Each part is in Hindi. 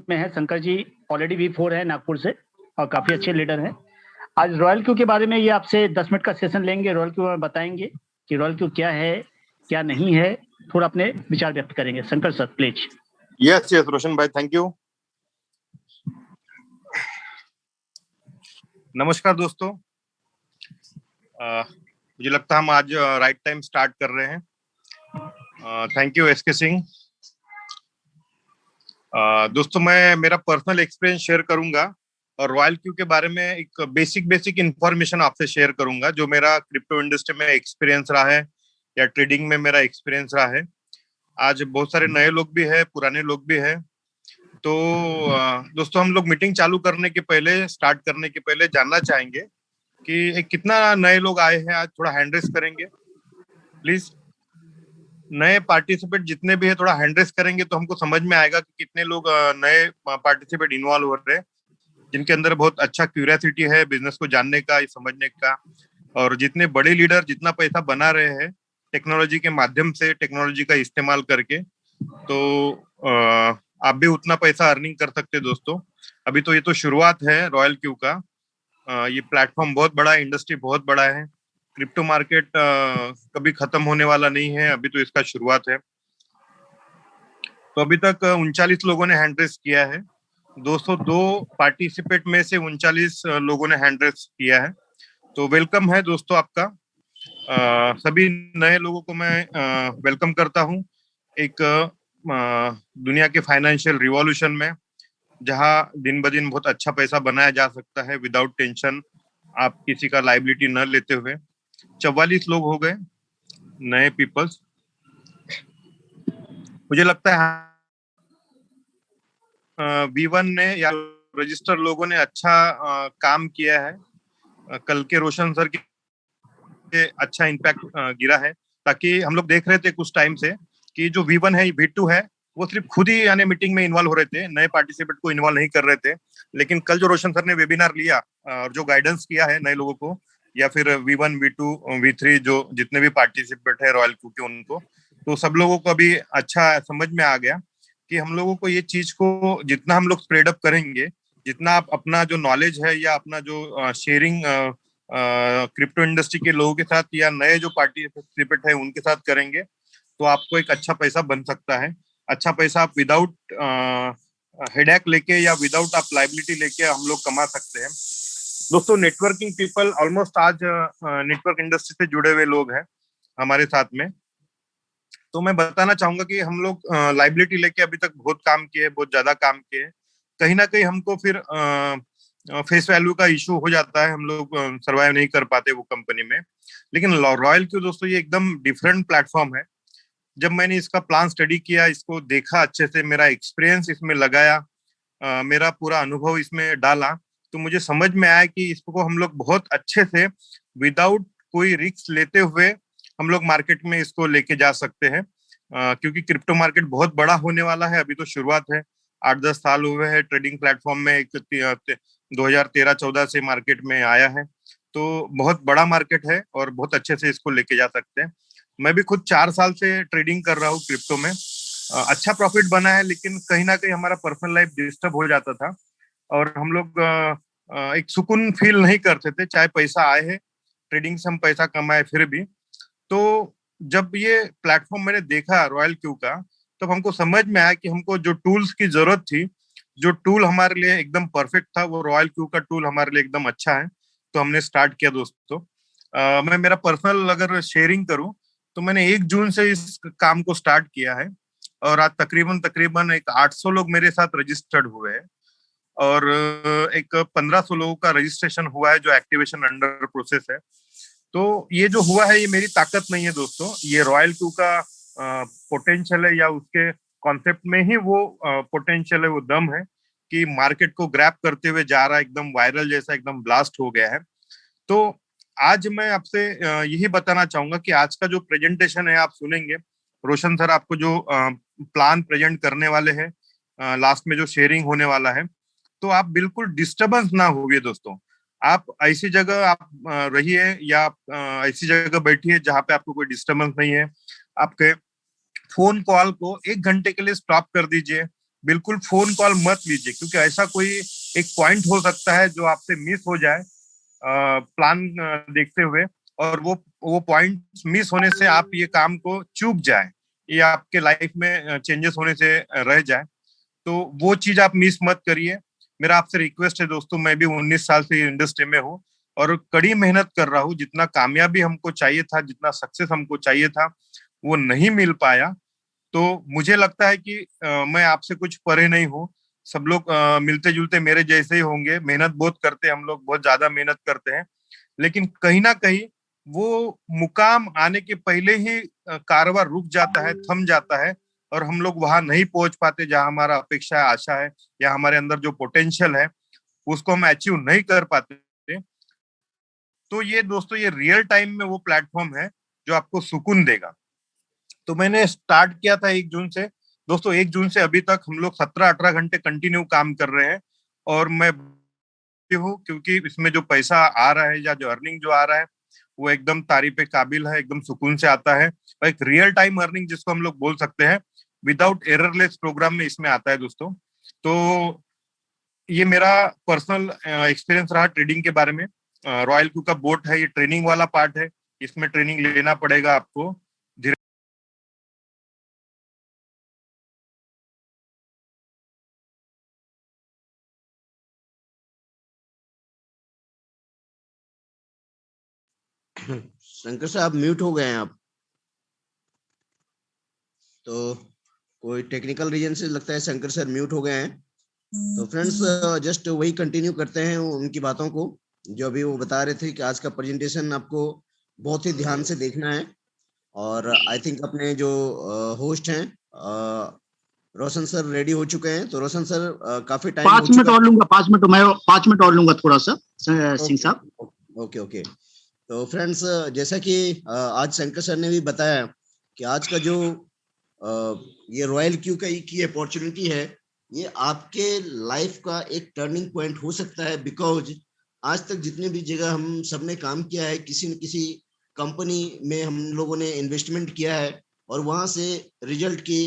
ग्रुप में है। शंकर जी ऑलरेडी V4 है नागपुर से और काफ़ी अच्छे लीडर हैं। आज रॉयल क्यू के बारे में ये आपसे 10 मिनट का सेशन लेंगे। रॉयल क्यू में बताएंगे कि रॉयल क्यू क्या है, क्या नहीं है, थोड़ा अपने विचार व्यक्त करेंगे। Shankar sir please. यस रोशन भाई, थैंक यू। नमस्कार दोस्तों, मुझे लगता है हम आज राइट टाइम स्टार्ट कर रहे हैं। Thank you SK Singh. दोस्तों, मैं मेरा पर्सनल एक्सपीरियंस शेयर करूंगा और रॉयल क्यू के बारे में एक बेसिक इंफॉर्मेशन आपसे शेयर करूंगा, जो मेरा क्रिप्टो इंडस्ट्री में एक्सपीरियंस रहा है या ट्रेडिंग में मेरा एक्सपीरियंस रहा है। आज बहुत सारे नए लोग भी हैं, पुराने लोग भी हैं। तो दोस्तों, हम लोग मीटिंग चालू करने के पहले, स्टार्ट करने के पहले जानना चाहेंगे कि कितना नए लोग आए हैं। आज थोड़ा हैंड रेस करेंगे प्लीज। नए पार्टिसिपेट जितने भी है थोड़ा हैंड रेस करेंगे तो हमको समझ में आएगा कि कितने लोग नए पार्टिसिपेट इन्वॉल्व हो रहे हैं, जिनके अंदर बहुत अच्छा क्यूरियोसिटी है बिजनेस को जानने का, समझने का। और जितने बड़े लीडर जितना पैसा बना रहे हैं टेक्नोलॉजी के माध्यम से, टेक्नोलॉजी का इस्तेमाल करके, तो आप भी उतना पैसा अर्निंग कर सकते हैं। दोस्तों, अभी तो ये तो शुरुआत है रॉयल क्यू का। ये प्लेटफॉर्म बहुत बड़ा है, इंडस्ट्री बहुत बड़ा है। क्रिप्टो मार्केट कभी खत्म होने वाला नहीं है, अभी तो इसका शुरुआत है। तो अभी तक 39 लोगों ने हैंड रेस किया है। 202 पार्टिसिपेट में से 39 लोगों ने हैंड रेस किया है। तो वेलकम है दोस्तों आपका। सभी नए लोगों को मैं वेलकम करता हूं एक दुनिया के फाइनेंशियल रिवॉल्यूशन में, जहां दिन ब दिन बहुत अच्छा पैसा बनाया जा सकता है विदाउट टेंशन, आप किसी का लाइबिलिटी न लेते हुए। 44 लोग हो गए नए पीपल्स। मुझे लगता है V1 ने या रजिस्टर लोगों ने अच्छा काम किया है। कल के रोशन सर के अच्छा इम्पैक्ट गिरा है, ताकि हम लोग देख रहे थे कुछ टाइम से कि जो V1 है, V2 है, वो सिर्फ खुद ही यानी मीटिंग में इन्वॉल्व हो रहे थे, नए पार्टिसिपेंट को इन्वॉल्व नहीं कर रहे थे। लेकिन कल जो रोशन सर ने वेबिनार लिया और जो गाइडेंस किया है नए लोगों को, या फिर V1, V2, V3 जो जितने भी पार्टिसिपेंट है रॉयल क्यू के, उनको तो सब लोगों को अभी अच्छा समझ में आ गया कि हम लोगों को ये चीज को जितना हम लोग स्प्रेड अप करेंगे, जितना आप अपना जो नॉलेज है या अपना जो शेयरिंग क्रिप्टो इंडस्ट्री के लोगों के साथ या नए जो पार्टिसिपेंट है उनके साथ करेंगे, तो आपको एक अच्छा पैसा बन सकता है। अच्छा पैसा आप विदाउट हेडेक लेके या विदाउट आप लाइबिलिटी लेके हम लोग कमा सकते हैं। दोस्तों, नेटवर्किंग पीपल ऑलमोस्ट आज नेटवर्क इंडस्ट्री से जुड़े हुए लोग हैं हमारे साथ में। तो मैं बताना चाहूंगा कि हम लोग लाइबिलिटी लेके अभी तक बहुत काम किए, बहुत ज्यादा काम किए। कहीं ना कहीं हमको फिर फेस वैल्यू का इशू हो जाता है, हम लोग सरवाइव नहीं कर पाते वो कंपनी में। लेकिन रॉयल क्यू दोस्तों ये एकदम डिफरेंट प्लेटफॉर्म है। जब मैंने इसका प्लान स्टडी किया, इसको देखा अच्छे से, मेरा एक्सपीरियंस इसमें लगाया, मेरा पूरा अनुभव इसमें डाला, तो मुझे समझ में आया कि इसको हम लोग बहुत अच्छे से विदाउट कोई रिस्क लेते हुए हम लोग मार्केट में इसको लेके जा सकते हैं। क्योंकि क्रिप्टो मार्केट बहुत बड़ा होने वाला है, अभी तो शुरुआत है। 8-10 साल हुए हैं ट्रेडिंग प्लेटफॉर्म में, 2013-14 से मार्केट में आया है। तो बहुत बड़ा मार्केट है और बहुत अच्छे से इसको लेके जा सकते हैं। मैं भी खुद 4 साल से ट्रेडिंग कर रहा हूँ क्रिप्टो में। अच्छा प्रॉफिट बना है, लेकिन कहीं ना कहीं हमारा पर्सनल लाइफ डिस्टर्ब हो जाता था और हम लोग एक सुकून फील नहीं करते थे, चाहे पैसा आए है, ट्रेडिंग से हम पैसा कमाए फिर भी। तो जब ये प्लेटफॉर्म मैंने देखा रॉयल क्यू का, तब हमको समझ में आया कि हमको जो टूल्स की जरूरत थी, जो टूल हमारे लिए एकदम परफेक्ट था, वो रॉयल क्यू का टूल हमारे लिए एकदम अच्छा है। तो हमने स्टार्ट किया दोस्तों। मैं मेरा पर्सनल अगर शेयरिंग करूं, तो मैंने 1 जून से इस काम को स्टार्ट किया है और आज तकरीबन एक 800 लोग मेरे साथ रजिस्टर्ड हुए हैं और एक 1500 लोगों का रजिस्ट्रेशन हुआ है जो एक्टिवेशन अंडर प्रोसेस है। तो ये जो हुआ है ये मेरी ताकत नहीं है दोस्तों, ये रॉयल क्यू का पोटेंशियल है, या उसके कॉन्सेप्ट में ही वो पोटेंशियल है, वो दम है कि मार्केट को ग्रैब करते हुए जा रहा है, एकदम वायरल जैसा एकदम ब्लास्ट हो गया है। तो आज मैं आपसे यही बताना चाहूंगा कि आज का जो प्रेजेंटेशन है आप सुनेंगे, रोशन सर आपको जो प्लान प्रेजेंट करने वाले हैं, लास्ट में जो शेयरिंग होने वाला है, तो आप बिल्कुल डिस्टर्बेंस ना होइए दोस्तों। आप ऐसी जगह आप रहिए या आप ऐसी जगह बैठिए जहां पे आपको कोई डिस्टर्बेंस नहीं है। आपके फोन कॉल को 1 घंटे के लिए स्टॉप कर दीजिए, बिल्कुल फोन कॉल मत लीजिए, क्योंकि ऐसा कोई एक पॉइंट हो सकता है जो आपसे मिस हो जाए प्लान देखते हुए, और वो पॉइंट मिस होने से आप ये काम को चूक जाए, ये आपके लाइफ में चेंजेस होने से रह जाए। तो वो चीज आप मिस मत करिए। मेरा आपसे रिक्वेस्ट है दोस्तों, मैं भी 19 साल से इंडस्ट्री में हूँ और कड़ी मेहनत कर रहा हूँ। जितना कामयाबी हमको चाहिए था, जितना सक्सेस हमको चाहिए था, वो नहीं मिल पाया। तो मुझे लगता है कि मैं आपसे कुछ परे नहीं हूँ। सब लोग मिलते जुलते मेरे जैसे ही होंगे, मेहनत बहुत करते हैं, हम लोग बहुत ज्यादा मेहनत करते हैं, लेकिन कहीं ना कहीं वो मुकाम आने के पहले ही कारवां रुक जाता है, थम जाता है, और हम लोग वहां नहीं पहुंच पाते जहां हमारा अपेक्षा है, आशा है, या हमारे अंदर जो पोटेंशियल है उसको हम अचीव नहीं कर पाते। तो ये दोस्तों, ये रियल टाइम में वो प्लेटफॉर्म है जो आपको सुकून देगा। तो मैंने स्टार्ट किया था 1 जून से दोस्तों। 1 जून से अभी तक हम लोग 17-18 घंटे कंटिन्यू काम कर रहे हैं, और मैं हूँ क्योंकि इसमें जो पैसा आ रहा है या जो अर्निंग जो आ रहा है वो एकदम तारीफ काबिल है, एकदम सुकून से आता है, और एक रियल टाइम अर्निंग जिसको हम लोग बोल सकते हैं, विदाउट एररलेस प्रोग्राम में इसमें आता है दोस्तों। तो ये मेरा पर्सनल एक्सपीरियंस रहा ट्रेडिंग के बारे में। रॉयल क्यू का बोट है, ये ट्रेनिंग वाला पार्ट है, इसमें ट्रेनिंग लेना पड़ेगा आपको। शंकर साहब म्यूट हो गए हैं आप, तो कोई टेक्निकल रीजन से लगता है शंकर सर म्यूट हो गए हैं। तो फ्रेंड्स जस्ट वही कंटिन्यू करते हैं उनकी बातों को, जो अभी वो बता रहे थे कि आज का प्रेजेंटेशन आपको बहुत ही ध्यान से देखना है। और आई थिंक अपने जो होस्ट हैं रोशन सर रेडी हो चुके हैं। तो रोशन सर काफी टाइम 5 मिनट और लूंगा, 5 मिनट मैं 5 मिनट और लूंगा थोड़ा सा सिंह साहब। Okay okay. तो फ्रेंड्स जैसा कि आज शंकर सर ने भी बताया कि आज का जो ये रॉयल क्यू का की अपॉर्चुनिटी है, ये आपके लाइफ का एक टर्निंग पॉइंट हो सकता है। बिकॉज आज तक जितने भी जगह हम सबने काम किया है, किसी न किसी कंपनी में हम लोगों ने इन्वेस्टमेंट किया है, और वहां से रिजल्ट की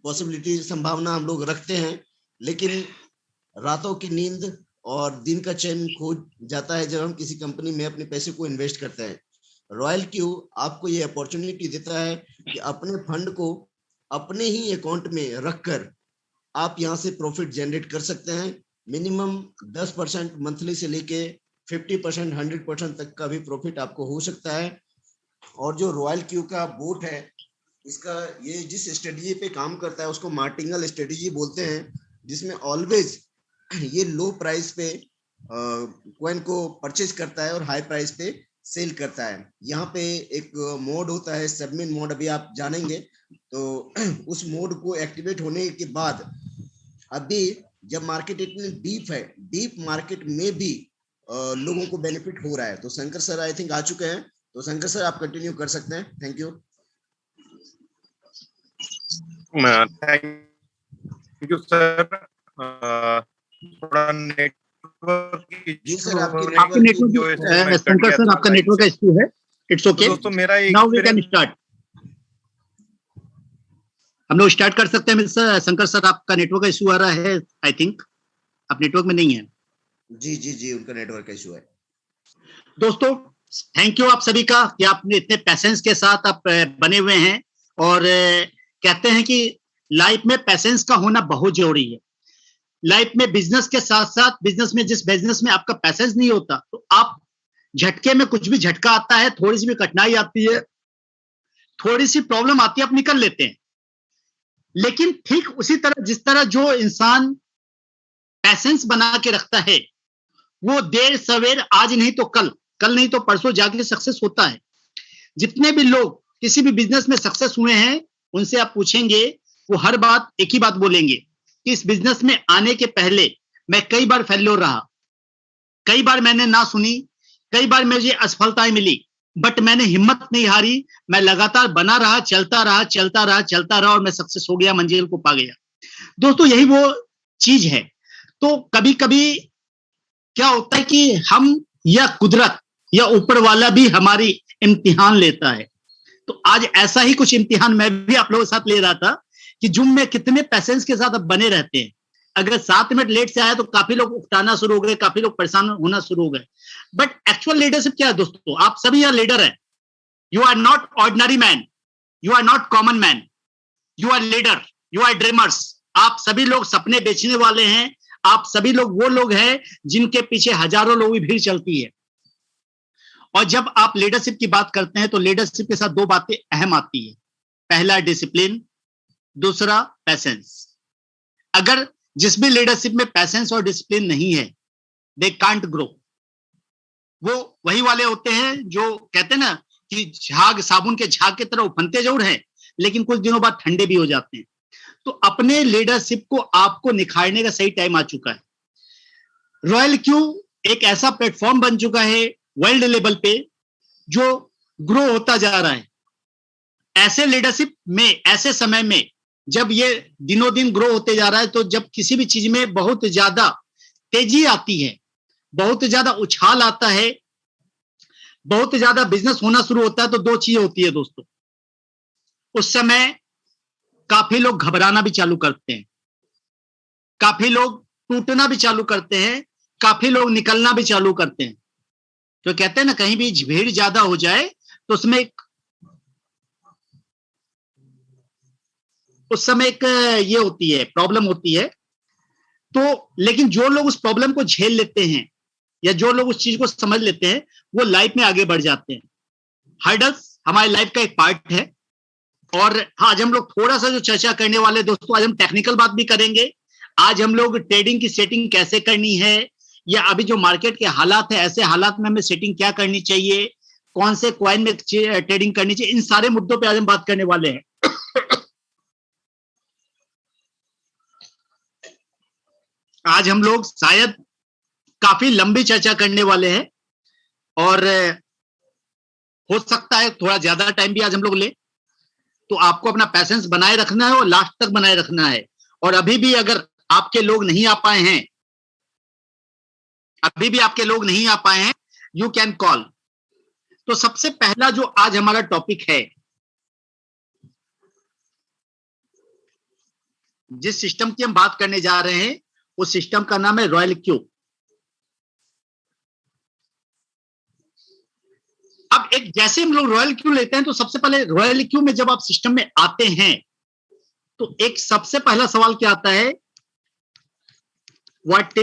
पॉसिबिलिटी संभावना हम लोग रखते हैं, लेकिन रातों की नींद और दिन का चैन खो जाता है जब हम किसी कंपनी में अपने पैसे को इन्वेस्ट करते हैं। रॉयल क्यू आपको ये अपॉर्चुनिटी देता है कि अपने फंड को अपने ही अकाउंट में रखकर आप यहाँ से प्रॉफिट जनरेट कर सकते हैं। मिनिमम 10% मंथली से लेके 50%, 100% तक का भी प्रॉफिट आपको हो सकता है। और जो रॉयल क्यू का बोट है, इसका ये जिस स्ट्रेटजी पे काम करता है उसको मार्टिंगल स्ट्रेटजी बोलते हैं, जिसमें ऑलवेज ये लो प्राइस पे कॉइन को परचेज करता है और हाई प्राइस पे सेल करता है। यहाँ पे एक मोड होता है सबमिन मोड, अभी आप जानेंगे। तो उस मोड को एक्टिवेट होने के बाद अभी जब मार्केट इतनी डीप है, डीप मार्केट में भी लोगों को बेनिफिट हो रहा है। तो शंकर सर आई थिंक आ चुके हैं, तो शंकर सर आप कंटिन्यू कर सकते हैं। Thank you. Thank you sir. थोड़ा नेटवर्क सर आपके नेटवर्क शंकर सर आपका नेटवर्क का इशू है। इट्स ओके दोस्तों, मेरा नाउ वी कैन स्टार्ट। हम लोग स्टार्ट कर सकते हैं मिस्टर शंकर सर। आपका नेटवर्क का इशू आ रहा है, आई थिंक आप नेटवर्क में नहीं है। जी जी जी, उनका नेटवर्क का इशू है। दोस्तों थैंक यू आप सभी का कि आपने इतने पैसेंस के साथ आप बने हुए हैं, और कहते हैं कि लाइफ में पैसेंस का होना बहुत जरूरी है। लाइफ में बिजनेस के साथ साथ, बिजनेस में जिस बिजनेस में आपका पैसेंस नहीं होता तो आप झटके में, कुछ भी झटका आता है, थोड़ी सी भी कठिनाई आती है, थोड़ी सी प्रॉब्लम आती है, आप निकल लेते हैं। लेकिन ठीक उसी तरह जिस तरह जो इंसान पैसेंस बना के रखता है, वो देर सवेर, आज नहीं तो कल, कल नहीं तो परसों जाके सक्सेस होता है। जितने भी लोग किसी भी बिजनेस में सक्सेस हुए हैं, उनसे आप पूछेंगे, वो हर बात एक ही बात बोलेंगे कि इस बिजनेस में आने के पहले मैं कई बार फेल्योर रहा, कई बार मैंने ना सुनी, कई बार मुझे असफलताएं मिली, बट मैंने हिम्मत नहीं हारी, मैं लगातार बना रहा, चलता रहा, चलता रहा, चलता रहा, और मैं सक्सेस हो गया, मंजिल को पा गया। दोस्तों यही वो चीज है। तो कभी कभी क्या होता है कि हम या कुदरत या ऊपर वाला भी हमारी इम्तिहान लेता है। तो आज ऐसा ही कुछ इम्तिहान मैं भी आप लोगों के साथ ले रहा था कि जूम में कितने पैसेंस के साथ अब बने रहते हैं। अगर 7 मिनट लेट से आया तो काफी लोग उकताना शुरू हो गए, काफी लोग परेशान होना शुरू हो गए। बट एक्चुअल लीडरशिप क्या है दोस्तों? आप सभी यहाँ लीडर है। You are not ordinary man, you are not common man, you are leader, you are dreamers. आप सभी लोग सपने बेचने वाले हैं। आप सभी लोग वो लोग हैं जिनके पीछे हजारों लोगों की भीड़ चलती है। और जब आप लीडरशिप की बात करते हैं तो लीडरशिप के साथ दो बातें अहम आती है। पहला डिसिप्लिन, दूसरा पैसेंस। अगर जिस भी लीडरशिप में पैसेंस और डिसिप्लिन नहीं है, दे कांट ग्रो। वो वही वाले होते हैं जो कहते हैं ना कि झाग, साबुन के झाग की तरह उफनते जरूर हैं लेकिन कुछ दिनों बाद ठंडे भी हो जाते हैं। तो अपने लीडरशिप को आपको निखारने का सही टाइम आ चुका है। रॉयल क्यू एक ऐसा प्लेटफॉर्म बन चुका है वर्ल्ड लेवल पे जो ग्रो होता जा रहा है। ऐसे लीडरशिप में, ऐसे समय में जब ये दिनों दिन ग्रो होते जा रहा है, तो जब किसी भी चीज में बहुत ज्यादा तेजी आती है, बहुत ज्यादा उछाल आता है, बहुत ज्यादा बिजनेस होना शुरू होता है, तो दो चीजें होती है दोस्तों। उस समय काफी लोग घबराना भी चालू करते हैं, काफी लोग टूटना भी चालू करते हैं, काफी लोग निकलना भी चालू करते हैं। तो कहते हैं ना, कहीं भी भीड़ ज्यादा हो जाए तो उस समय एक ये होती है, प्रॉब्लम होती है। तो लेकिन जो लोग उस प्रॉब्लम को झेल लेते हैं या जो लोग उस चीज को समझ लेते हैं, वो लाइफ में आगे बढ़ जाते हैं। हर्डल्स हमारी लाइफ का एक पार्ट है। और आज हम लोग थोड़ा सा जो चर्चा करने वाले दोस्तों, आज हम टेक्निकल बात भी करेंगे। आज हम लोग ट्रेडिंग की सेटिंग कैसे करनी है, या अभी जो मार्केट के हालात है, ऐसे हालात में हमें सेटिंग क्या करनी चाहिए, कौन से कॉइन में ट्रेडिंग करनी चाहिए, इन सारे मुद्दों पे आज हम बात करने वाले हैं। आज हम लोग शायद काफी लंबी चर्चा करने वाले हैं और हो सकता है थोड़ा ज्यादा टाइम भी आज हम लोग ले। तो आपको अपना पैसेंस बनाए रखना है और लास्ट तक बनाए रखना है। और अभी भी अगर आपके लोग नहीं आ पाए हैं, यू कैन कॉल। तो सबसे पहला जो आज हमारा टॉपिक है, जिस सिस्टम की हम बात करने जा रहे हैं, उस सिस्टम का नाम है रॉयल क्यू। अब एक जैसे हम लोग रॉयल क्यू लेते हैं, तो सबसे पहले रॉयल क्यू में जब आप सिस्टम में आते हैं तो एक सबसे पहला सवाल क्या आता है, what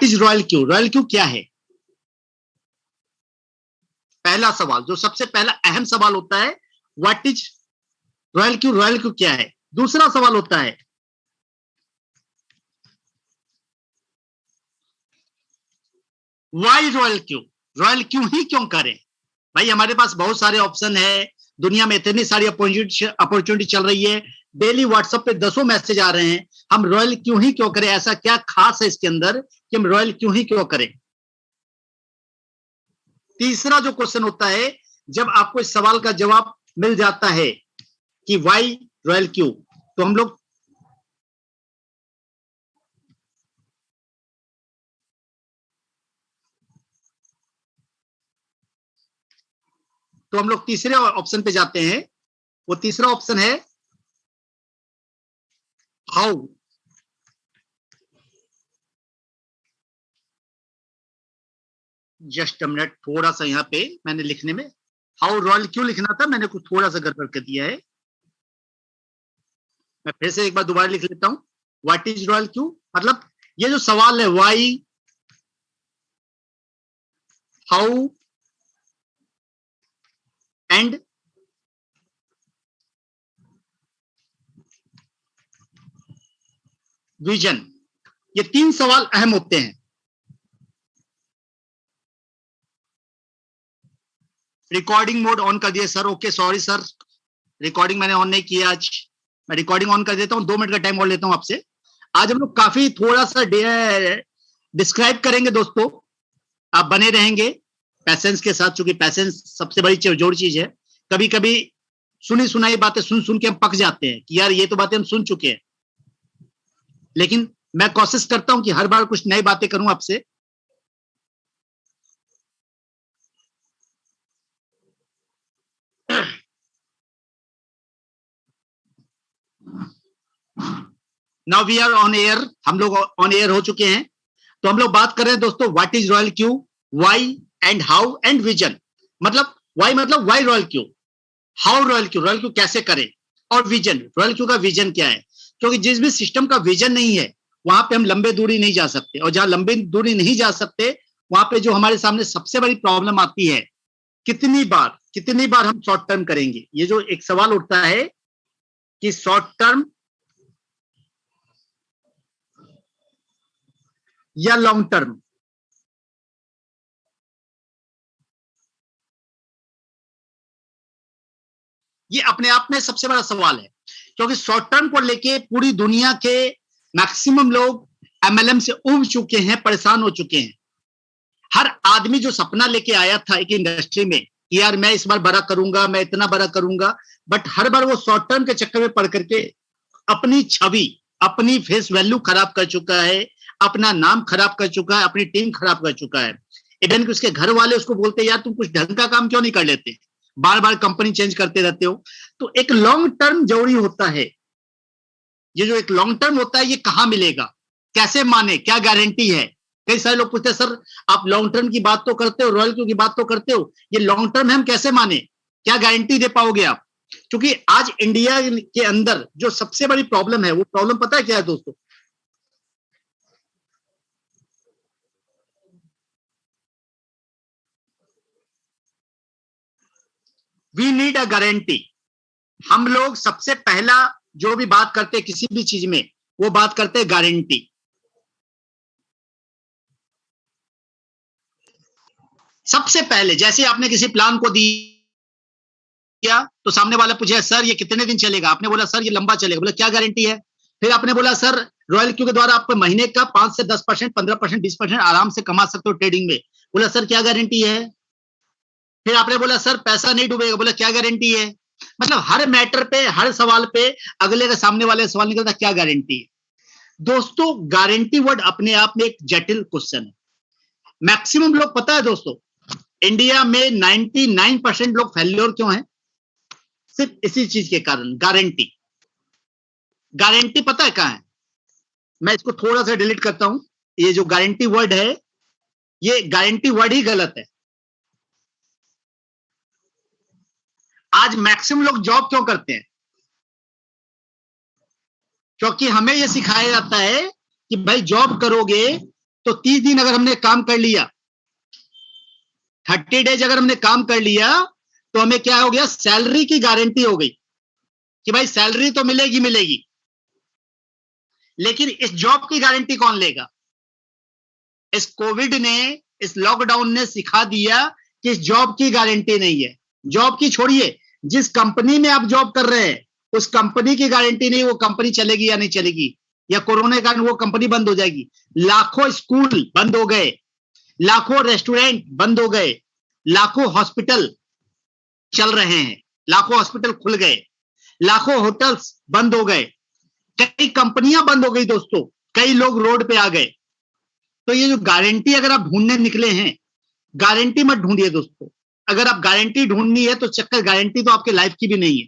is royal Q? Royal queue क्या है? पहला सवाल, जो सबसे पहला अहम सवाल होता है, what is royal Q? Royal queue क्या है? दूसरा सवाल होता है, why royal Q? Royal queue ही क्यों करें? भाई हमारे पास बहुत सारे ऑप्शन है, दुनिया में इतनी सारी अपॉर्चुनिटी चल रही है, डेली व्हाट्सएप पे दसों मैसेज आ रहे हैं, हम रॉयल क्यू ही क्यों करें? ऐसा क्या खास है इसके अंदर कि हम रॉयल क्यू ही क्यों करें? तीसरा जो क्वेश्चन होता है, जब आपको इस सवाल का जवाब मिल जाता है कि वाई रॉयल क्यू, तो हम लोग तीसरे ऑप्शन पे जाते हैं। वो तीसरा ऑप्शन है हाउ। जस्ट अ मिनट, थोड़ा सा यहाँ पे मैंने लिखने में हाउ रॉयल क्यू लिखना था, मैंने कुछ थोड़ा सा गड़बड़ कर दिया है। मैं फिर से एक बार दोबारा लिख लेता हूं, व्हाट इज रॉयल क्यू? मतलब ये जो सवाल है, वाई, हाउ एंड विजन, ये तीन सवाल अहम होते हैं। रिकॉर्डिंग मोड ऑन कर दिया sir? Okay, sorry sir, recording मैंने ऑन नहीं किया आज। मैं रिकॉर्डिंग ऑन कर देता हूं, 2 मिनट का टाइम और लेता हूं आपसे। आज हम लोग काफी थोड़ा सा डिस्क्राइब करेंगे दोस्तों, आप बने रहेंगे पैसेंस के साथ, चूंकि पैसेंस सबसे बड़ी जोड़ चीज है। कभी कभी सुनी सुनाई बातें सुन सुन के हम पक जाते हैं कि यार ये तो बातें हम सुन चुके हैं, लेकिन मैं कोशिश करता हूं कि हर बार कुछ नई बातें करूं आपसे। Now we are on air, हम लोग ऑन एयर हो चुके हैं। तो हम लोग बात कर रहे हैं दोस्तों, what is royal Q, why and how and vision. मतलब व्हाई मतलब why royal Q, how royal Q कैसे करें, और विजन, रॉयल क्यू का विजन क्या है। क्योंकि जिस भी सिस्टम का विजन नहीं है वहां पे हम लंबे दूरी नहीं जा सकते, और जहां लंबी दूरी नहीं जा सकते वहां पे जो हमारे सामने सबसे बड़ी प्रॉब्लम आती है, कितनी बार हम शॉर्ट टर्म करेंगे। ये जो एक सवाल उठता है कि शॉर्ट टर्म या लॉन्ग टर्म, ये अपने आप में सबसे बड़ा सवाल है। क्योंकि शॉर्ट टर्म को लेके पूरी दुनिया के मैक्सिमम लोग एमएलएम से उब चुके हैं, परेशान हो चुके हैं। हर आदमी जो सपना लेके आया था एक इंडस्ट्री में कि यार मैं इस बार बड़ा करूंगा, मैं इतना बड़ा करूंगा, बट हर बार वो शॉर्ट टर्म के चक्कर में पड़ करके अपनी छवि, अपनी फेस वैल्यू खराब कर चुका है, अपना नाम खराब कर चुका है, अपनी टीम खराब कर चुका है। इवन कि उसके घर वाले उसको बोलते हैं यार तुम कुछ ढंग का काम क्यों नहीं कर लेते, बार बार कंपनी चेंज करते रहते हो। तो एक लॉन्ग टर्म जरूरी होता है। ये जो एक लॉन्ग टर्म होता है ये कहां मिलेगा, कैसे माने, क्या गारंटी है। कई सारे लोग पूछते हैं सर आप लॉन्ग टर्म की बात तो करते हो, रॉयल क्यू की बात तो करते हो, ये लॉन्ग टर्म है हम कैसे माने, क्या गारंटी दे पाओगे आप। क्योंकि आज इंडिया के अंदर जो सबसे बड़ी प्रॉब्लम है, वो प्रॉब्लम पता है क्या है दोस्तों, वी नीड अ गारंटी। हम लोग सबसे पहला जो भी बात करते हैं किसी भी चीज में, वो बात करते हैं गारंटी। सबसे पहले जैसे आपने किसी प्लान को दिया तो सामने वाला पूछे सर ये कितने दिन चलेगा, आपने बोला सर ये लंबा चलेगा, बोला क्या गारंटी है। फिर आपने बोला सर रॉयल क्यू के द्वारा आप महीने का 5 से 10%, 15%, 20% आराम से कमा सकते हो ट्रेडिंग में, बोला सर क्या गारंटी है। फिर आपने बोला सर पैसा नहीं डूबेगा, बोला क्या गारंटी है। मतलब हर मैटर पे, हर सवाल पे अगले के सामने वाले सवाल निकलता क्या गारंटी है। दोस्तों गारंटी वर्ड अपने आप में एक जटिल क्वेश्चन है। मैक्सिमम लोग, पता है दोस्तों इंडिया में 99% लोग फेल्योर क्यों हैं, सिर्फ इसी चीज के कारण, गारंटी। गारंटी पता है कहां है, मैं इसको थोड़ा सा डिलीट करता हूं। ये जो गारंटी वर्ड है, ये गारंटी वर्ड ही गलत है। आज मैक्सिमम लोग जॉब क्यों करते हैं, क्योंकि हमें यह सिखाया जाता है कि भाई जॉब करोगे तो 30 दिन अगर हमने काम कर लिया, 30 डेज अगर हमने काम कर लिया तो हमें क्या हो गया, सैलरी की गारंटी हो गई कि भाई सैलरी तो मिलेगी मिलेगी। लेकिन इस जॉब की गारंटी कौन लेगा। इस कोविड ने, इस लॉकडाउन ने सिखा दिया कि इस जॉब की गारंटी नहीं है। जॉब की छोड़िए, जिस कंपनी में आप जॉब कर रहे हैं उस कंपनी की गारंटी नहीं, वो कंपनी चलेगी या नहीं चलेगी, या कोरोना के कारण वो कंपनी बंद हो जाएगी। लाखों स्कूल बंद हो गए, लाखों रेस्टोरेंट बंद हो गए, लाखों हॉस्पिटल चल रहे हैं, लाखों हॉस्पिटल खुल गए, लाखों होटल्स बंद हो गए, कई कंपनियां बंद हो गई दोस्तों, कई लोग रोड पे आ गए। तो ये जो गारंटी अगर आप ढूंढने निकले हैं, गारंटी मत ढूंढिए दोस्तों। अगर आप गारंटी ढूंढनी है तो चक्कर, गारंटी तो आपके लाइफ की भी नहीं है।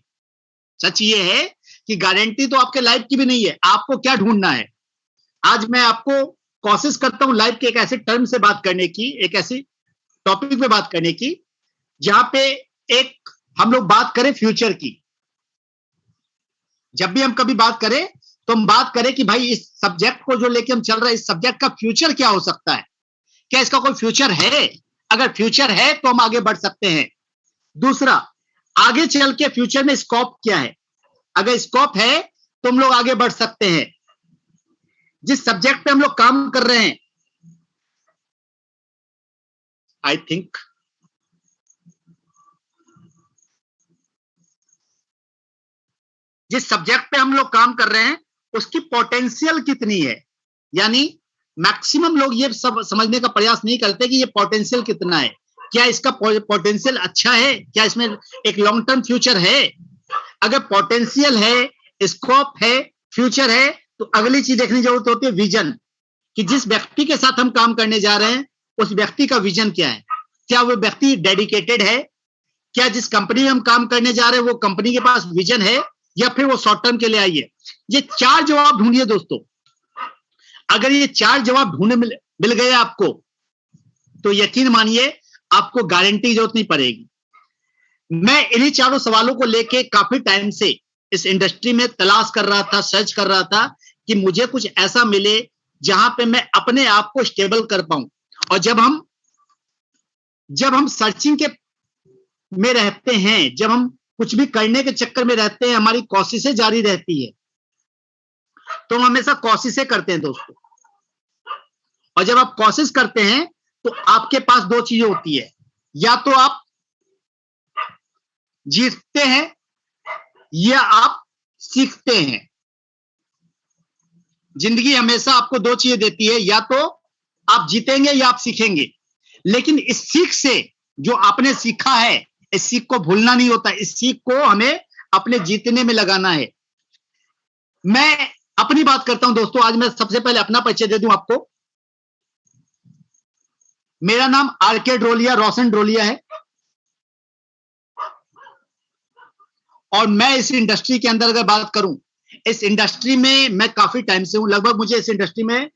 सच ये है कि गारंटी तो आपके लाइफ की भी नहीं है। आपको क्या ढूंढना है, आज मैं आपको कोशिश करता हूं लाइफ के एक ऐसे टर्म से बात करने की, एक ऐसी टॉपिक पे बात करने की जहां पे एक हम लोग बात करें फ्यूचर की। जब भी हम कभी बात करें तो हम बात करें कि भाई इस सब्जेक्ट को जो लेके हम चल रहे हैं, इस सब्जेक्ट का फ्यूचर क्या हो सकता है, क्या इसका कोई फ्यूचर है। अगर फ्यूचर है तो हम आगे बढ़ सकते हैं। दूसरा, आगे चल के फ्यूचर में स्कोप क्या है, अगर स्कोप है तो हम लोग आगे बढ़ सकते हैं। जिस सब्जेक्ट पे हम लोग काम कर रहे हैं, आई थिंक जिस सब्जेक्ट पे हम लोग काम कर रहे हैं उसकी पोटेंशियल कितनी है। यानी मैक्सिमम लोग ये सब समझने का प्रयास नहीं करते कि ये पोटेंशियल कितना है, क्या इसका पोटेंशियल अच्छा है, क्या इसमें एक लॉन्ग टर्म फ्यूचर है। अगर पोटेंशियल है, स्कोप है, फ्यूचर है, तो अगली चीज देखने की जरूरत होती है विजन, कि जिस व्यक्ति के साथ हम काम करने जा रहे हैं उस व्यक्ति का विजन क्या है। क्या वो व्यक्ति डेडिकेटेड है, क्या जिस कंपनी में हम काम करने जा रहे हैं वो कंपनी के पास विजन है, या फिर वो शॉर्ट टर्म के लिए आई है। ये 4 जवाब ढूंढिए दोस्तों। अगर ये 4 जवाब ढूंढने मिल गए आपको, तो यकीन मानिए आपको गारंटी की जरूरत नहीं पड़ेगी। मैं इन्हीं चारों सवालों को लेके काफी टाइम से इस इंडस्ट्री में तलाश कर रहा था, सर्च कर रहा था कि मुझे कुछ ऐसा मिले जहां पे मैं अपने आप को स्टेबल कर पाऊं। और जब हम सर्चिंग के में रहते हैं, जब हम कुछ भी करने के चक्कर में रहते हैं, हमारी कोशिशें जारी रहती है, तो हम हमेशा कोशिशें करते हैं दोस्तों। और जब आप कोशिश करते हैं तो आपके पास 2 चीजें होती है, या तो आप जीतते हैं या आप सीखते हैं। जिंदगी हमेशा आपको 2 चीजें देती है, या तो आप जीतेंगे या आप सीखेंगे। लेकिन इस सीख से जो आपने सीखा है, इस सीख को भूलना नहीं होता, इस सीख को हमें अपने जीतने में लगाना है। मैं अपनी बात करता हूं दोस्तों। आज मैं सबसे पहले अपना परिचय दे दूं आपको। मेरा नाम आरके ड्रोलिया, रोशन ड्रोलिया है, और मैं इस इंडस्ट्री के अंदर अगर बात करूं, इस इंडस्ट्री में मैं काफी टाइम से हूं। लगभग मुझे इस इंडस्ट्री में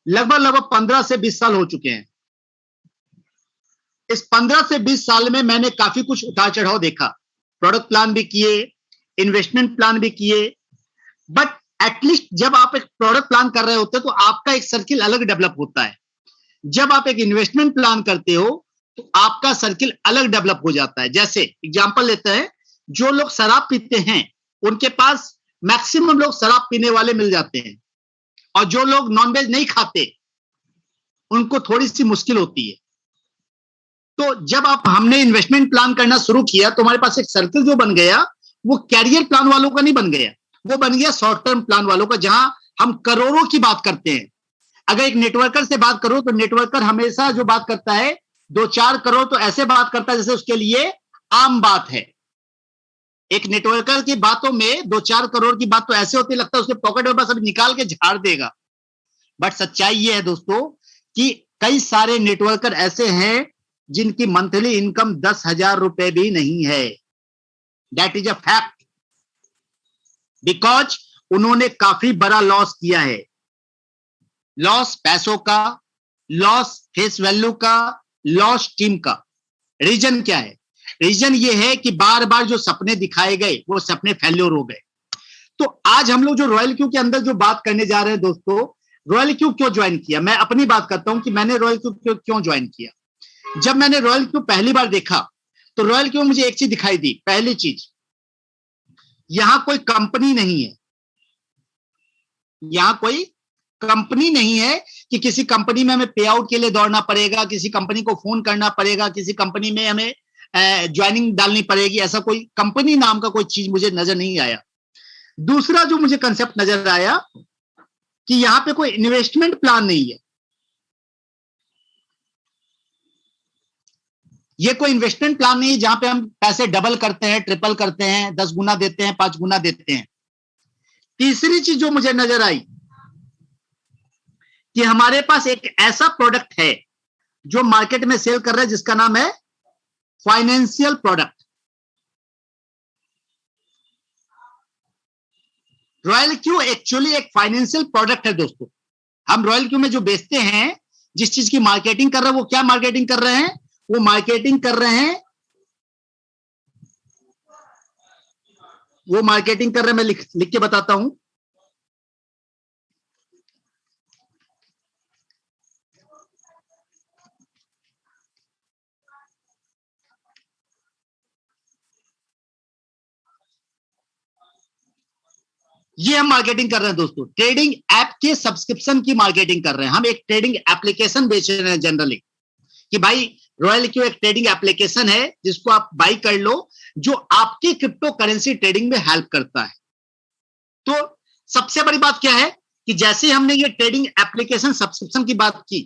लगभग 15 से 20 साल हो चुके हैं। इस 15 से 20 साल में मैंने काफी कुछ उतार चढ़ाव देखा, प्रोडक्ट प्लान भी किए, इन्वेस्टमेंट प्लान भी किए। बट एटलीस्ट जब आप एक प्रोडक्ट प्लान कर रहे होते हैं तो आपका एक सर्किल अलग डेवलप होता है। जब आप एक इन्वेस्टमेंट प्लान करते हो तो आपका सर्किल अलग डेवलप हो जाता है। जैसे एग्जांपल लेते हैं, जो लोग शराब पीते हैं उनके पास मैक्सिमम लोग शराब पीने वाले मिल जाते हैं, और जो लोग नॉनवेज नहीं खाते उनको थोड़ी सी मुश्किल होती है। तो जब हमने इन्वेस्टमेंट प्लान करना शुरू किया तो हमारे पास एक सर्किल जो बन गया, वो कैरियर प्लान वालों का नहीं बन गया, वो बन गया शॉर्ट टर्म प्लान वालों का, जहां हम करोड़ों की बात करते हैं। अगर एक नेटवर्कर से बात करो तो नेटवर्कर हमेशा जो बात करता है 2-4 करोड़ तो ऐसे बात करता है जैसे उसके लिए आम बात है। एक नेटवर्कर की बातों में 2-4 करोड़ की बात तो ऐसे होती लगता है उसके पॉकेट में बस अभी निकाल के झाड़ देगा। बट सच्चाई ये है दोस्तों कि कई सारे नेटवर्कर ऐसे हैं जिनकी मंथली इनकम 10,000 रुपए भी नहीं है। That is a fact, because उन्होंने काफी बड़ा लॉस किया है। लॉस पैसों का, लॉस फेस वैल्यू का, लॉस टीम का। रीजन क्या है? रीजन ये है कि बार बार जो सपने दिखाए गए वो सपने फेल्योर हो गए। तो आज हम लोग जो रॉयल क्यू के अंदर जो बात करने जा रहे हैं दोस्तों, रॉयल क्यू क्यों ज्वाइन किया। मैं अपनी बात करता हूं कि मैंने रॉयल क्यू क्यों ज्वाइन किया। जब मैंने रॉयल क्यू पहली बार देखा तो रॉयल क्यू मुझे एक चीज दिखाई दी। पहली चीज, यहां कोई कंपनी नहीं है। यहां कोई कंपनी नहीं है कि किसी कंपनी में हमें पे आउट के लिए दौड़ना पड़ेगा, किसी कंपनी को फोन करना पड़ेगा, किसी कंपनी में हमें ज्वाइनिंग डालनी पड़ेगी। ऐसा कोई कंपनी नाम का कोई चीज मुझे नजर नहीं आया। दूसरा जो मुझे कंसेप्ट नजर आया कि यहां पे कोई इन्वेस्टमेंट प्लान नहीं है। ये कोई इन्वेस्टमेंट प्लान नहीं है जहां पे हम पैसे डबल करते हैं, ट्रिपल करते हैं, 10 गुना देते हैं, 5 गुना देते हैं। तीसरी चीज जो मुझे नजर आई कि हमारे पास एक ऐसा प्रोडक्ट है जो मार्केट में सेल कर रहा है जिसका नाम है financial product. Royal Q actually एक फाइनेंशियल प्रोडक्ट है दोस्तों। हम रॉयल क्यू में जो बेचते हैं, जिस चीज की मार्केटिंग कर रहे हैं, वो क्या मार्केटिंग कर रहे हैं? वो मार्केटिंग कर रहे हैं, मैं लिख के बताता हूं। ये हम मार्केटिंग कर रहे हैं दोस्तों, ट्रेडिंग ऐप के सब्सक्रिप्शन की मार्केटिंग कर रहे हैं। हम एक ट्रेडिंग एप्लीकेशन बेच रहे हैं जनरली, कि भाई रॉयल क्यू एक ट्रेडिंग एप्लीकेशन है जिसको आप बाई कर लो, जो आपकी क्रिप्टो करेंसी ट्रेडिंग में हेल्प करता है। तो सबसे बड़ी बात क्या है कि जैसे हमने ये ट्रेडिंग एप्लीकेशन सब्सक्रिप्शन की बात की,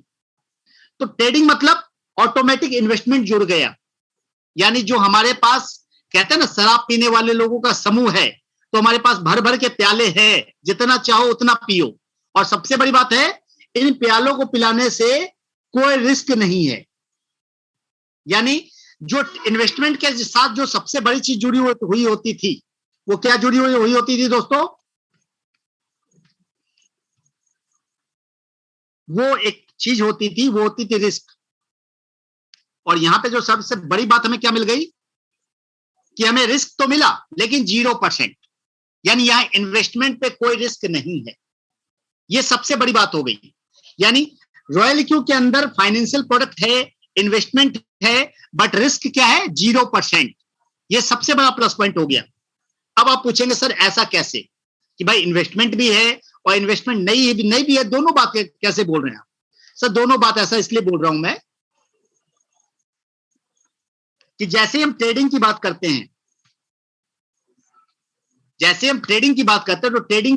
तो ट्रेडिंग मतलब ऑटोमेटिक इन्वेस्टमेंट जुड़ गया। यानी जो हमारे पास कहते हैं ना शराब पीने वाले लोगों का समूह है, तो हमारे पास भर भर के प्याले हैं, जितना चाहो उतना पियो। और सबसे बड़ी बात है, इन प्यालों को पिलाने से कोई रिस्क नहीं है। यानी जो इन्वेस्टमेंट के साथ जो सबसे बड़ी चीज जुड़ी हुई होती थी, वो क्या जुड़ी हुई होती थी दोस्तों? वो एक चीज होती थी, वो होती थी रिस्क। और यहां पे जो सबसे बड़ी बात हमें क्या मिल गई कि हमें रिस्क तो मिला लेकिन 0%, यानी यहां इन्वेस्टमेंट पे कोई रिस्क नहीं है। ये सबसे बड़ी बात हो गई। यानी रॉयल क्यू के अंदर फाइनेंशियल प्रोडक्ट है, इन्वेस्टमेंट है, बट रिस्क क्या है? 0%। ये सबसे बड़ा प्लस पॉइंट हो गया। अब आप पूछेंगे सर ऐसा कैसे कि भाई इन्वेस्टमेंट भी है और इन्वेस्टमेंट नहीं भी है, दोनों बातें कैसे बोल रहे हैं आप? सर दोनों बात ऐसा इसलिए बोल रहा हूं मैं कि जैसे हम ट्रेडिंग की बात करते हैं, तो ट्रेडिंग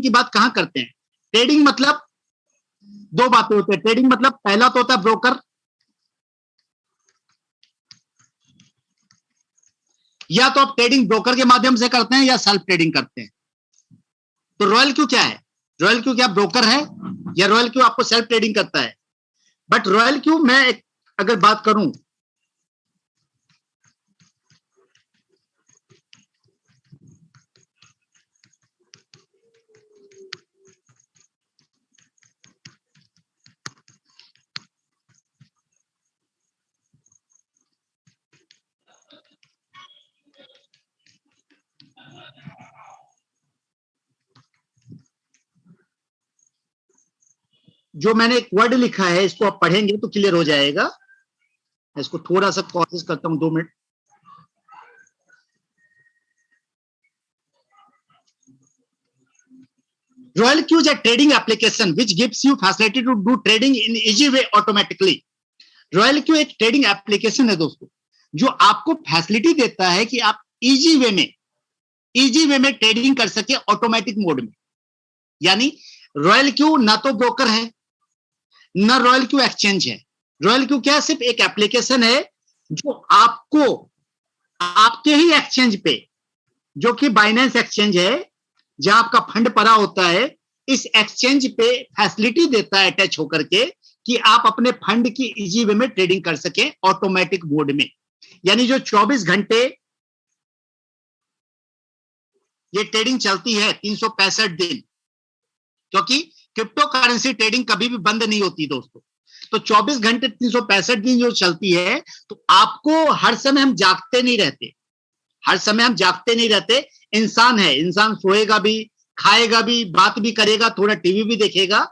की बात कहां करते हैं? ट्रेडिंग मतलब दो बातें होती है। ट्रेडिंग मतलब पहला तो होता है ब्रोकर, या तो आप ट्रेडिंग ब्रोकर के माध्यम से करते हैं या सेल्फ ट्रेडिंग करते हैं। तो रॉयल क्यू क्या है? रॉयल क्यू क्या ब्रोकर है या रॉयल क्यू आपको सेल्फ ट्रेडिंग करता है? बट रॉयल क्यू मैं अगर बात करूं, जो मैंने एक वर्ड लिखा है इसको आप पढ़ेंगे तो क्लियर हो जाएगा। इसको थोड़ा सा कोशिश करता हूं, 2 minute. Royal Q is a trading application which gives you facility to do trading in easy way automatically. Royal Q एक ट्रेडिंग एप्लीकेशन है दोस्तों, जो आपको फैसिलिटी देता है कि आप इजी वे में ट्रेडिंग कर सके ऑटोमेटिक मोड में। यानी रॉयल क्यू ना तो ब्रोकर है ना रॉयल क्यू एक्सचेंज है। रॉयल क्यू क्या है? सिर्फ एक एप्लीकेशन है जो आपको आपके ही एक्सचेंज पे, जो कि बाइनेंस एक्सचेंज है जहां आपका फंड पड़ा होता है, इस एक्सचेंज पे फैसिलिटी देता है अटैच होकर के कि आप अपने फंड की इजी वे में ट्रेडिंग कर सके ऑटोमेटिक मोड में। यानी जो 24 घंटे ये ट्रेडिंग चलती है, 365 दिन, क्योंकि क्रिप्टो करेंसी ट्रेडिंग कभी भी बंद नहीं होती दोस्तों। तो 24 घंटे 365 दिन जो चलती है, तो आपको हर समय हम जागते नहीं रहते। इंसान है, इंसान सोएगा भी, खाएगा भी, बात भी करेगा, थोड़ा टीवी भी देखेगा।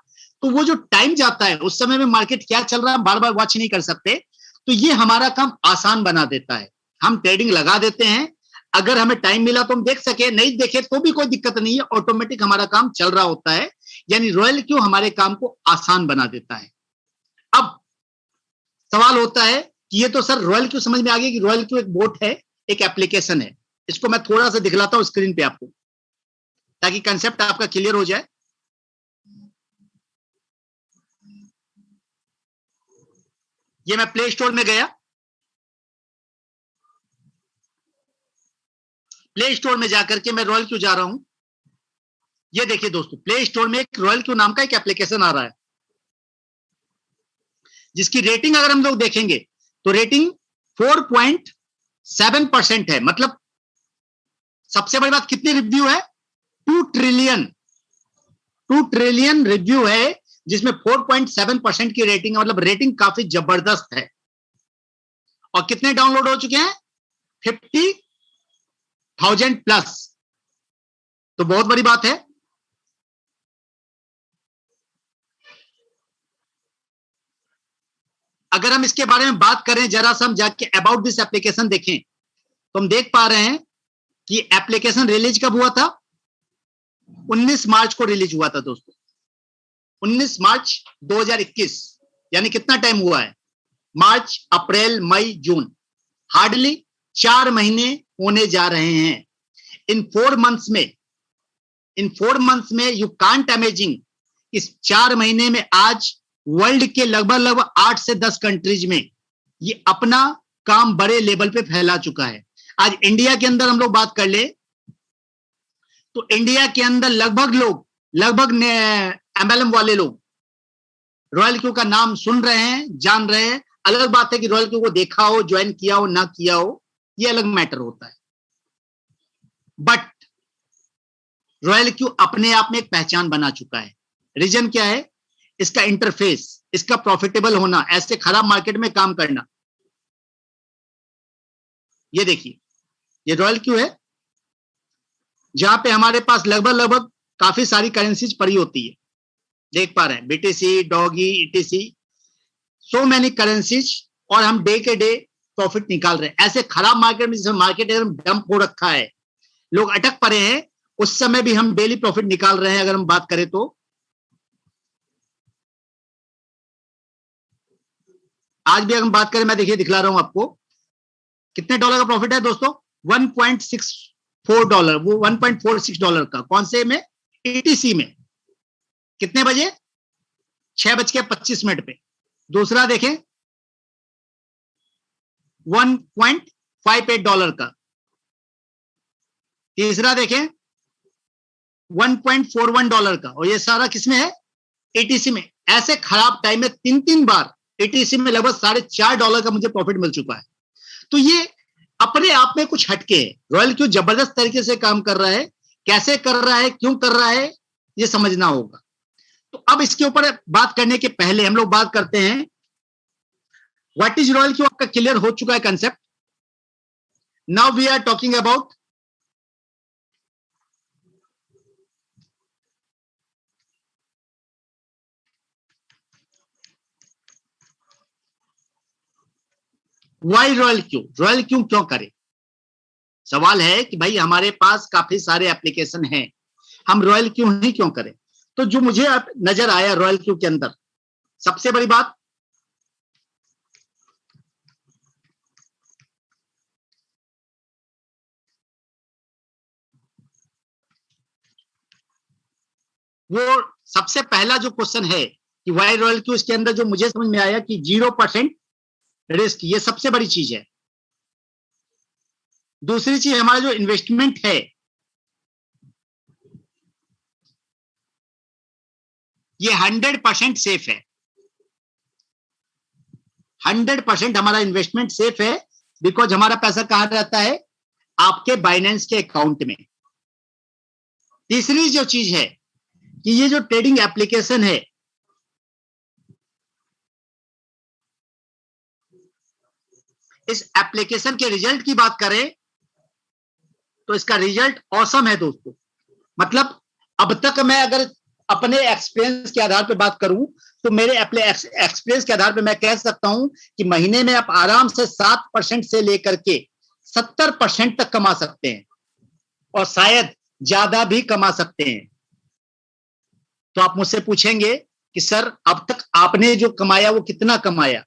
तो वो जो टाइम जाता है उस समय में मार्केट क्या चल रहा है बार बार वॉच नहीं कर सकते। तो ये हमारा काम आसान बना देता है। हम ट्रेडिंग लगा देते हैं, अगर हमें टाइम मिला तो हम देख सके, नहीं देखे तो भी कोई दिक्कत नहीं है, ऑटोमेटिक हमारा काम चल रहा होता है। यानी रॉयल क्यू हमारे काम को आसान बना देता है। अब सवाल होता है कि ये तो सर रॉयल क्यू समझ में आ गया कि रॉयल क्यू एक बोट है, एक एप्लीकेशन है। इसको मैं थोड़ा सा दिखलाता हूं स्क्रीन पे आपको, ताकि कंसेप्ट आपका क्लियर हो जाए। ये मैं प्ले स्टोर में गया, प्ले स्टोर में जाकर के मैं रॉयल क्यू जा रहा हूं। ये देखिए दोस्तों, प्ले स्टोर में एक रॉयल क्यू नाम का एक एप्लीकेशन आ रहा है, जिसकी रेटिंग अगर हम लोग देखेंगे तो रेटिंग 4.7% है। मतलब सबसे बड़ी बात, कितनी रिव्यू है? 2 ट्रिलियन रिव्यू है, जिसमें 4.7% की रेटिंग है। मतलब रेटिंग काफी जबरदस्त है। और कितने डाउनलोड हो चुके हैं? 50,000 प्लस। तो बहुत बड़ी बात है। अगर हम इसके बारे में बात करें, जरा सा हम जाके अबाउट दिस एप्लीकेशन देखें, तो हम देख पा रहे हैं कि एप्लीकेशन रिलीज कब हुआ था? 19 मार्च को रिलीज हुआ था दोस्तों, 19 मार्च 2021। यानी कितना टाइम हुआ है? मार्च, अप्रैल, मई, जून, हार्डली 4 महीने होने जा रहे हैं। इन 4 मंथ्स में यू कांट इमेजिन, इस 4 महीने में आज वर्ल्ड के लगभग 8 से 10 कंट्रीज में ये अपना काम बड़े लेवल पे फैला चुका है। आज इंडिया के अंदर हम लोग बात कर ले तो इंडिया के अंदर लगभग एमएलएम वाले लोग रॉयल क्यू का नाम सुन रहे हैं, जान रहे हैं। अलग बात है कि रॉयल क्यू को देखा हो, ज्वाइन किया हो, ना किया हो, ये अलग मैटर होता है। बट रॉयल क्यू अपने आप में एक पहचान बना चुका है। रीजन क्या है? इसका इंटरफेस, इसका प्रॉफिटेबल होना, ऐसे खराब मार्केट में काम करना। ये देखिए, ये रॉयल क्यू है, जहां पे हमारे पास लगभग काफी सारी करेंसीज पड़ी होती है, देख पा रहे हैं, BTC, doggy, etc, so many currencies, और हम डे के डे प्रॉफिट निकाल रहे हैं। ऐसे खराब मार्केट में, जिसमें मार्केट एकदम डंप हो रखा है, लोग अटक पड़े हैं, उस समय भी हम डेली प्रॉफिट निकाल रहे हैं। अगर हम बात करें तो आज भी अगर हम बात करें, मैं देखिए दिखला रहा हूं आपको, कितने डॉलर का प्रॉफिट है दोस्तों, $1.64, वो $1.46 का। कौन से में? ईटीसी में। कितने बजे? 6:25 पे। दूसरा देखें, $1.58 का। तीसरा देखें, $1.41 का। और ये सारा किसमें है? एटीसी में। ऐसे खराब टाइम में 3 बार एटीसी में लगभग $4.5 का मुझे प्रॉफिट मिल चुका है। तो ये अपने आप में कुछ हटके है। रॉयल क्यू जबरदस्त तरीके से काम कर रहा है, कैसे कर रहा है, क्यों कर रहा है, ये समझना होगा। तो अब इसके ऊपर बात करने के पहले हम लोग बात करते हैं, व्हाट इज रॉयल क्यू। आपका क्लियर हो चुका है concept. Now we are talking about why royal Q. Royal Q क्यों करें? सवाल है कि भाई हमारे पास काफी सारे एप्लीकेशन हैं, हम रॉयल क्यू ही क्यों करें? तो जो मुझे नजर आया रॉयल क्यू के अंदर, सबसे बड़ी बात, वो सबसे पहला जो क्वेश्चन है कि वाई रॉयल क्यू, इसके अंदर जो मुझे समझ में आया कि 0% रिस्क, ये सबसे बड़ी चीज है। दूसरी चीज, हमारा जो इन्वेस्टमेंट है, ये 100% सेफ है। 100% हमारा इन्वेस्टमेंट सेफ है, बिकॉज हमारा पैसा कहां रहता है? आपके बाइनेंस के अकाउंट में। तीसरी जो चीज है कि ये जो ट्रेडिंग एप्लीकेशन है, इस एप्लीकेशन के रिजल्ट की बात करें तो इसका रिजल्ट ऑसम है दोस्तों। मतलब अब तक मैं अगर अपने एक्सपीरियंस के आधार पर बात करूं तो मेरे एक्सपीरियंस के आधार पर मैं कह सकता हूं कि महीने में आप आराम से 7% से लेकर के 70% तक कमा सकते हैं, और शायद ज्यादा भी कमा सकते हैं। तो आप मुझसे पूछेंगे कि सर अब तक आपने जो कमाया वो कितना कमाया?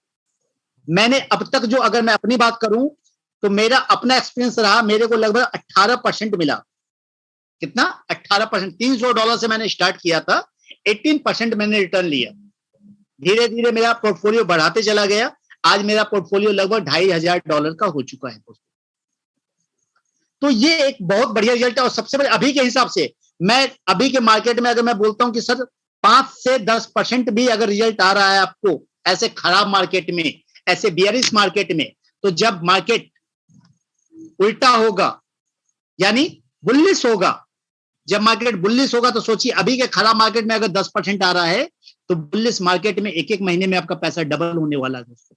मैंने अब तक जो, अगर मैं अपनी बात करूं तो मेरा अपना एक्सपीरियंस रहा, मेरे को लगभग 18% मिला। कितना? 18%। $300 से मैंने स्टार्ट किया था, 18% मैंने रिटर्न लिया। धीरे धीरे मेरा पोर्टफोलियो बढ़ाते चला गया, आज मेरा पोर्टफोलियो लगभग $2500 का हो चुका है दोस्तों। तो ये एक बहुत बढ़िया रिजल्ट है। और सबसे बड़े अभी के हिसाब से, मैं अभी के मार्केट में अगर मैं बोलता हूं कि सर 5 से 10% भी अगर रिजल्ट आ रहा है आपको ऐसे खराब मार्केट में, ऐसे बियरिश मार्केट में, तो जब मार्केट उल्टा होगा यानी बुलिश होगा, जब मार्केट बुलिश होगा, तो सोचिए अभी के खराब मार्केट में अगर 10% आ रहा है तो बुलिश मार्केट में एक महीने में आपका पैसा डबल होने वाला है दोस्तों,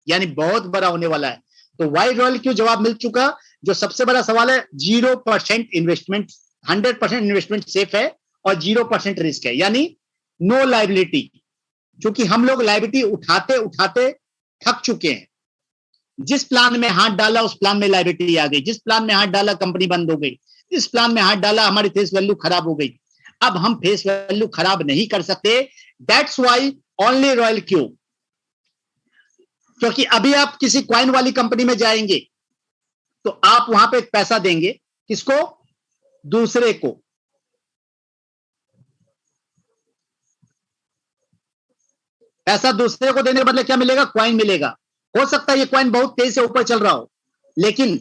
यानी बहुत बड़ा होने वाला है। तो वाई रॉयल क्यों जवाब मिल चुका। जो सबसे बड़ा सवाल है, 0% इन्वेस्टमेंट, 100% इन्वेस्टमेंट सेफ है और 0% रिस्क है, यानी नो लायबिलिटी। क्योंकि हम लोग लायबिलिटी उठाते उठाते थक चुके हैं। जिस प्लान में हाथ डाला उस प्लान में लायबिलिटी आ गई, जिस प्लान में हाथ डाला कंपनी बंद हो गई, जिस प्लान में हाथ डाला हमारी फेस वैल्यू खराब हो गई। अब हम फेस वैल्यू खराब नहीं कर सकते, that's why only royal Q. क्योंकि अभी आप किसी क्वाइन वाली कंपनी में जाएंगे तो आप वहां पे पैसा देंगे, किसको? दूसरे को। पैसा दूसरे को देने के बदले क्या मिलेगा? क्वाइन मिलेगा। हो सकता है ये क्वाइन बहुत तेज से ऊपर चल रहा हो, लेकिन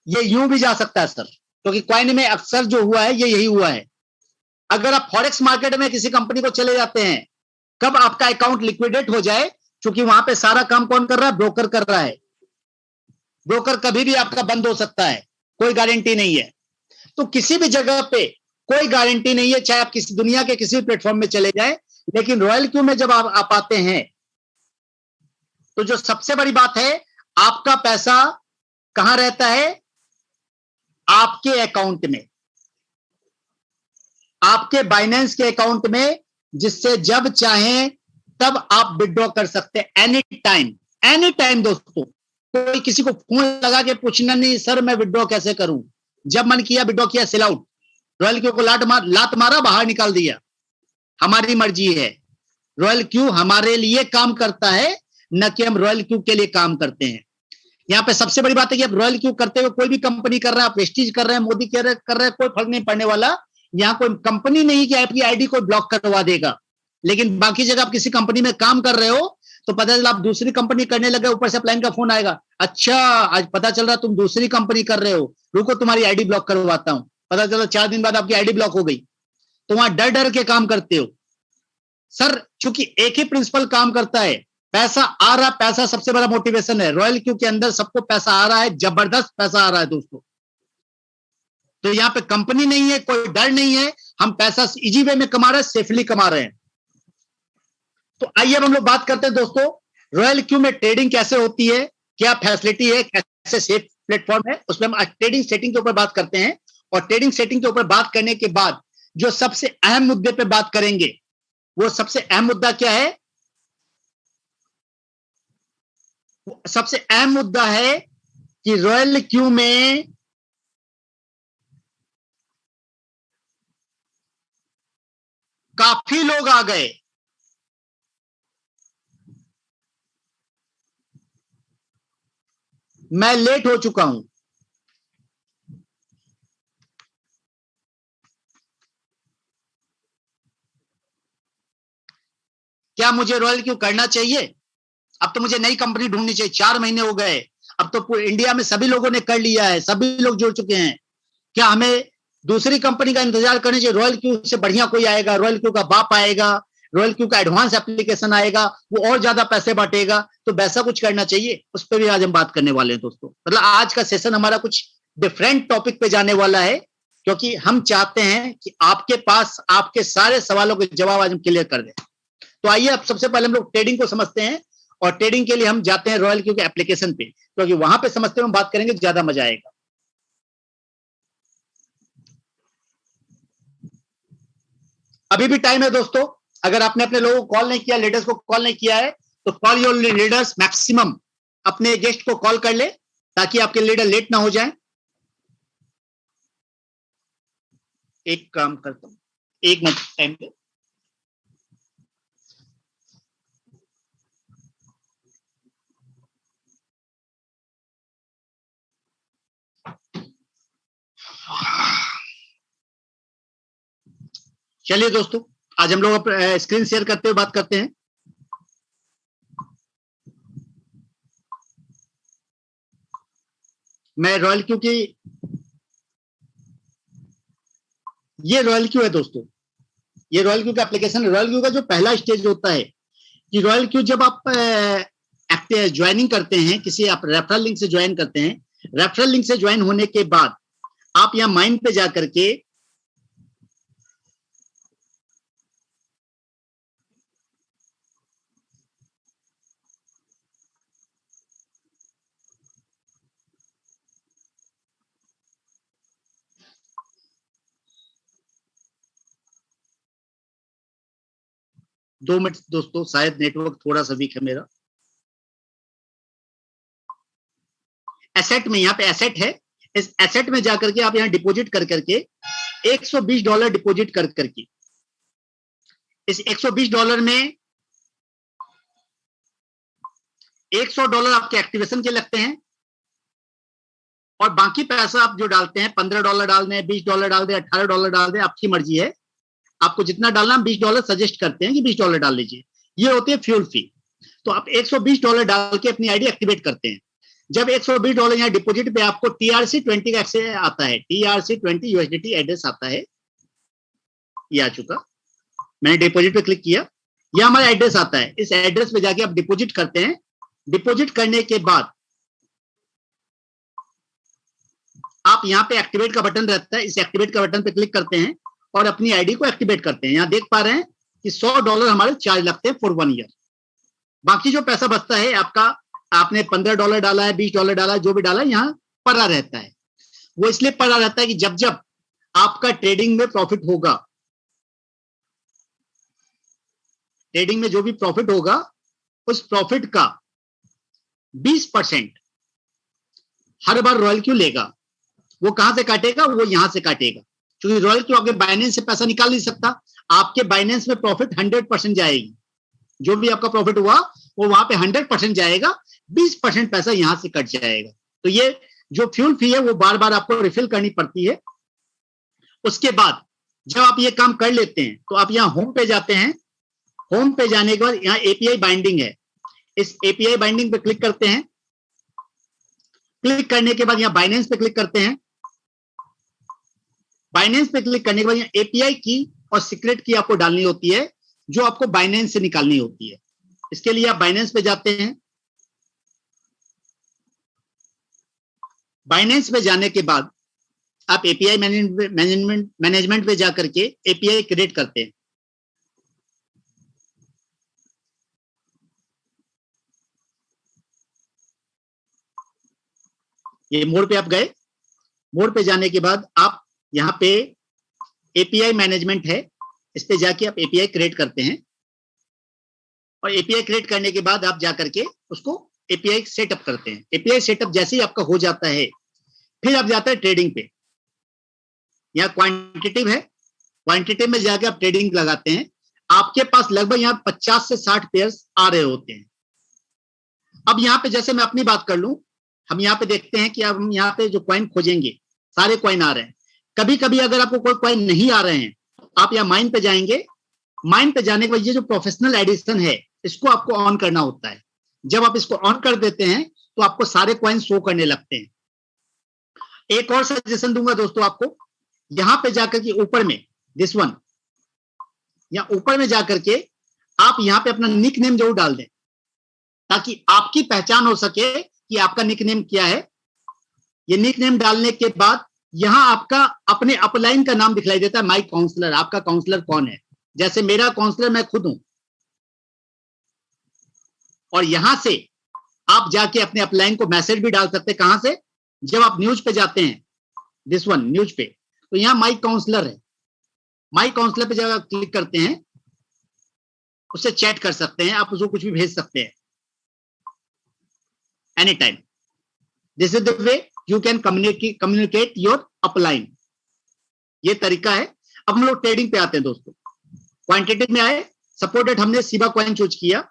ये यूं भी जा सकता है सर, क्योंकि क्वाइन में अक्सर जो हुआ है ये यही हुआ है। अगर आप फॉरेक्स मार्केट में किसी कंपनी को चले जाते हैं, कब आपका अकाउंट लिक्विडेट हो जाए, क्योंकि वहां पे सारा काम कौन कर रहा है? ब्रोकर कर रहा है। ब्रोकर कभी भी आपका बंद हो सकता है, कोई गारंटी नहीं है। तो किसी भी जगह पे कोई गारंटी नहीं है, चाहे आप किसी दुनिया के किसी भी प्लेटफॉर्म में चले जाएं, लेकिन रॉयल क्यू में जब आप आते हैं तो जो सबसे बड़ी बात है, आपका पैसा कहां रहता है? आपके अकाउंट में, आपके बाइनेंस के अकाउंट में, जिससे जब चाहें तब आप विड्रॉ कर सकते हैं, एनी टाइम, एनी टाइम दोस्तों। कोई किसी को फोन लगा के पूछना नहीं, सर मैं विड्रॉ कैसे करूं? जब मन किया विड्रॉ किया, सेल आउट। रॉयल क्यू को लात मारा, बाहर निकाल दिया। हमारी मर्जी है। रॉयल क्यू हमारे लिए काम करता है, न कि हम रॉयल क्यू के लिए काम करते हैं। यहाँ पे सबसे बड़ी बात है कि आप रॉयल क्यू करते हुए कोई भी कंपनी कर रहा है, आप प्रेस्टीज कर रहे हैं, मोदी कर रहे हैं, कोई फर्क नहीं पड़ने वाला। यहाँ कोई कंपनी नहीं कि आपकी आईडी को ब्लॉक करवा देगा। लेकिन बाकी जगह आप किसी कंपनी में काम कर रहे हो तो पता चला आप दूसरी कंपनी करने लगे, ऊपर से अपलाइन का फोन आएगा, अच्छा आज पता चल रहा तुम दूसरी कंपनी कर रहे हो, रुको तुम्हारी आईडी ब्लॉक करवाता हूं। पता चला 4 दिन बाद आपकी आईडी ब्लॉक हो गई। तो वहां डर डर के काम करते हो। सर चूंकि एक ही प्रिंसिपल काम करता है, पैसा आ रहा, पैसा सबसे बड़ा मोटिवेशन है। रॉयल क्यू के अंदर सबको पैसा आ रहा है, जबरदस्त पैसा आ रहा है दोस्तों। तो यहाँ पे कंपनी नहीं है, कोई डर नहीं है, हम पैसा इजी वे में कमा रहे हैं, सेफली कमा रहे हैं। तो आइए अब हम लोग बात करते हैं दोस्तों, रॉयल क्यू में ट्रेडिंग कैसे होती है, क्या फैसिलिटी है, कैसे सेफ प्लेटफॉर्म है, उसमें हम ट्रेडिंग सेटिंग के ऊपर बात करते हैं। और ट्रेडिंग सेटिंग के ऊपर बात करने के बाद जो सबसे अहम मुद्दे पे बात करेंगे, वो सबसे अहम मुद्दा क्या है? सबसे अहम मुद्दा है कि रॉयल क्यू में काफी लोग आ गए। मैं लेट हो चुका हूं। क्या मुझे रॉयल क्यू करना चाहिए? अब तो मुझे नई कंपनी ढूंढनी चाहिए। 4 महीने हो गए, अब तो पूरे इंडिया में सभी लोगों ने कर लिया है, सभी लोग जुड़ चुके हैं। क्या हमें दूसरी कंपनी का इंतजार करना चाहिए? रॉयल क्यू से बढ़िया कोई आएगा, रॉयल क्यू का बाप आएगा, रॉयल क्यू का एडवांस एप्लीकेशन आएगा, वो और ज्यादा पैसे बांटेगा, तो वैसा कुछ करना चाहिए? उस पर भी आज हम बात करने वाले हैं दोस्तों। मतलब आज का सेशन हमारा कुछ डिफरेंट टॉपिक पे जाने वाला है, क्योंकि हम चाहते हैं कि आपके पास आपके सारे सवालों के जवाब आज हम क्लियर कर दें। तो आइए अब सबसे पहले हम लोग ट्रेडिंग को समझते हैं, और ट्रेडिंग के लिए हम जाते हैं रॉयल क्यू के एप्लीकेशन पे, क्योंकि वहां पे समझते हुए बात करेंगे, ज्यादा मजा आएगा। अभी भी टाइम है दोस्तों, अगर आपने अपने लोगों को कॉल नहीं किया, लीडर्स को कॉल नहीं किया है, तो कॉल योर लीडर्स। मैक्सिमम अपने गेस्ट को कॉल कर ले ताकि आपके लीडर लेट ना हो जाए। एक काम करता हूं, 1 मिनट टाइम पे। चलिए दोस्तों, आज हम लोग स्क्रीन शेयर करते हुए बात करते हैं। मैं रॉयल क्यू की, ये रॉयल क्यू है दोस्तों, ये रॉयल क्यू का एप्लीकेशन है। रॉयल क्यू का जो पहला स्टेज होता है कि रॉयल क्यू जब आप ज्वाइनिंग करते हैं, किसी आप रेफरल लिंक से ज्वाइन करते हैं, रेफरल लिंक से ज्वाइन होने के बाद आप यहां माइंड पे जाकर के दो मिनट दोस्तों, शायद नेटवर्क थोड़ा सा वीक है मेरा। एसेट में, यहाँ पे एसेट है, इस एसेट में जाकर के आप यहाँ डिपॉजिट कर करके $120 डिपॉजिट कर करके, इस $120 में $100 आपके एक्टिवेशन के लगते हैं, और बाकी पैसा आप जो डालते हैं, $15 डाल दें, $20 डाल दें, $18 डाल दें, आपकी मर्जी है। आपको जितना डालना, $20 सजेस्ट करते हैं कि $20 डाल लीजिए। ये होती है फ्यूल फी। तो आप $120 डाल के अपनी आईडी एक्टिवेट करते हैं। जब $120 यहाँ डिपॉजिट पे आपको TRC20 का एक्सेस आता है, TRC20 USDT एड्रेस आता है, ये आ चुका। मैंने डिपॉजिट पे क्लिक किया, यह हमारा एड्रेस आता है। इस एड्रेस पे जाके आप डिपॉजिट करते हैं। डिपॉजिट करने के बाद आप यहाँ पे एक्टिवेट का बटन रहता है, इस एक्टिवेट का बटन पे क्लिक करते हैं और अपनी आईडी को एक्टिवेट करते हैं। यहाँ देख पा रहे हैं कि $100 हमारे चार्ज लगते हैं फॉर 1 ईयर। बाकी जो पैसा बचता है आपका, आपने $15 डाला है, $20 डाला है, जो भी डाला है यहाँ पड़ा रहता है। वो इसलिए पड़ा रहता है कि जब जब आपका ट्रेडिंग में प्रॉफिट होगा, ट्रेडिंग में जो भी प्रॉफिट होगा उस प्रॉफिट का 20% हर बार रॉयल क्यू लेगा। वो कहां से काटेगा? वो यहां से काटेगा, क्योंकि रॉयल क्यू आपके बाइनेंस से पैसा निकाल नहीं सकता। आपके बाइनेंस में प्रॉफिट 100% जाएगी, जो भी आपका प्रॉफिट हुआ वो वहां पे 100% जाएगा, 20% पैसा यहां से कट जाएगा। तो ये जो फ्यूल फी है वो बार बार आपको रिफिल करनी पड़ती है। उसके बाद जब आप ये काम कर लेते हैं तो आप यहाँ होम पे जाते हैं। होम पे जाने के बाद यहाँ एपीआई बाइंडिंग है, इस एपीआई बाइंडिंग पे क्लिक करते हैं। क्लिक करने के बाद यहाँ बाइनेंस पे क्लिक करते हैं। बाइनेंस पे क्लिक करने के बाद यहाँ एपीआई की और सीक्रेट की आपको डालनी होती है, जो आपको बाइनेंस से निकालनी होती है। इसके लिए आप बाइनेंस पे जाते हैं। बाइनेंस पे जाने के बाद आप एपीआई मैनेजमेंट पे जाकर के एपीआई क्रिएट करते हैं। ये मोड पे आप गए। मोड पे जाने के बाद आप यहाँ पे एपीआई मैनेजमेंट है, इस पे जाके आप एपीआई क्रिएट करते हैं। और एपीआई क्रिएट करने के बाद आप जाकर के उसको एपीआई सेटअप करते हैं। एपीआई सेटअप जैसे ही आपका हो जाता है, फिर आप जाते हैं ट्रेडिंग पे। यहाँ क्वांटिटेटिव है, क्वांटिटेटिव में जाके आप ट्रेडिंग लगाते हैं। आपके पास लगभग यहाँ 50 से 60 पेयर्स आ रहे होते हैं। अब यहाँ पे जैसे मैं अपनी बात कर लूं, हम यहाँ पे देखते हैं कि अब हम यहाँ पे जो कॉइन खोजेंगे, सारे कॉइन आ रहे हैं। कभी कभी अगर आपको कोई कॉइन नहीं आ रहे हैं, आप यहाँ माइन पे जाएंगे। माइन पे जाने के बाद ये जो प्रोफेशनल एडिशन है, इसको आपको ऑन करना होता है। जब आप इसको ऑन कर देते हैं तो आपको सारे कॉइन शो करने लगते हैं। एक और सजेशन दूंगा दोस्तों आपको, यहां पे जाकर के ऊपर में दिस वन, या ऊपर में जाकर के आप यहां पे अपना निक नेम जरूर डाल दें, ताकि आपकी पहचान हो सके कि आपका निक नेम क्या है। ये निक नेम डालने के बाद यहां आपका अपने अपलाइन का नाम दिखलाई देता है, माई काउंसलर, आपका काउंसलर कौन है। जैसे मेरा काउंसलर मैं खुद हूं। और यहां से आप जाके अपने अपलाइन को मैसेज भी डाल सकते हैं। कहां से? जब आप न्यूज पे जाते हैं, दिस वन न्यूज पे, तो यहां माई काउंसलर है। माई काउंसलर पे जब आप क्लिक करते हैं, उससे चैट कर सकते हैं, आप उसको कुछ भी भेज सकते हैं any time. This is the way you can communicate your upline. ये तरीका है। अब हम लोग ट्रेडिंग पे आते हैं दोस्तों। क्वांटिटेटिव में आए, सपोर्टेड हमने सीबा कॉइन चूज किया।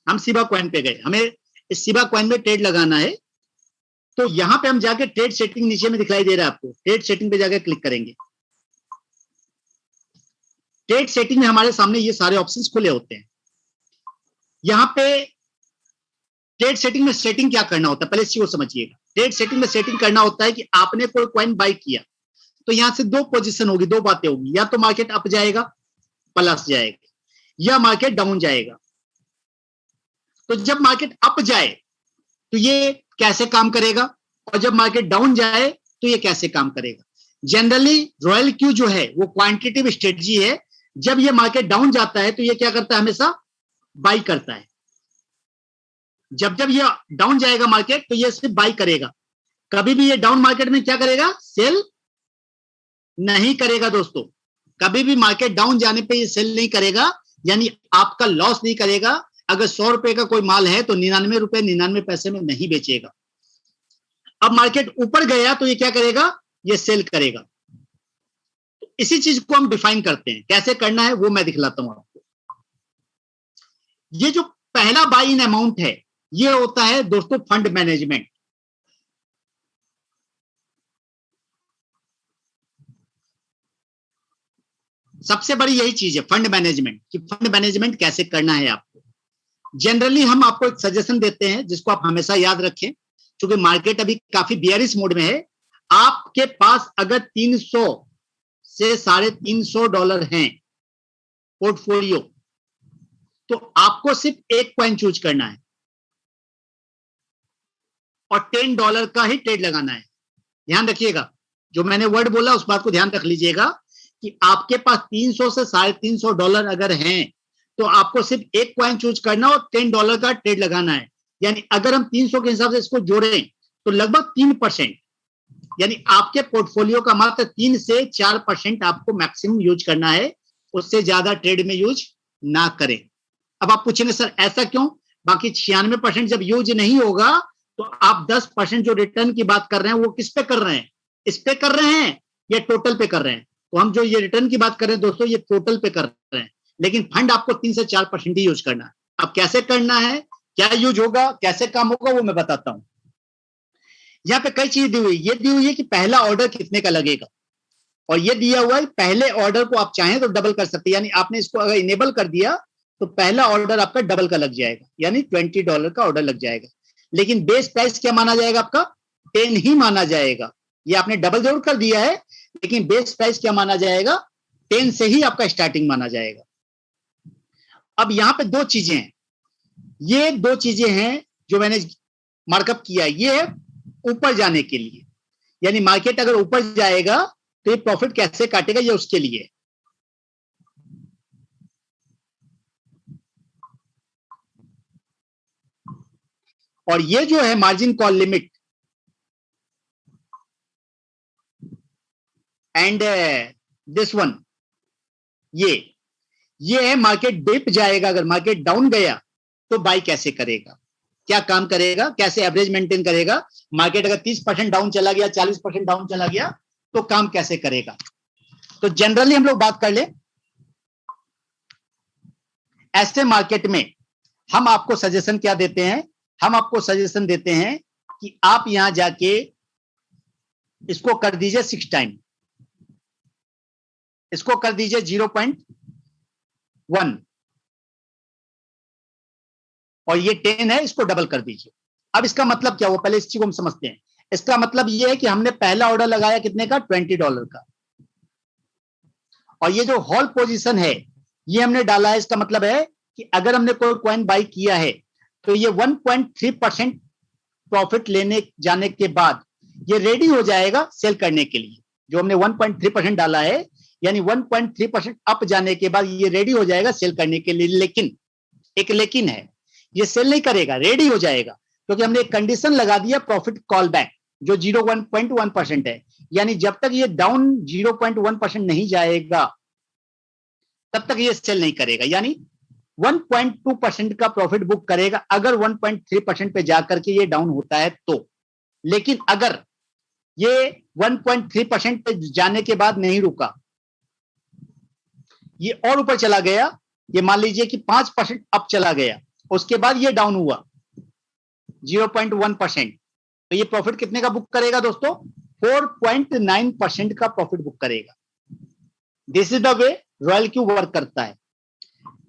हम सीबा कॉइन पे गए, हमें इस सीबा कॉइन में ट्रेड लगाना है। तो यहां पे हम जाके ट्रेड सेटिंग नीचे में दिखाई दे रहा है आपको, ट्रेड सेटिंग पे जाके क्लिक करेंगे। ट्रेड सेटिंग में हमारे सामने ये सारे ऑप्शंस खुले होते हैं। यहां पे ट्रेड सेटिंग में सेटिंग क्या करना होता है, पहले इस चीज को समझिएगा। ट्रेड सेटिंग में सेटिंग करना होता है कि आपने कोई कॉइन बाय किया, तो यहां से दो पोजीशन होगी, दो बातें होगी। या तो मार्केट अप जाएगा, प्लस जाएगा, या मार्केट डाउन जाएगा। तो जब मार्केट अप जाए तो ये कैसे काम करेगा, और जब मार्केट डाउन जाए तो ये कैसे काम करेगा। जनरली रॉयल क्यू जो है वो क्वांटिटेटिव स्ट्रेटजी है। जब ये मार्केट डाउन जाता है तो ये क्या करता है, हमेशा बाई करता है। जब जब ये डाउन जाएगा मार्केट, तो ये सिर्फ बाई करेगा। कभी भी ये डाउन मार्केट में क्या करेगा, सेल नहीं करेगा दोस्तों। कभी भी मार्केट डाउन जाने पे ये सेल नहीं करेगा, यानी आपका लॉस नहीं करेगा। अगर 100 रुपए का कोई माल है तो 99 रुपए 99 पैसे में नहीं बेचेगा। अब मार्केट ऊपर गया तो ये क्या करेगा, ये सेल करेगा। तो इसी चीज को हम डिफाइन करते हैं, कैसे करना है वो मैं दिखलाता हूं आपको। ये जो पहला बाई इन अमाउंट है, ये होता है दोस्तों फंड मैनेजमेंट। सबसे बड़ी यही चीज है फंड मैनेजमेंट, कि फंड मैनेजमेंट कैसे करना है आपको। जनरली हम आपको एक सजेशन देते हैं जिसको आप हमेशा याद रखें, क्योंकि मार्केट अभी काफी बियरिश मोड में है। आपके पास अगर 300 से $350 हैं पोर्टफोलियो, तो आपको सिर्फ एक कॉइन चूज करना है और $10 का ही ट्रेड लगाना है। ध्यान रखिएगा, जो मैंने वर्ड बोला उस बात को ध्यान रख लीजिएगा कि आपके पास 300 से $350 अगर हैं तो आपको सिर्फ एक कॉइन चूज करना और $10 का ट्रेड लगाना है। यानी अगर हम 300 के हिसाब से इसको जोड़ें तो लगभग 3%, यानी आपके पोर्टफोलियो का मात्र 3 से 4% आपको मैक्सिमम यूज करना है, उससे ज्यादा ट्रेड में यूज ना करें। अब आप पूछेंगे सर ऐसा क्यों, बाकी 96% जब यूज नहीं होगा तो आप 10% जो रिटर्न की बात कर रहे हैं वो किस पे कर रहे हैं, इस पे कर रहे हैं या टोटल पे कर रहे हैं। तो हम जो ये रिटर्न की बात कर रहे हैं दोस्तों ये टोटल पे कर रहे हैं, लेकिन फंड आपको 3 से 4% ही यूज करना है। अब कैसे करना है, क्या यूज होगा, कैसे काम होगा, वो मैं बताता हूं। यहाँ पे कई चीज दी हुई, ये दी हुई है कि पहला ऑर्डर कितने का लगेगा, और ये दिया हुआ है पहले ऑर्डर को आप चाहें तो डबल कर सकते हैं। यानी आपने इसको अगर इनेबल कर दिया तो पहला ऑर्डर आपका डबल का लग जाएगा, यानी $20 का ऑर्डर लग जाएगा। लेकिन बेस प्राइस क्या माना जाएगा, आपका 10 ही माना जाएगा। ये आपने डबल जरूर कर दिया है, लेकिन बेस प्राइस क्या माना जाएगा, 10 से ही आपका स्टार्टिंग माना जाएगा। अब यहां पे दो चीजें हैं, ये दो चीजें हैं जो मैंने मार्कअप किया है। ये है ऊपर जाने के लिए, यानी मार्केट अगर ऊपर जाएगा तो ये प्रॉफिट कैसे काटेगा, ये उसके लिए। और ये जो है margin call limit and this one, ये है मार्केट डिप जाएगा, अगर मार्केट डाउन गया तो बाई कैसे करेगा, क्या काम करेगा, कैसे एवरेज मेंटेन करेगा। मार्केट अगर 30% डाउन चला गया, 40% डाउन चला गया तो काम कैसे करेगा। तो जनरली हम लोग बात कर ले, ऐसे मार्केट में हम आपको सजेशन क्या देते हैं, हम आपको सजेशन देते हैं कि आप यहां जाके इसको कर दीजिए 6 टाइम, इसको कर दीजिए 0.1 और ये 10 है, इसको डबल कर दीजिए। अब इसका मतलब क्या हुआ, पहले इस चीज को हम समझते हैं। इसका मतलब ये है कि हमने पहला ऑर्डर लगाया कितने का, $20 का, और ये जो होल पोजीशन है ये हमने डाला है। इसका मतलब है कि अगर हमने कोई कॉइन बाई किया है तो ये 1.3% प्रॉफिट लेने जाने के बाद ये रेडी हो जाएगा सेल करने के लिए। जो हमने 1.3% डाला है, यानी 1.3% अप जाने के बाद ये रेडी हो जाएगा सेल करने के लिए। लेकिन एक लेकिन है, ये सेल नहीं करेगा, रेडी हो जाएगा, क्योंकि हमने एक कंडीशन लगा दिया प्रॉफिट कॉल बैक जो 0.1% है। यानी जब तक ये डाउन 0.1% नहीं जाएगा तब तक ये सेल नहीं करेगा, यानी 1.2% का प्रॉफिट बुक करेगा अगर 1.3% पे जाकर के ये डाउन होता है तो। लेकिन अगर ये 1.3% पे जाने के बाद नहीं रुका, ये और ऊपर चला गया, ये मान लीजिए कि 5% अप चला गया, उसके बाद ये डाउन हुआ 0.1%, तो ये प्रॉफिट कितने का बुक करेगा दोस्तों, 4.9% का प्रॉफिट बुक करेगा। This is the way royal Q work करता है।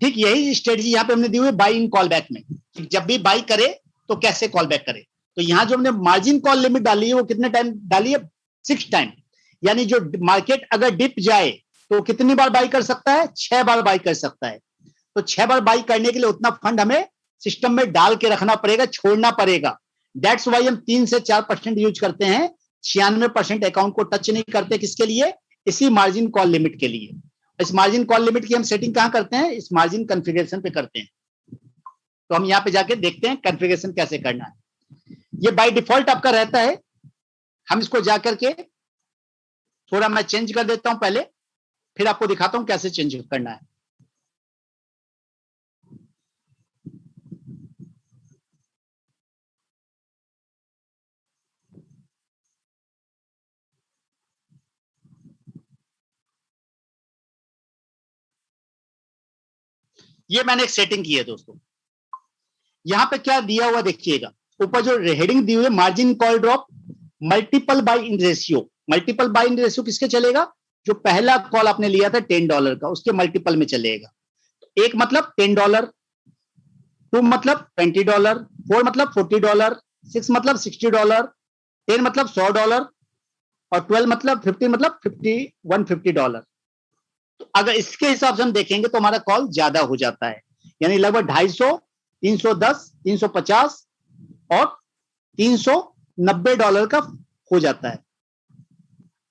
ठीक यही स्ट्रेटजी यहां पे हमने दी हुई बाई इन कॉल बैक में, जब भी बाई करे तो कैसे कॉल बैक करे। तो यहां जो हमने मार्जिन कॉल लिमिट डाली है वो कितने टाइम डाली है, 6 टाइम। यानी जो मार्केट अगर डिप जाए तो कितनी बार बाई कर सकता है, 6 बार बाई कर सकता है। तो 6 बार बाई करने के लिए उतना फंड हमें सिस्टम में डाल के रखना पड़ेगा, छोड़ना पड़ेगा। दैट्स वाई हम 3 से 4% यूज करते हैं, 96% अकाउंट को टच नहीं करते। किसके लिए, इसी मार्जिन कॉल लिमिट के लिए। इस मार्जिन कॉल लिमिट की हम सेटिंग कहां करते हैं, इस मार्जिन कॉन्फ़िगरेशन पे करते हैं। तो हम यहां पे जाके देखते हैं कॉन्फ़िगरेशन कैसे करना है। ये बाय डिफॉल्ट आपका रहता है, हम इसको जाकर के थोड़ा मैं चेंज कर देता हूं पहले, फिर आपको दिखाता हूं कैसे चेंज करना है। ये मैंने एक सेटिंग की है दोस्तों। यहां पे क्या दिया हुआ देखिएगा, ऊपर जो हेडिंग दी हुई है margin call drop multiple bye in ratio. Multiple bye in ratio किसके चलेगा, जो पहला कॉल आपने लिया था $10 का, उसके मल्टीपल में चलेगा। एक मतलब $10, 2 मतलब $20, 4 मतलब $40, 6 मतलब $60, 10 मतलब $100 और 12 मतलब 50 मतलब $150। तो अगर इसके हिसाब से हम देखेंगे तो हमारा कॉल ज्यादा हो जाता है, यानी लगभग 250, 310, 350 और $390 का हो जाता है।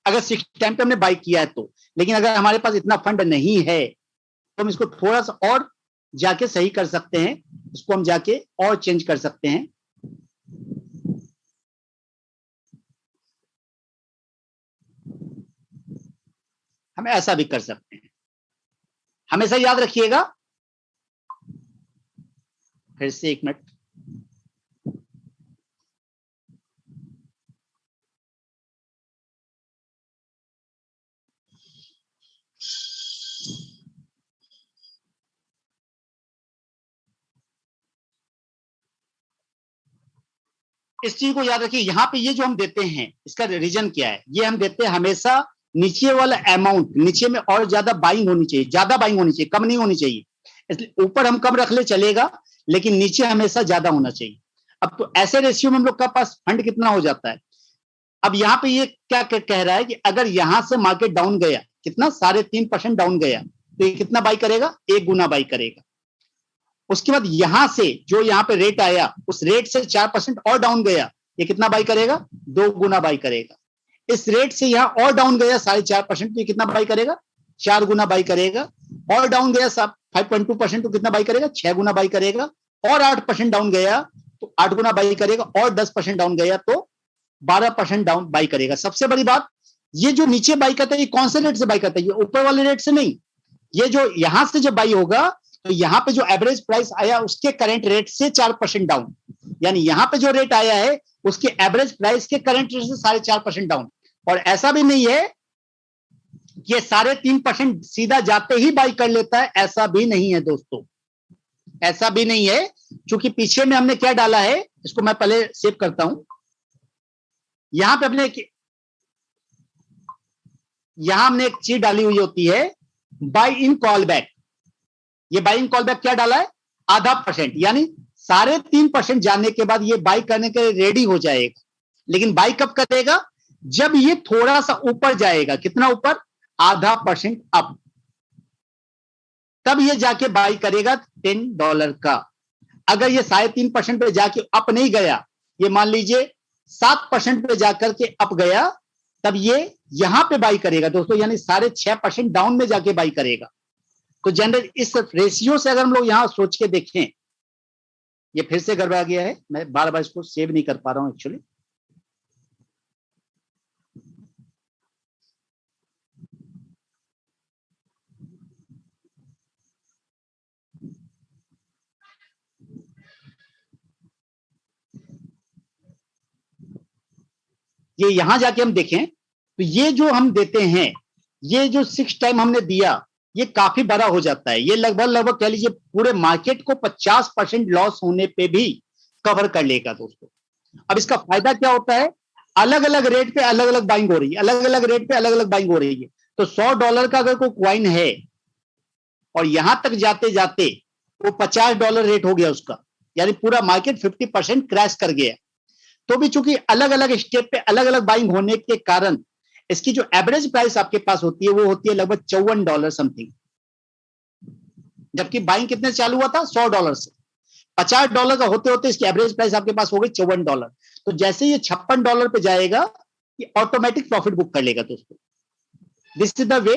अगर 6 टाइम पे हमने बाई किया है तो। लेकिन अगर हमारे पास इतना फंड नहीं है तो हम इसको थोड़ा सा और जाके सही कर सकते हैं, इसको हम जाके और चेंज कर सकते हैं। हम ऐसा भी कर सकते हैं। हमेशा याद रखिएगा, फिर से 1 मिनट, इस चीज को याद रखिए। यहां पे ये जो हम देते हैं इसका रीजन क्या है, ये हम देते हैं हमेशा नीचे वाला अमाउंट, नीचे में और ज्यादा बाइंग होनी चाहिए, ज्यादा बाइंग होनी चाहिए, कम नहीं होनी चाहिए। इसलिए ऊपर हम कम रख ले चलेगा, लेकिन नीचे हमेशा ज्यादा होना चाहिए। अब तो ऐसे रेशियो में हम लोग का पास फंड कितना हो जाता है। अब यहाँ पे ये क्या कह रहा है कि अगर यहां से मार्केट डाउन गया, कितना 3.5% डाउन गया, तो ये कितना बाई करेगा, 1 गुना बाई करेगा। उसके बाद यहां से जो यहाँ पे रेट आया, उस रेट से 4% और डाउन गया, ये कितना बाई करेगा, 2 गुना बाई करेगा। इस रेट से यहां और डाउन गया 4.5%, तो ये कितना बाई करेगा, 4 गुना बाई करेगा। और डाउन गया 5.2%, तो कितना बाई करेगा, 6 गुना बाई करेगा। और 8% डाउन गया तो 8 गुना बाई करेगा। और 10% डाउन गया तो 12% डाउन बाई करेगा। सबसे बड़ी बात, ये जो नीचे बाई करता है, ये कौन से रेट से बाई करता है, ये ऊपर वाले रेट से नहीं। ये जो यहां से जब बाई होगा तो यहां पे जो एवरेज प्राइस आया उसके करंट रेट से 4% डाउन, यानी यहां पे जो रेट आया है उसके एवरेज प्राइस के करंट रेट से 4.5% डाउन। और ऐसा भी नहीं है कि ये 3.5% सीधा जाते ही बाई कर लेता है, ऐसा भी नहीं है दोस्तों, ऐसा भी नहीं है। क्योंकि पीछे में हमने क्या डाला है, इसको मैं पहले सेव करता हूं। यहां पे हमने एक चीज डाली हुई होती है, बाई इन कॉल बैक। ये बाई इन कॉल बैक क्या डाला है, 0.5%, यानी 3.5% जाने के बाद ये बाई करने के लिए रेडी हो जाएगा। लेकिन बाई कब करेगा, जब ये थोड़ा सा ऊपर जाएगा, कितना ऊपर, 0.5% अप, तब ये जाके बाई करेगा $10 का। अगर ये 3.5% पे जाके अप नहीं गया, ये मान लीजिए 7% पे जाकर के अप गया, तब ये यहां पे बाई करेगा दोस्तों, यानी 6.5% डाउन में जाके बाई करेगा। तो जनरल इस रेशियो से अगर हम लोग यहां सोच के देखें, ये फिर से गड़बड़ा गया है, मैं बार बार इसको सेव नहीं कर पा रहा हूं एक्चुअली। ये यहां जाके हम देखें तो ये जो हम देते हैं, ये जो 6 टाइम हमने दिया, ये काफी बड़ा हो जाता है। ये लगभग कह लीजिए पूरे मार्केट को 50% लॉस होने पे भी कवर कर लेगा दोस्तों। अब इसका फायदा क्या होता है, अलग अलग रेट पे अलग अलग बाइंग हो रही है, अलग अलग रेट पे अलग अलग बाइंग हो रही है। तो $100 का अगर कोई क्वाइन है और यहां तक जाते जाते वो $50 रेट हो गया उसका, यानी पूरा मार्केट 50% क्रैश कर गया, तो भी चूंकि अलग अलग स्टेप पे अलग अलग बाइंग होने के कारण इसकी जो एवरेज प्राइस आपके पास होती है वो होती है लगभग $54 समथिंग। जबकि बाइंग कितने चालू हुआ था, $100 से। $50 का होते होते इसकी एवरेज प्राइस आपके पास हो गई $54। तो जैसे ये $56 पे जाएगा, ये ऑटोमेटिक प्रॉफिट बुक कर लेगा दोस्तों। दिस इज द वे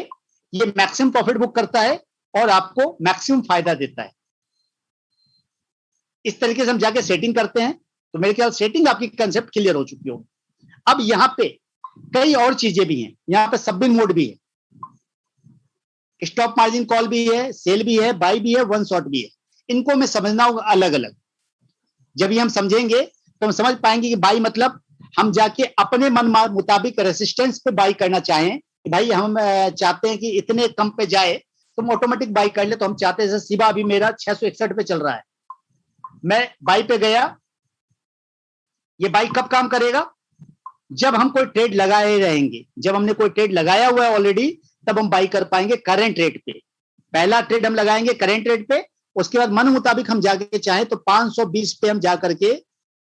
ये मैक्सिमम प्रॉफिट बुक करता है और आपको मैक्सिमम फायदा देता है। इस तरीके से हम जाके सेटिंग करते हैं, तो मेरे ख्याल सेटिंग आपकी कंसेप्ट क्लियर हो चुकी हो। अब यहां पे कई और चीजें भी हैं, यहां पे सबबिंग मोड भी है, स्टॉप मार्जिन कॉल भी है, सेल भी है, बाई भी है, वन शॉट भी है। इनको हमें समझना होगा अलग अलग। जब ये हम समझेंगे तो हम समझ पाएंगे कि बाई मतलब हम जाके अपने मन मुताबिक रेसिस्टेंस पे बाई करना चाहें कि भाई हम चाहते हैं कि इतने कम पे जाए तो हम ऑटोमेटिक बाई कर ले। तो हम चाहते हैं, जैसे सिबा अभी मेरा 661 पे चल रहा है, मैं बाई पे गया। ये बाई कब काम करेगा, जब हम कोई ट्रेड लगाए रहेंगे। जब हमने कोई ट्रेड लगाया हुआ है ऑलरेडी, तब हम बाई कर पाएंगे करंट रेट पे। पहला ट्रेड हम लगाएंगे करंट रेट पे, उसके बाद मन मुताबिक हम जाके चाहें तो 520 पे हम जाकर के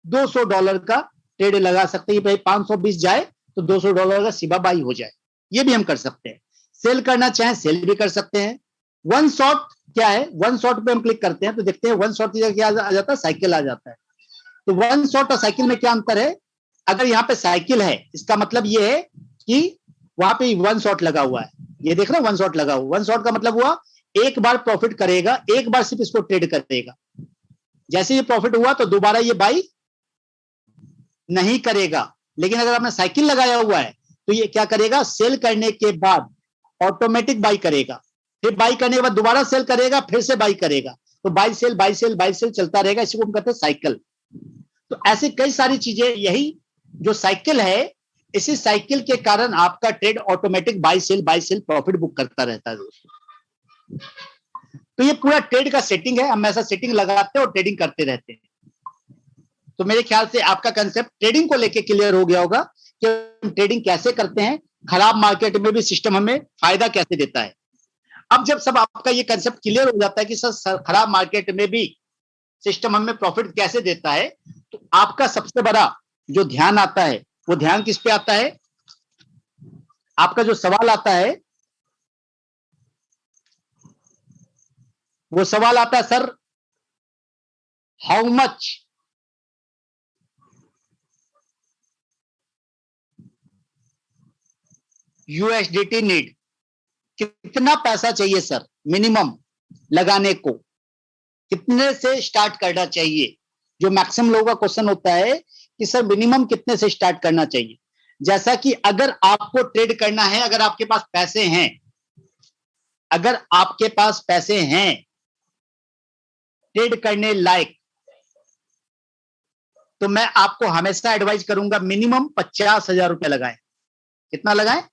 $200 का ट्रेड लगा सकते हैं। भाई 520 जाए तो $200 का सिबा बाई हो जाए, ये भी हम कर सकते हैं। सेल करना चाहें सेल भी कर सकते हैं। वन शॉट क्या है, वन शॉट पे हम क्लिक करते हैं तो देखते हैं वन शॉट की जगह क्या आ जाता है, साइकिल आ जाता है। तो वन शॉट और साइकिल में क्या अंतर है, अगर यहाँ पे साइकिल है इसका मतलब ये है कि वहां पे वन शॉट लगा हुआ है, ये देख रहे हो वन शॉट लगा हुआ। वन शॉट का मतलब हुआ एक बार प्रॉफिट करेगा, एक बार सिर्फ इसको ट्रेड करेगा, जैसे ये प्रॉफिट हुआ तो दोबारा ये बाई नहीं करेगा। लेकिन अगर आपने साइकिल लगाया हुआ है तो ये क्या करेगा, सेल करने के बाद ऑटोमेटिक बाई करेगा, फिर बाई करने के बाद दोबारा सेल करेगा, फिर से बाई करेगा, तो buy sell buy sell buy sell चलता रहेगा। इसी को हम कहते हैं साइकिल। तो ऐसे कई सारी चीजें, यही जो साइकिल है, इसी साइकिल के कारण आपका trade automatic by sale profit book करता रहता है दोस्तों। तो ये पूरा ट्रेड का सेटिंग है, हम ऐसा सेटिंग लगाते हैं और ट्रेडिंग करते रहते हैं। तो मेरे ख्याल से आपका कंसेप्ट ट्रेडिंग को लेके क्लियर हो गया होगा कि हम ट्रेडिंग कैसे करते हैं, खराब मार्केट में भी सिस्टम हमें फायदा कैसे देता है। अब जब सब आपका ये कंसेप्ट क्लियर हो जाता है कि सर खराब मार्केट में भी सिस्टम हमें प्रॉफिट कैसे देता है, तो आपका सबसे बड़ा जो ध्यान आता है वो ध्यान किस पे आता है, आपका जो सवाल आता है वो सवाल आता है sir, how much USDT need, कितना पैसा चाहिए सर मिनिमम लगाने को, कितने से स्टार्ट करना चाहिए। जो मैक्सिमम लोगों का क्वेश्चन होता है कि सर मिनिमम कितने से स्टार्ट करना चाहिए। जैसा कि अगर आपको ट्रेड करना है, अगर आपके पास पैसे हैं, अगर आपके पास पैसे हैं ट्रेड करने लायक, तो मैं आपको हमेशा एडवाइज करूंगा मिनिमम 50,000 रुपया लगाएं। कितना लगाएं?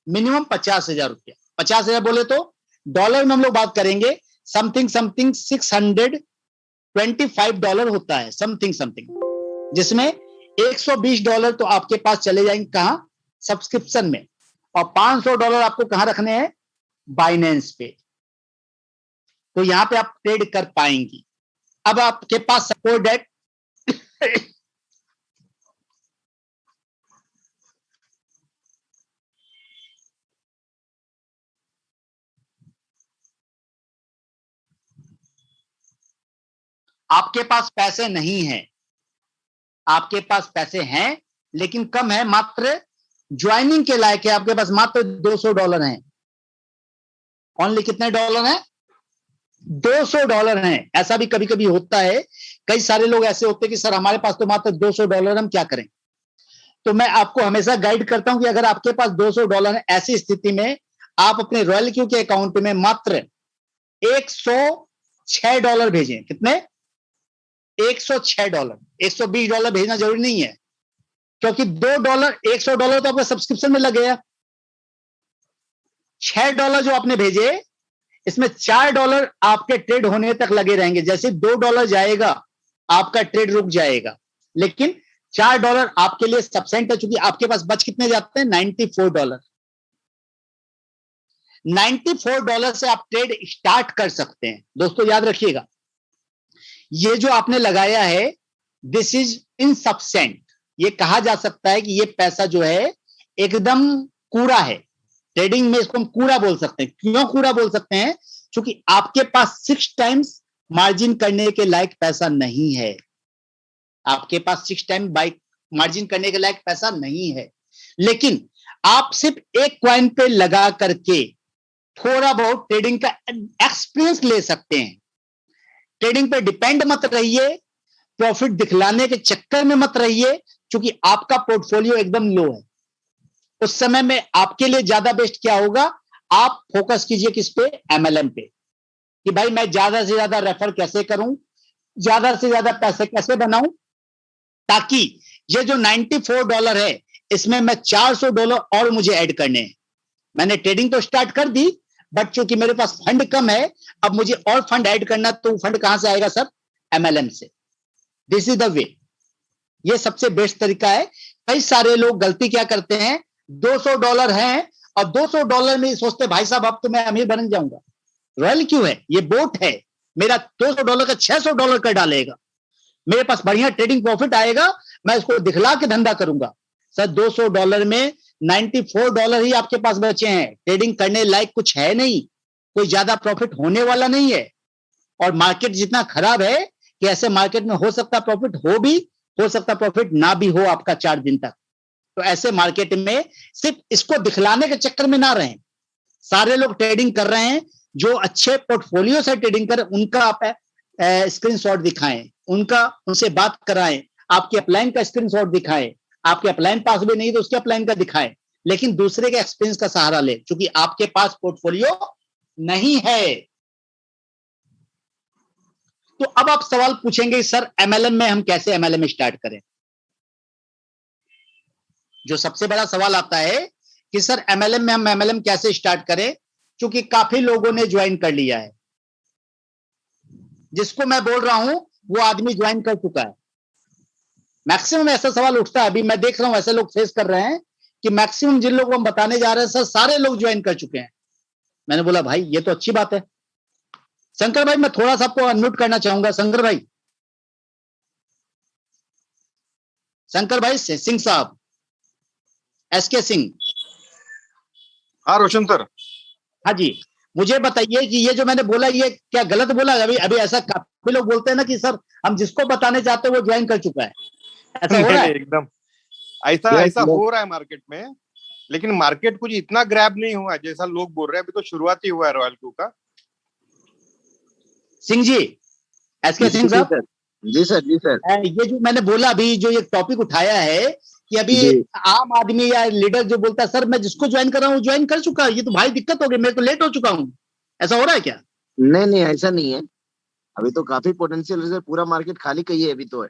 मिनिमम 50,000 रुपया। 50,000 बोले तो डॉलर में हम लोग बात करेंगे, समथिंग समथिंग $625 होता है, समथिंग समथिंग, जिसमें $120 तो आपके पास चले जाएंगे कहां, सब्सक्रिप्शन में, और $500 आपको कहां रखने हैं, बाइनेंस पे। तो यहां पे आप ट्रेड कर पाएंगी। अब आपके पास सपोर्ट डेट आपके पास पैसे नहीं है, आपके पास पैसे हैं लेकिन कम है, मात्र ज्वाइनिंग के लायक है, आपके पास मात्र $200 हैं। ओनली कितने डॉलर हैं? $200 हैं। ऐसा भी कभी कभी होता है, कई सारे लोग ऐसे होते हैं कि सर हमारे पास तो मात्र $200, हम क्या करें। तो मैं आपको हमेशा गाइड करता हूं कि अगर आपके पास $200 है, ऐसी स्थिति में आप अपने रॉयल क्यू के अकाउंट में मात्र $106 भेजें। कितने? $106। $120 भेजना जरूरी नहीं है, क्योंकि $2 $100 तो आपका सब्सक्रिप्शन में लग गया। $6 जो आपने भेजे, इसमें $4 आपके ट्रेड होने तक लगे रहेंगे। जैसे $2 जाएगा आपका ट्रेड रुक जाएगा, लेकिन $4 आपके लिए सफिशिएंट है, चूंकि आपके पास बच कितने जाते हैं, $94। $94 से आप ट्रेड स्टार्ट कर सकते हैं। दोस्तों याद रखिएगा, ये जो आपने लगाया है दिस इज इनसफिशिएंट। ये कहा जा सकता है कि ये पैसा जो है एकदम कूड़ा है। ट्रेडिंग में इसको हम कूड़ा बोल सकते हैं। क्यों कूड़ा बोल सकते हैं? क्योंकि आपके पास 6 टाइम्स मार्जिन करने के लायक पैसा नहीं है। आपके पास 6 टाइम मार्जिन करने के लायक पैसा नहीं है, लेकिन आप सिर्फ एक कॉइन पे लगा करके थोड़ा बहुत ट्रेडिंग का एक्सपीरियंस ले सकते हैं। ट्रेडिंग पे डिपेंड मत रहिए, प्रॉफिट दिखलाने के चक्कर में मत रहिए, क्योंकि आपका पोर्टफोलियो एकदम लो है। उस समय में आपके लिए ज्यादा बेस्ट क्या होगा, आप फोकस कीजिए किस पे, एमएलएम पे, कि भाई मैं ज्यादा से ज्यादा रेफर कैसे करूं, ज्यादा से ज्यादा पैसे कैसे बनाऊं, ताकि ये जो $94 है इसमें मैं $400 और मुझे ऐड करने हैं। मैंने ट्रेडिंग तो स्टार्ट कर दी, बट चूंकि मेरे पास फंड कम है, अब मुझे और फंड ऐड करना, तो फंड कहां से आएगा सर, एमएलएम से। दिस इज द वे, ये सबसे बेस्ट तरीका है। कई सारे लोग गलती क्या करते हैं, $200 है और $200 में सोचते भाई साहब अब तो मैं अमीर बन जाऊंगा। रॉयल क्यों है, ये बोट है, मेरा $200 का $600 कर डालेगा, मेरे पास बढ़िया ट्रेडिंग प्रॉफिट आएगा, मैं इसको दिखला के धंधा करूंगा। सर $200 में $94 ही आपके पास बचे हैं, ट्रेडिंग करने लायक कुछ है नहीं, कोई ज्यादा प्रॉफिट होने वाला नहीं है। और मार्केट जितना खराब है कि ऐसे मार्केट में हो सकता प्रॉफिट हो भी, हो सकता प्रॉफिट ना भी हो आपका 4 दिन तक। तो ऐसे मार्केट में सिर्फ इसको दिखलाने के चक्कर में ना रहें। सारे लोग ट्रेडिंग कर रहे हैं, जो अच्छे पोर्टफोलियो से ट्रेडिंग कर उनका आप स्क्रीनशॉट दिखाएं, उनसे बात कराएं, आपके अपलाइन का स्क्रीनशॉट दिखाएं, आपके अपलाइन पास भी नहीं तो उसके अपलाइन का दिखाएं, लेकिन दूसरे के एक्सपीरियंस का सहारा ले, क्योंकि आपके पास पोर्टफोलियो नहीं है। तो अब आप सवाल पूछेंगे सर एमएलएम में हम कैसे एमएलएम स्टार्ट करें। जो सबसे बड़ा सवाल आता है कि सर एमएलएम में हम एमएलएम कैसे स्टार्ट करें, क्योंकि काफी लोगों ने ज्वाइन कर लिया है। जिसको मैं बोल रहा हूं वो आदमी ज्वाइन कर चुका है। मैक्सिमम ऐसा सवाल उठता है, अभी मैं देख रहा हूं ऐसे लोग फेस कर रहे हैं कि मैक्सिमम जिन लोगों को हम बताने जा रहे हैं सर सारे लोग ज्वाइन कर चुके हैं। मैंने बोला भाई ये तो अच्छी बात है। शंकर भाई मैं थोड़ा सा आपको अनम्यूट करना चाहूंगा। शंकर भाई, शंकर भाई सिंह साहब, एसके सिंह। हाँ रोशन सर। हाँ जी, मुझे बताइए कि ये जो मैंने बोला ये क्या गलत बोला? अभी अभी ऐसा काफी लोग बोलते हैं ना कि सर हम जिसको बताने चाहते हैं वो ज्वाइन कर चुका है, ऐसा हो रहा है? एकदम ऐसा हो रहा है मार्केट में, लेकिन मार्केट कुछ इतना ग्रैब नहीं हुआ जैसा लोग बोल रहे हैं। अभी तो शुरुआत ही हुआ है रॉयल क्यू का। सिंह जी, एसके सिंह साहब। जी सर। ये जो मैंने बोला अभी जो ये टॉपिक उठाया है कि अभी आम आदमी या लीडर जो बोलता है सर मैं जिसको ज्वाइन कर रहा हूँ ज्वाइन कर चुका, ये तो भाई दिक्कत हो गई, मैं तो लेट हो चुका हूँ, ऐसा हो रहा है क्या? नहीं ऐसा नहीं है, अभी तो काफी पोटेंशियल है, पूरा मार्केट खाली कही है अभी तो है।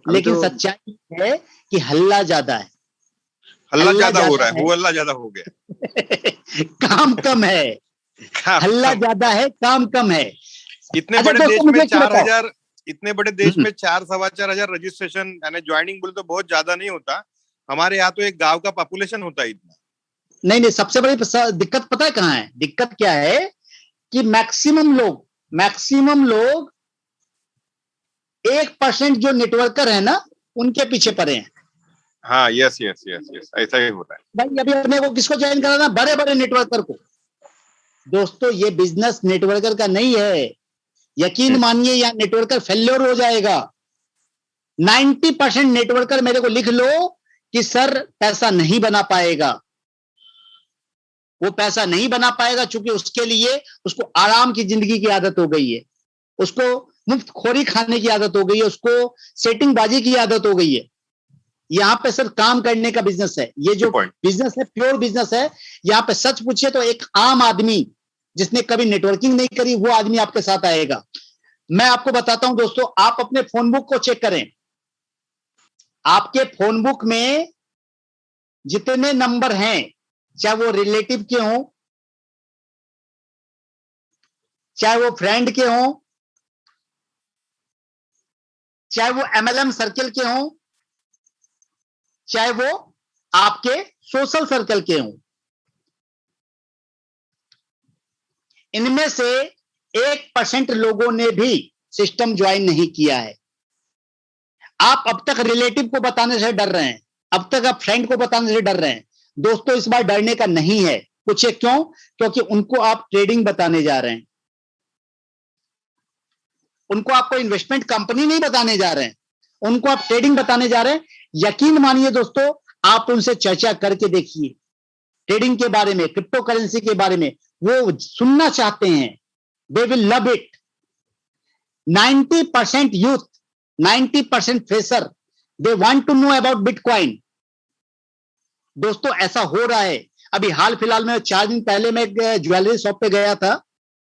लेकिन तो सच्चाई है कि हल्ला ज्यादा है, हल्ला ज्यादा हो रहा है, वो हल्ला ज्यादा हो गया। काम कम है, हल्ला ज्यादा है, काम कम है। इतने बड़े देश में 4,000, इतने बड़े देश में 4-4,500 रजिस्ट्रेशन यानी ज्वाइनिंग बोले तो बहुत ज्यादा नहीं होता। हमारे यहाँ तो एक गांव का पॉपुलेशन होता है इतना। नहीं, सबसे बड़ी दिक्कत पता है कहाँ है? दिक्कत क्या है कि मैक्सिमम लोग 1% जो नेटवर्कर है ना उनके पीछे पड़े हैं। हाँ यस ऐसा ही होता है भाई। अभी अपने को किसको ज्वाइन कराना? बड़े बड़े नेटवर्कर को। दोस्तों ये बिजनेस नेटवर्कर का नहीं है, यकीन मानिए यहाँ नेटवर्कर फेल्योर हो जाएगा। 90% नेटवर्कर मेरे को लिख लो कि सर पैसा नहीं बना पाएगा। वो पैसा नहीं बना पाएगा क्योंकि उसके लिए उसको आराम की जिंदगी की आदत हो गई है, उसको मुफ्त खोरी खाने की आदत हो गई है, उसको सेटिंग बाजी की आदत हो गई है। यहाँ पे सर काम करने का बिजनेस है, ये जो बिजनेस है प्योर बिजनेस है। यहाँ पे सच पूछिए तो एक आम आदमी जिसने कभी नेटवर्किंग नहीं करी वो आदमी आपके साथ आएगा। मैं आपको बताता हूं दोस्तों, आप अपने फोन बुक को चेक करें। आपके फोन बुक में जितने नंबर हैं, चाहे वो रिलेटिव के हों, चाहे वो फ्रेंड के हों, चाहे वो एमएलएम सर्कल के हों, चाहे वो आपके सोशल सर्कल के हों, इनमें से 1% लोगों ने भी सिस्टम ज्वाइन नहीं किया है। आप अब तक रिलेटिव को बताने से डर रहे हैं, अब तक आप फ्रेंड को बताने से डर रहे हैं। दोस्तों इस बार डरने का नहीं है। पूछे क्यों? क्योंकि उनको आप ट्रेडिंग बताने जा रहे हैं, उनको आपको इन्वेस्टमेंट कंपनी नहीं बताने जा रहे हैं, उनको आप ट्रेडिंग बताने जा रहे हैं। यकीन मानिए दोस्तों, आप उनसे चर्चा करके देखिए ट्रेडिंग के बारे में, क्रिप्टो करेंसी के बारे में, वो सुनना चाहते हैं। They will love it. 90% youth, 90% fresher, they want to know about bitcoin. दोस्तों ऐसा हो रहा है। अभी हाल फिलहाल में 4 दिन पहले मैं एक ज्वेलरी शॉप पे गया था,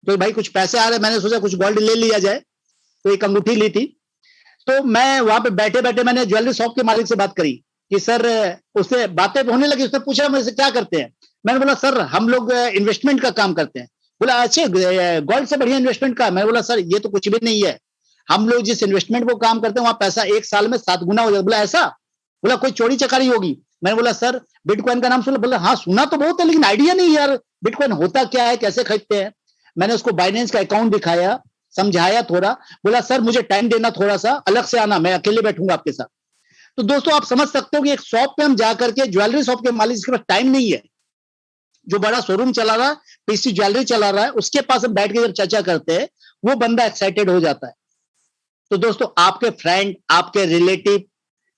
तो भाई कुछ पैसे आ रहे, मैंने सोचा कुछ गोल्ड ले लिया जाए, तो एक अंगूठी ली थी। तो मैं वहां पे बैठे बैठे मैंने ज्वेलरी शॉप के मालिक से बात करी कि सर, उससे बातें होने लगी। उसने पूछा मुझसे क्या करते हैं? मैंने बोला सर हम लोग इन्वेस्टमेंट का काम करते हैं। बोला अच्छा, गोल्ड से बढ़िया इन्वेस्टमेंट का? मैंने बोला सर ये तो कुछ भी नहीं है, हम लोग जिस इन्वेस्टमेंट को काम करते हैं वहां पैसा 1 साल में 7 गुना हो जाता। बोला ऐसा? बोला कोई चोरी चकारी होगी? मैंने बोला सर बिटकॉइन का नाम सुना? बोला हाँ सुना तो बहुत है, लेकिन आइडिया नहीं यार बिटकॉइन होता क्या है, कैसे खरीदते हैं। मैंने उसको बाइनेंस का अकाउंट दिखाया, समझाया थोड़ा। बोला सर मुझे टाइम देना, थोड़ा सा अलग से आना, मैं अकेले बैठूंगा आपके साथ। तो दोस्तों आप समझ सकते हो कि एक शॉप पे हम जाकर के, ज्वेलरी शॉप के मालिक जिसके पास टाइम नहीं है, जो बड़ा शोरूम चला रहा है, पीसी ज्वेलरी चला रहा है, उसके पास हम बैठ के जब चर्चा करते हैं वो बंदा एक्साइटेड हो जाता है। तो दोस्तों आपके फ्रेंड, आपके रिलेटिव,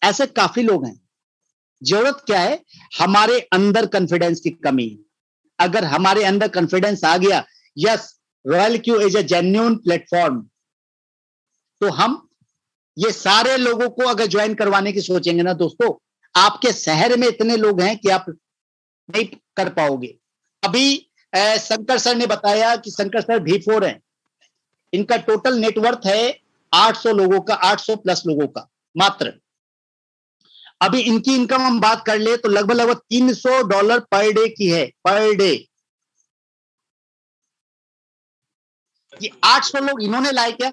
ऐसे काफी लोग हैं जरूरत क्या है, हमारे अंदर कॉन्फिडेंस की कमी है। अगर हमारे अंदर कॉन्फिडेंस आ गया, yes royal Q is a genuine platform, तो हम ये सारे लोगों को अगर ज्वाइन करवाने की सोचेंगे ना दोस्तों, आपके शहर में इतने लोग हैं कि आप नहीं कर पाओगे। अभी शंकर सर ने बताया कि शंकर सर V4 हैं, इनका टोटल नेटवर्थ है 800 लोगों का, 800 प्लस लोगों का मात्र। अभी इनकी इनकम हम बात कर ले तो लगभग लगभग $300 पर डे की है, पर डे। ये 800 लोग इन्होंने लाए क्या?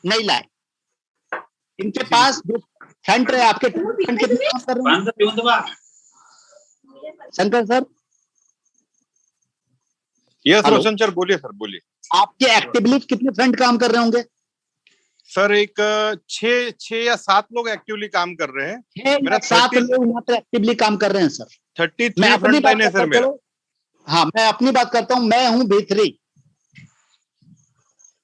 नहीं लाए। इनके पास जो फ्रंट है, आपके फ्रंट कितने काम कर रहे हैं शंकर सर? यस रोशन सर, बोलिए सर, बोलिए। आपके एक्टिवली कितने फ्रंट काम कर रहे होंगे? सर एक 6 या 7 लोग एक्टिवली काम कर रहे हैं। 6 या 7 लोग मात्र एक्टिवली काम कर रहे हैं सर। 33 फ्रंट लाइन है सर मेरा। हाँ, मैं अपनी बात करता हूं, मैं हूं V3।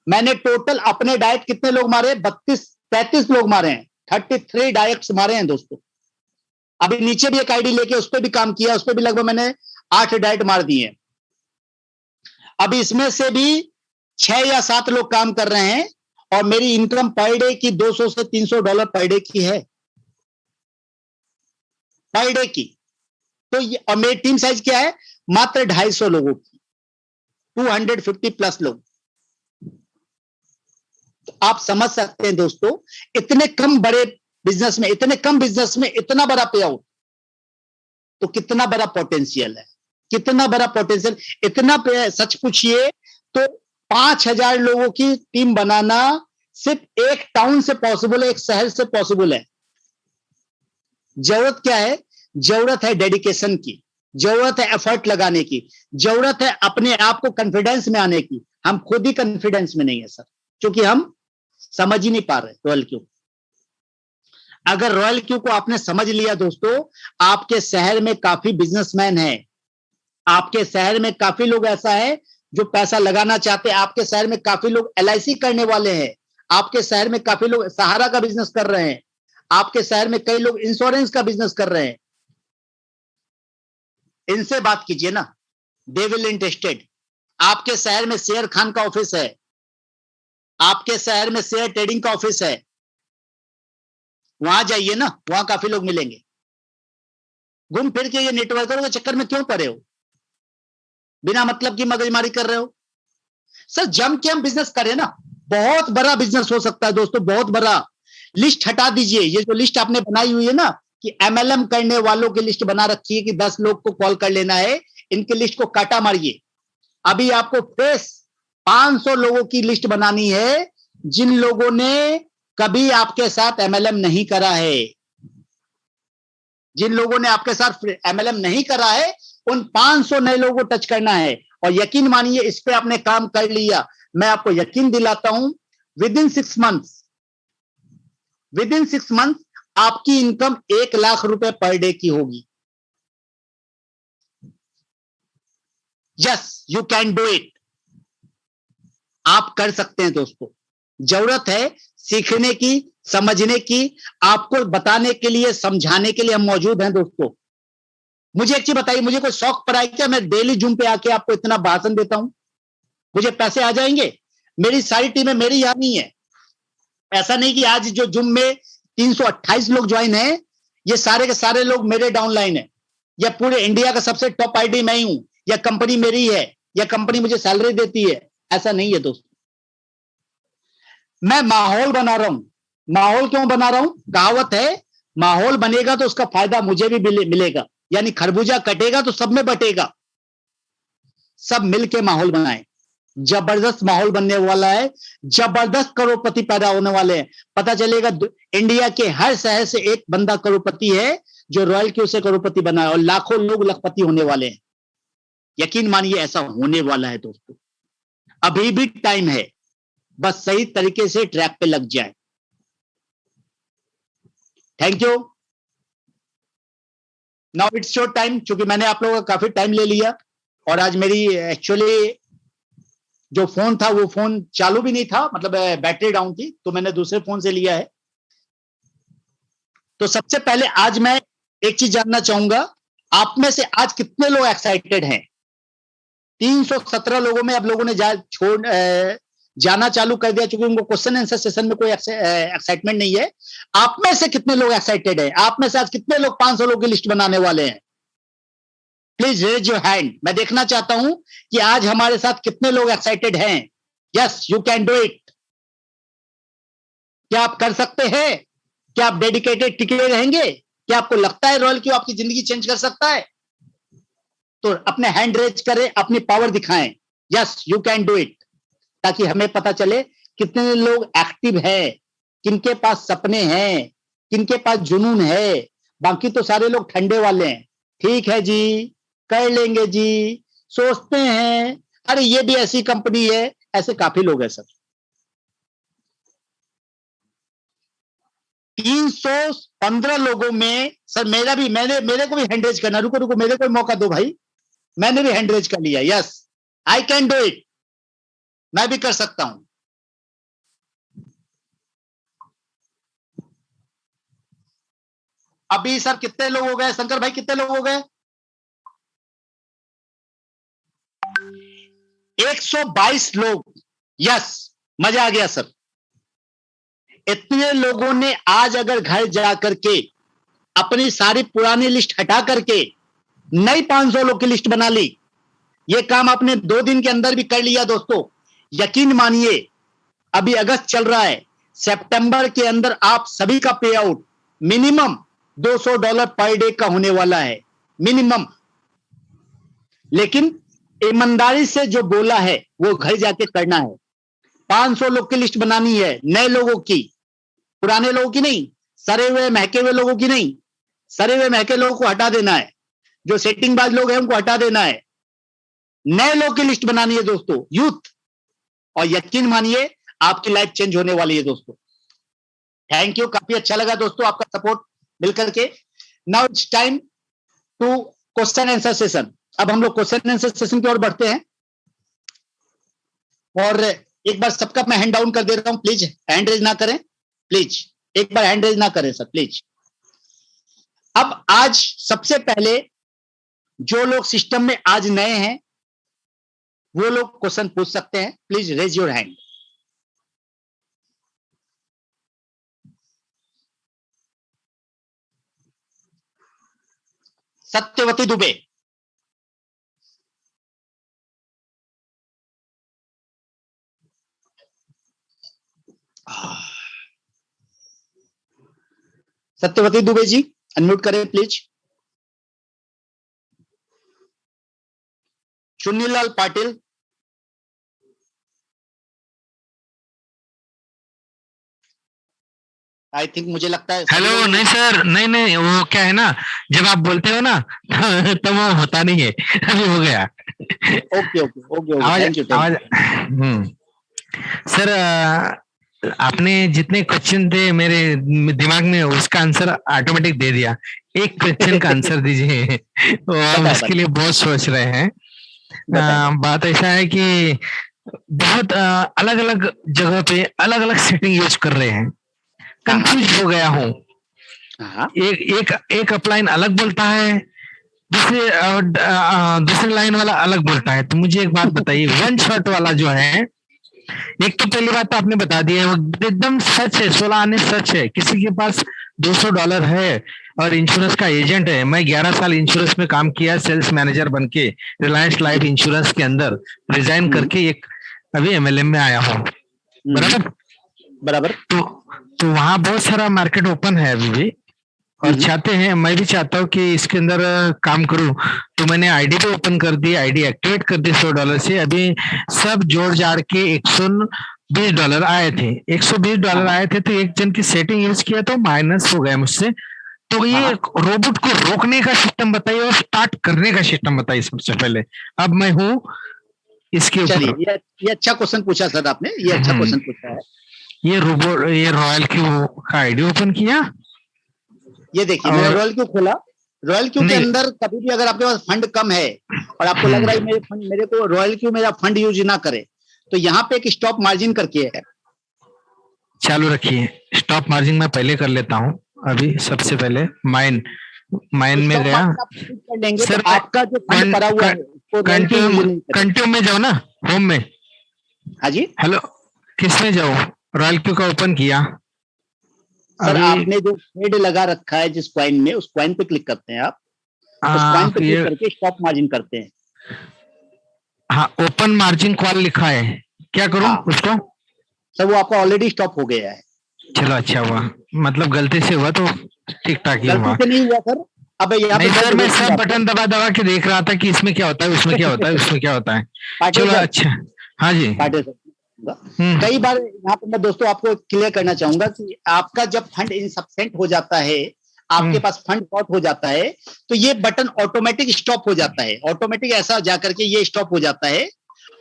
मैंने टोटल अपने डायरेक्ट कितने लोग मारे? 33 लोग मारे हैं, 33 डायरेक्ट मारे हैं दोस्तों। अभी नीचे भी एक आईडी लेके उस पर भी काम किया, उस पर भी लगभग मैंने 8 डायरेक्ट मार दिए। अभी इसमें से भी 6 या 7 लोग काम कर रहे हैं और मेरी इनकम पर डे की $200 से $300 पर डे की है, पर डे की। तो ये, और मेरी टीम साइज क्या है? मात्र 250 लोगों की, 250 प्लस लोग। तो आप समझ सकते हैं दोस्तों, इतने कम बड़े बिजनेस में, इतने कम बिजनेस में इतना बड़ा पे आउट, तो कितना बड़ा पोटेंशियल है, कितना बड़ा पोटेंशियल। इतना पे सच पूछिए तो 5000 लोगों की टीम बनाना सिर्फ एक टाउन से पॉसिबल है, एक शहर से पॉसिबल है। जरूरत क्या है? जरूरत है डेडिकेशन की, जरूरत है एफर्ट लगाने की, जरूरत है अपने आप को कॉन्फिडेंस में आने की। हम खुद ही कॉन्फिडेंस में नहीं है सर, क्योंकि हम समझ ही नहीं पा रहे रॉयल क्यू। अगर रॉयल क्यू को आपने समझ लिया दोस्तों, आपके शहर में काफी बिजनेसमैन है, आपके शहर में काफी लोग ऐसा है जो पैसा लगाना चाहते हैं, आपके शहर में काफी लोग LIC करने वाले हैं, आपके शहर में काफी लोग सहारा का बिजनेस कर रहे हैं, आपके शहर में कई लोग इंश्योरेंस का बिजनेस कर रहे हैं। इनसे बात कीजिए ना, दे विल इंटरेस्टेड। आपके शहर में शेयर खान का ऑफिस है, आपके शहर में शेयर ट्रेडिंग का ऑफिस है, वहां जाइए ना, वहां काफी लोग मिलेंगे। घूम फिर के ये नेटवर्करों के चक्कर में क्यों पड़े हो, बिना मतलब की मगजमारी कर रहे हो? सर जम के हम बिजनेस करें ना, बहुत बड़ा बिजनेस हो सकता है दोस्तों, बहुत बड़ा। लिस्ट हटा दीजिए, ये जो लिस्ट आपने बनाई हुई है ना कि MLM करने वालों की लिस्ट बना रखी है कि 10 लोग को कॉल कर लेना है, इनकी लिस्ट को काटा मारिए। अभी आपको फ्रेश 500 लोगों की लिस्ट बनानी है जिन लोगों ने कभी आपके साथ MLM नहीं करा है। जिन लोगों ने आपके साथ MLM नहीं करा है, उन 500 नए लोगों को टच करना है। और यकीन मानिए, इस पे आपने काम कर लिया, मैं आपको यकीन दिलाता हूं, विदिन 6 मंथ आपकी इनकम 1 लाख रुपए पर डे की होगी। Yes, you can do it. आप कर सकते हैं दोस्तों। जरूरत है सीखने की, समझने की, आपको बताने के लिए, समझाने के लिए हम मौजूद हैं दोस्तों। मुझे एक चीज बताइए, मुझे कोई शौक पड़ा है क्या मैं डेली जूम पे आके आपको इतना भाषण देता हूं? मुझे पैसे आ जाएंगे? मेरी सारी टीमें मेरी यहां नहीं है। ऐसा नहीं कि आज जो जूम में 328 लोग ज्वाइन है, ये सारे के सारे लोग मेरे डाउनलाइन है, या पूरे इंडिया का सबसे टॉप आईडी मैं ही हूं, या कंपनी मेरी है, या कंपनी मुझे सैलरी देती है। ऐसा नहीं है दोस्तों। मैं माहौल बना रहा हूं। माहौल क्यों बना रहा हूं? कहावत है, माहौल बनेगा तो उसका फायदा मुझे भी मिलेगा, यानी खरबूजा कटेगा तो सब में बटेगा। सब मिलके माहौल बनाए, जबरदस्त माहौल बनने वाला है, जबरदस्त करोड़पति पैदा होने वाले हैं। पता चलेगा इंडिया के हर शहर से एक बंदा करोड़पति है जो रॉयल क्यू से करोड़पति बना है, और लाखों लोग लखपति होने वाले हैं। यकीन मानिए ऐसा होने वाला है दोस्तों। अभी भी टाइम है, बस सही तरीके से ट्रैक पे लग जाए। Thank you. Now it's your time. क्योंकि मैंने आप लोगों का काफी टाइम ले लिया, और आज मेरी एक्चुअली जो फोन था वो फोन चालू भी नहीं था, मतलब बैटरी डाउन थी, तो मैंने दूसरे फोन से लिया है। तो सबसे पहले आज मैं एक चीज जानना चाहूंगा, आप में से आज कितने लोग एक्साइटेड हैं? 317 लोगों में अब लोगों ने जाना चालू कर दिया, क्योंकि उनको क्वेश्चन आंसर सेशन में कोई एक्साइटमेंट नहीं है। आप में से कितने लोग एक्साइटेड हैं? आप में से आज कितने लोग 500 लोग की लिस्ट बनाने वाले हैं? Please raise your hand. मैं देखना चाहता हूं कि आज हमारे साथ कितने लोग एक्साइटेड हैं। Yes, you can do it. क्या आप कर सकते हैं? क्या आप डेडिकेटेड टिके रहेंगे? क्या आपको लगता है रॉयल क्यू आपकी जिंदगी चेंज कर सकता है? तो अपने हैंड रेज करें, अपनी पावर दिखाएं। Yes, you can do it, ताकि हमें पता चले कितने लोग एक्टिव हैं, किनके पास सपने हैं, किनके पास जुनून है। बाकी तो सारे लोग ठंडे वाले हैं। ठीक है जी, कर लेंगे जी, सोचते हैं, अरे ये भी ऐसी कंपनी है। ऐसे काफी लोग हैं सर। 315 लोगों में सर मेरे को भी हैंड रेज करना। रुको रुको, मेरे को मौका दो भाई। मैंने भी हैंड रेज कर लिया। Yes, I can do it. मैं भी कर सकता हूं। अभी सर कितने लोग हो गए? शंकर भाई कितने लोग हो गए? 122 लोग। यस, मजा आ गया सर। इतने लोगों ने आज अगर घर जा करके अपनी सारी पुरानी लिस्ट हटा करके नई 500 लोग की लिस्ट बना ली, ये काम आपने 2 दिन के अंदर भी कर लिया दोस्तों। यकीन मानिए, अभी अगस्त चल रहा है, सितंबर के अंदर आप सभी का पे आउट मिनिमम $200 पर डे का होने वाला है, मिनिमम। लेकिन ईमानदारी से जो बोला है वो घर जाके करना है। 500 लोग की लिस्ट बनानी है, नए लोगों की, पुराने लोगों की नहीं, सरे हुए महके हुए लोगों की नहीं। सरे हुए महके लोगों को हटा देना है, जो सेटिंगबाज लोग हैं उनको हटा देना है। नए लोग की लिस्ट बनानी है दोस्तों, यूथ। और यकीन मानिए आपकी लाइफ चेंज होने वाली है दोस्तों। थैंक यू, काफी अच्छा लगा दोस्तों आपका सपोर्ट मिलकर के। Now it's time to question answer session. अब हम लोग क्वेश्चन आंसर सेशन की ओर बढ़ते हैं। और एक बार सबका मैं हैंड डाउन कर दे रहा हूं, प्लीज हैंड रेज ना करें, प्लीज एक बार हैंड रेज ना करें सर, प्लीज। अब आज सबसे पहले जो लोग सिस्टम में आज नए हैं वो लोग क्वेश्चन पूछ सकते हैं। Please raise your hand. Satyavati Dubey. Satyavati Dubey ji unmute करें please. Chunnilal Patil. I think, मुझे लगता है। हेलो, नहीं सर, नहीं नहीं, वो क्या है ना, जब आप बोलते हो ना तो वो होता नहीं है। अभी हो गया। ओके ओके ओके, आवाज थैंक यू। आवाज सर, आपने जितने क्वेश्चन थे मेरे दिमाग में, उसका आंसर ऑटोमेटिक दे दिया। एक क्वेश्चन का आंसर दीजिए। तो हम इसके लिए बहुत सोच रहे हैं। बात ऐसा है कि बहुत अलग अलग जगह पे अलग अलग सेटिंग यूज कर रहे हैं। कंफ्यूज हो गया हूँ। एक अपलाइन अलग बोलता है, दूसरे लाइन वाला अलग बोलता है। तो मुझे एक बात बताइए, वन शॉट वाला जो है, एक तो पहली बात तो आपने बता दी है, वो एकदम सच है, 16 आने सच है। किसी के पास $200 है और इंश्योरेंस का एजेंट है। मैं 11 साल इंश्योरेंस में काम किया, सेल्स मैनेजर बन के रिलायंस लाइफ इंश्योरेंस के अंदर रिजाइन करके एक अभी एमएलएम में आया हूँ। बराबर बराबर। तो वहाँ बहुत सारा मार्केट ओपन है अभी भी, और चाहते हैं, मैं भी चाहता हूँ कि इसके अंदर काम करूं। तो मैंने आईडी भी ओपन कर दी, आईडी एक्टिवेट कर दी $100 से। अभी सब जोड़ जाड़ के $120 आए थे। $120 आए थे, तो एक जन की सेटिंग यूज किया तो माइनस हो गया मुझसे। तो ये रोबोट को रोकने का सिस्टम बताइए और स्टार्ट करने का सिस्टम बताइए सबसे पहले। अब मैं हूँ इसके ऊपर। ये अच्छा क्वेश्चन पूछा सर आपने, ये अच्छा क्वेश्चन पूछा है। ये रोबोट, ये रॉयल क्यू का आईडी ओपन किया। ये देखिए, मैंने रॉयल क्यू खोला। रॉयल क्यू के अंदर कभी भी अगर आपके पास फंड कम है और आपको लग रहा है मेरे को रॉयल क्यू मेरा फंड यूज ना करे, तो यहाँ पे एक स्टॉप मार्जिन करके है। चालू रखिए, स्टॉप मार्जिन मैं पहले कर लेता हूँ। अभी सबसे पहले माइन माइन में स्टॉप गया मार्जिन आप click कर लेंगे सर। तो आपका जो फंड पड़ा हुआ है उसको रॉयल क्यू यूज नहीं करेगा। कंटिन्यू में जाओ ना, होम में। हाँ जी हेलो, किसमें जाओ? रॉयल क्यू का ओपन किया सर, अभी। आपने जो ट्रेड लगा रखा है जिस कॉइन में, उस कॉइन पे क्लिक करते हैं आप। उस कॉइन पे क्लिक ये करके स्टॉप मार्जिन करते हैं। हाँ, ओपन मार्जिन कॉल लिखा है, क्या करूं हाँ उसको? सर, वो आपका ऑलरेडी स्टॉप हो गया है। चलो अच्छा हुआ, मतलब गलती से हुआ तो ठीक ठाक ही गलती हुआ। से नहीं हुआ सर। अब यहाँ पे नहीं मैं सर, मैं देखूंगा सब आपको। बटन दबा दबा के देख रहा था कि इसमें क्या होता है, उसमें क्या होता है, उसमें क्या होता है। पाटिल चलो सर, अच्छा। हाँ जी। पाटिल सर, हम्म। कई बार यहाँ पे मैं दोस्तों आपको क्लियर करना चाहूंगा कि आपका जब फंड इनसफिशिएंट हो जाता है, आपके हम्म। पास फंड शॉर्ट हो जाता है, तो ये बटन ऑटोमेटिक स्टॉप हो जाता है। ऑटोमेटिक ऐसा जाकर के ये स्टॉप हो जाता है।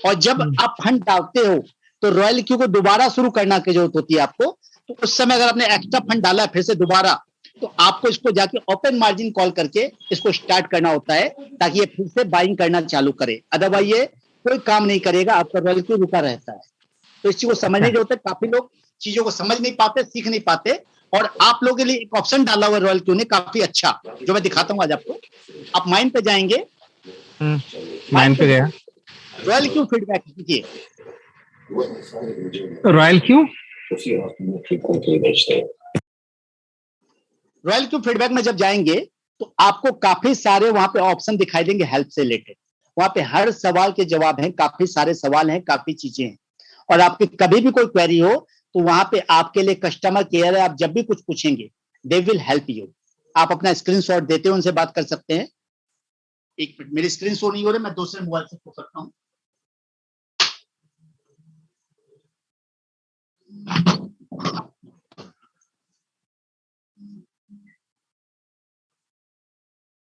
और जब आप फंड डालते हो तो रॉयल क्यू को दोबारा शुरू करना की जरूरत होती है आपको। तो उस समय अगर आपने एक्स्ट्रा फंड डाला फिर से दोबारा, तो आपको इसको जाके ओपन मार्जिन कॉल करके इसको स्टार्ट करना होता है, ताकि ये फिर से बाइंग करना चालू करे। अदरवाइज ये कोई काम नहीं करेगा, आपका रॉयल क्यू रुका रहता है। तो इस चीज को समझने की जरूरत है। काफी लोग चीजों को समझ नहीं पाते, सीख नहीं पाते। और आप लोगों के लिए एक ऑप्शन डाला हुआ है रॉयल क्यू ने, काफी अच्छा, जो मैं दिखाता हूँ आज आपको। आप माइन पे जाएंगे, माइन पे गया। रॉयल क्यू फीडबैक कीजिए। Royal Q, royal Q feedback में जब जाएंगे तो आपको काफी सारे वहां पे ऑप्शन दिखाई देंगे हेल्प से रिलेटेड। वहां पे हर सवाल के जवाब हैं, काफी सारे सवाल हैं, काफी चीजें हैं। और आपकी कभी भी कोई क्वेरी हो तो वहां पे आपके लिए कस्टमर केयर है। आप जब भी कुछ पूछेंगे दे विल हेल्प यू। आप अपना स्क्रीनशॉट देते हुए उनसे बात कर सकते हैं। एक मिनट, मेरी स्क्रीन शो नहीं हो रही, मैं दूसरे मोबाइल से पूछ सकता हूँ।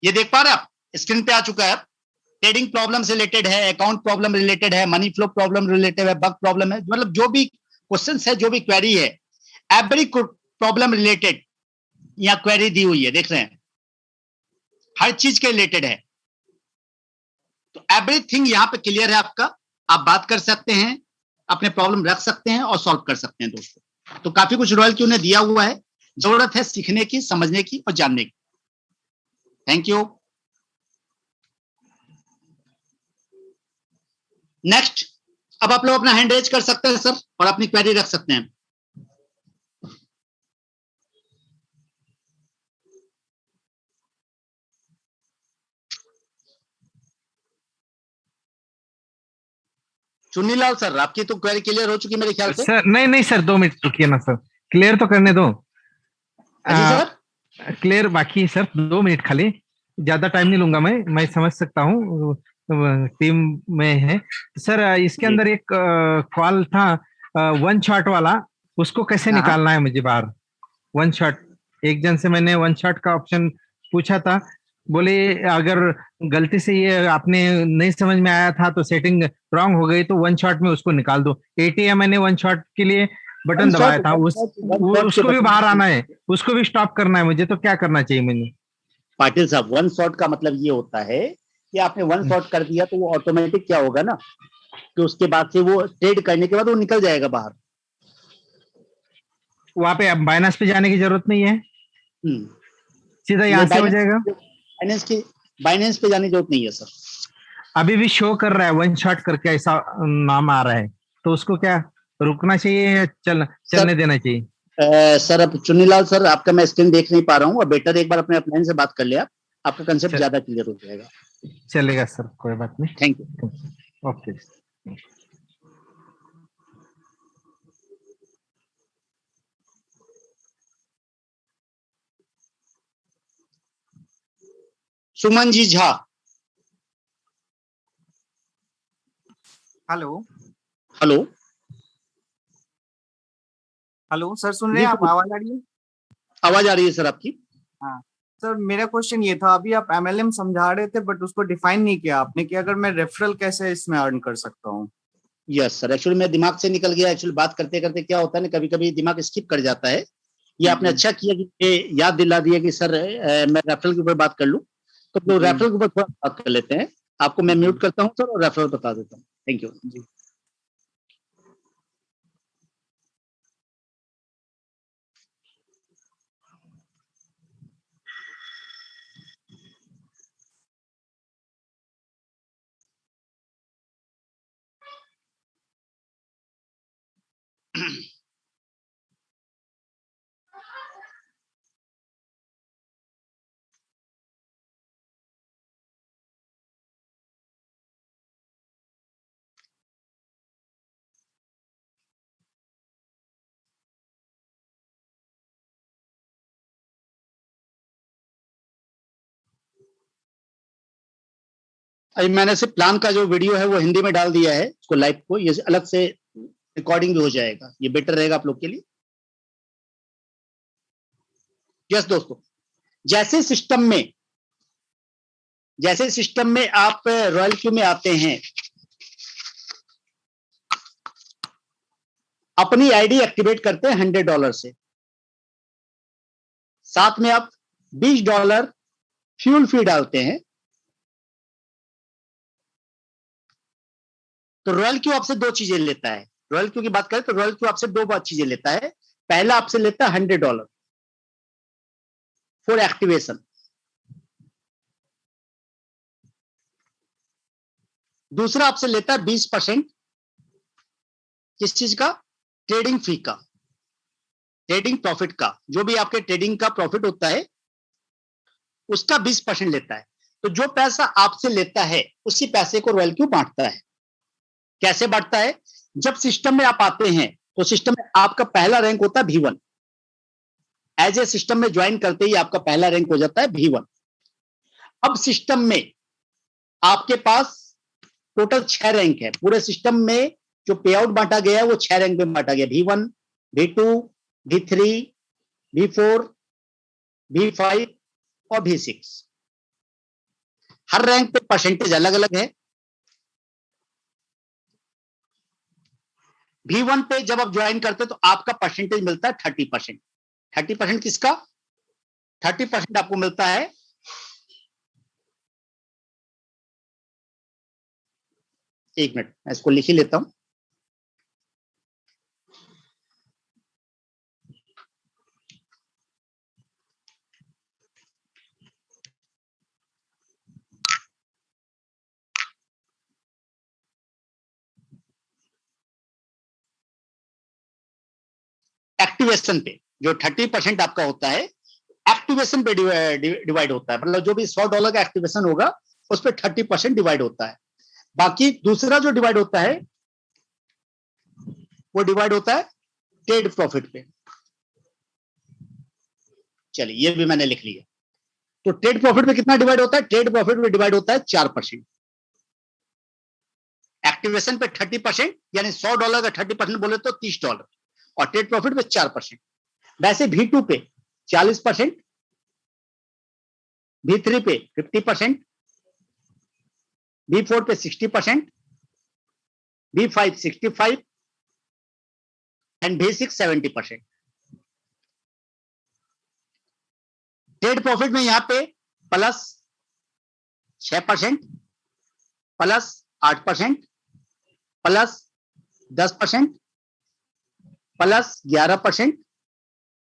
ये देख पा रहे हैं आप, स्क्रीन पे आ चुका है। ट्रेडिंग प्रॉब्लम से रिलेटेड है, अकाउंट प्रॉब्लम रिलेटेड है, मनी फ्लो प्रॉब्लम रिलेटेड है, बग प्रॉब्लम है, मतलब जो भी क्वेश्चन है, जो भी क्वेरी है, एवरी प्रॉब्लम रिलेटेड यहाँ क्वेरी दी हुई है, देख रहे हैं, हर चीज के रिलेटेड है। तो एवरीथिंग यहाँ पे क्लियर है आपका। आप बात कर सकते हैं, अपने प्रॉब्लम रख सकते हैं और सॉल्व कर सकते हैं दोस्तों। तो काफी कुछ रॉयल क्यू ने दिया हुआ है, जरूरत है सीखने की, समझने की और जानने की। Thank you. नेक्स्ट, अब आप लोग अपना हैंड रेज कर सकते हैं सर, और अपनी क्वेरी रख सकते हैं। चुन्नीलाल सर, आपकी तो क्वेरी क्लियर हो चुकी मेरे ख्याल से। सर नहीं नहीं सर, 2 मिनट रुकिए ना सर, क्लियर तो करने दो। जी सर। क्लियर बाकी है सर, 2 मिनट खाली, ज्यादा टाइम नहीं लूंगा। मैं समझ सकता हूँ, टीम में है सर। इसके जी अंदर एक कॉल था, वन शॉट वाला, उसको कैसे हाँ हाँ। निकालना है मुझे बाहर? वन शॉट, एक जन से मैंने वन शॉट का ऑप्शन पूछा था, बोले अगर गलती से ये आपने नहीं समझ में आया था तो सेटिंग रॉन्ग हो गई तो वन शॉट में उसको निकाल दो। एटीएम मैंने वन शॉट के लिए वन बटन दबाया शॉट था, वन उस शॉट वन शॉट के उसको भी बटन बाहर आना है, उसको भी स्टॉप करना है मुझे, तो क्या करना चाहिए मैंने? पाटिल साहब, वन शॉट का मतलब ये होता है कि आपने वन शॉट कर दिया तो वो ऑटोमेटिक क्या होगा ना, कि उसके बाद से वो ट्रेड करने के बाद वो निकल जाएगा बाहर। वहां पे अब बाइनास पे जाने की जरूरत नहीं है, सीधा यहाँ नहीं, से हो जाएगा। बाइनेंस पे जाने की जरूरत नहीं है सर। अभी भी शो कर रहा है वन शॉट करके, ऐसा नाम आ रहा है, तो उसको क्या रुकना चाहिए या सर चलने देना चाहिए? सर, अब चुन्नीलाल सर, आपका मैं स्क्रीन देख नहीं पा रहा हूँ, और बेटर एक बार अपने अपलाइन से बात कर लिया, आपका कंसेप्ट चल, ज्यादा क्लियर हो जाएगा। चलेगा सर, कोई बात थैंक यू। नहीं। Okay. Suman ji Jha. Hello. Hello. Hello sir, सुन रहे जी हैं आप? सर, आवाज आ रही है? आवाज आ रही है सर आपकी। हाँ सर, मेरा क्वेश्चन ये था, अभी आप एमएलएम समझा रहे थे बट उसको डिफाइन नहीं किया आपने कि अगर मैं रेफरल कैसे इसमें अर्न कर सकता हूँ। यस सर, एक्चुअली मैं दिमाग से निकल गया। एक्चुअली बात करते करते क्या होता है ना, कभी कभी दिमाग स्किप कर जाता है। ये आपने अच्छा किया कि ये याद दिला दिया कि सर मैं रेफरल के ऊपर बात कर लूं। तो रेफरल के ऊपर थोड़ा बात कर लेते हैं। आपको मैं म्यूट करता हूं सर और रेफरल बता देता हूं। Thank you. जी। अभी मैंने सिर्फ प्लान का जो वीडियो है वो हिंदी में डाल दिया है, उसको लाइव को, ये अलग से रिकॉर्डिंग भी हो जाएगा, ये बेटर रहेगा आप लोग के लिए। यस दोस्तों, जैसे सिस्टम में आप रॉयल क्यू में आते हैं, अपनी आईडी एक्टिवेट करते हैं $100 से, साथ में आप $20 फ्यूल फी डालते हैं, तो रॉयल क्यू आपसे दो चीजें लेता है। रॉयल क्यू की बात करें तो रॉयल क्यू आपसे दो चीजें लेता है। पहला आपसे लेता है $100 फॉर एक्टिवेशन, दूसरा आपसे लेता है 20% किस चीज का, ट्रेडिंग फी का, ट्रेडिंग प्रॉफिट का, जो भी आपके ट्रेडिंग का प्रॉफिट होता है उसका 20% लेता है। तो जो पैसा आपसे लेता है उसी पैसे को रॉयल क्यू बांटता है। कैसे बांटता है, जब सिस्टम में आप आते हैं तो सिस्टम में आपका पहला रैंक होता है V1, एज ए सिस्टम में ज्वाइन करते ही आपका पहला रैंक हो जाता है V1। अब सिस्टम में आपके पास टोटल 6 रैंक है, पूरे सिस्टम में जो पे आउट बांटा गया है वो 6 रैंक में बांटा गया, V1, V2, V3, V4, V5 और V6। हर रैंक पे परसेंटेज अलग अलग है। V1 पे जब आप ज्वाइन करते हो तो आपका परसेंटेज मिलता है 30%। 30% किसका, 30% आपको मिलता है एक मिनट मैं इसको लिख ही लेता हूं। एक्टिवेशन पे जो 30% आपका होता है, एक्टिवेशन पे डिवाइड होता है, मतलब जो भी $100 का एक्टिवेशन होगा उस पर 30% डिवाइड होता है। बाकी दूसरा जो डिवाइड होता है वो डिवाइड होता है ट्रेड प्रॉफिट पे। चलिए ये भी मैंने लिख लिया। तो ट्रेड प्रॉफिट पे कितना डिवाइड होता है, ट्रेड प्रॉफिट पे डिवाइड होता है 4%। एक्टिवेशन पे 30%, यानी $100 का 30% बोले तो $30, और ट्रेड प्रॉफिट पे 4%। वैसे V2 पे 40%, V3 पे 50%, V4 पे 60%, V5 65% and V6 70%। Trade profit में यहां पे plus 6%, plus 8%, plus 10%, plus 11%,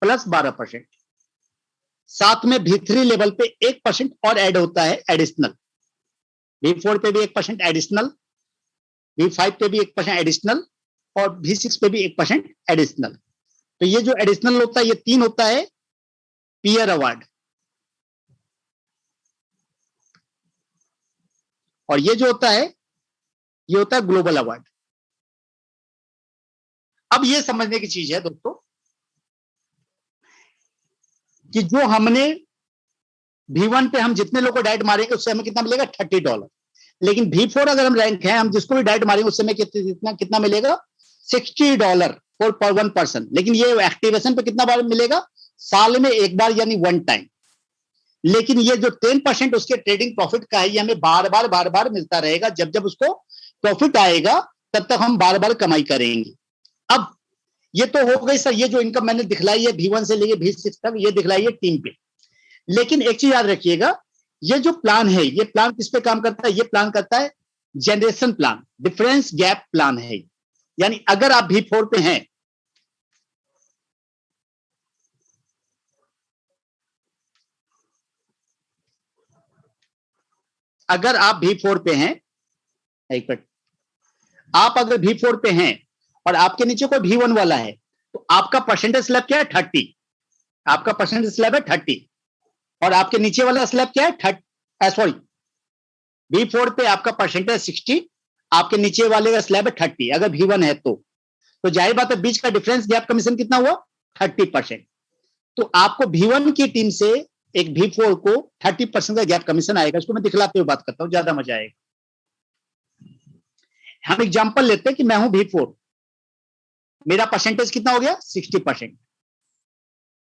plus 12%। साथ में V3 लेवल पे 1% और ऐड होता है एडिशनल। V4 पे भी 1% एडिशनल, V5 पे भी 1% एडिशनल और V6 पे भी 1% एडिशनल। तो ये जो एडिशनल होता है ये 3 होता है पीयर अवार्ड, और ये जो होता है ये होता है ग्लोबल अवार्ड। अब ये समझने की चीज है दोस्तों कि जो हमने V1 पे हम जितने लोग को डायरेक्ट मारेंगे उससे हमें कितना मिलेगा, $30। लेकिन V4 अगर हम रैंक हैं, हम जिसको भी डायरेक्ट मारेंगे उससे हमें कितना मिलेगा, $60 पर 1 पर्सन। लेकिन ये एक्टिवेशन पे कितना बार मिलेगा, साल में एक बार, यानी 1 टाइम। लेकिन ये जो 10% उसके ट्रेडिंग प्रॉफिट का है ये हमें बार बार मिलता रहेगा। जब जब उसको प्रॉफिट आएगा तब तक हम बार बार कमाई करेंगे। अब ये तो हो गई सर, ये जो इनकम मैंने दिखलाई है V1 से लेके V6 तक, ये दिखलाई है टीम पे। लेकिन एक चीज याद रखिएगा, ये जो प्लान है ये प्लान किस पे काम करता है, ये प्लान करता है generation plan, difference gap plan है। यानी अगर आप V4 पे हैं, अगर आप V4 पे हैं, एक मिनट, आप अगर V4 पे हैं और आपके नीचे कोई V1 वाला है, तो आपका परसेंटेज स्लैब क्या है 30, आपका परसेंटेज स्लैब है 30, और आपके नीचे वाला स्लैब क्या है सॉरी V4 पे आपका परसेंटेज 60, आपके नीचे वाले का स्लैब है 30 अगर V1 है तो जाहिर बात है बीच का डिफरेंस गैप कमीशन कितना हुआ 30%। तो आपको V1 की टीम से एक V4 को 30% का गैप कमीशन आएगा। इसको मैं दिखलाते हुए बात करता हूं, ज्यादा मजा आएगा। हम एग्जांपल लेते हैं कि मैं हूं V4, मेरा परसेंटेज कितना हो गया 60%,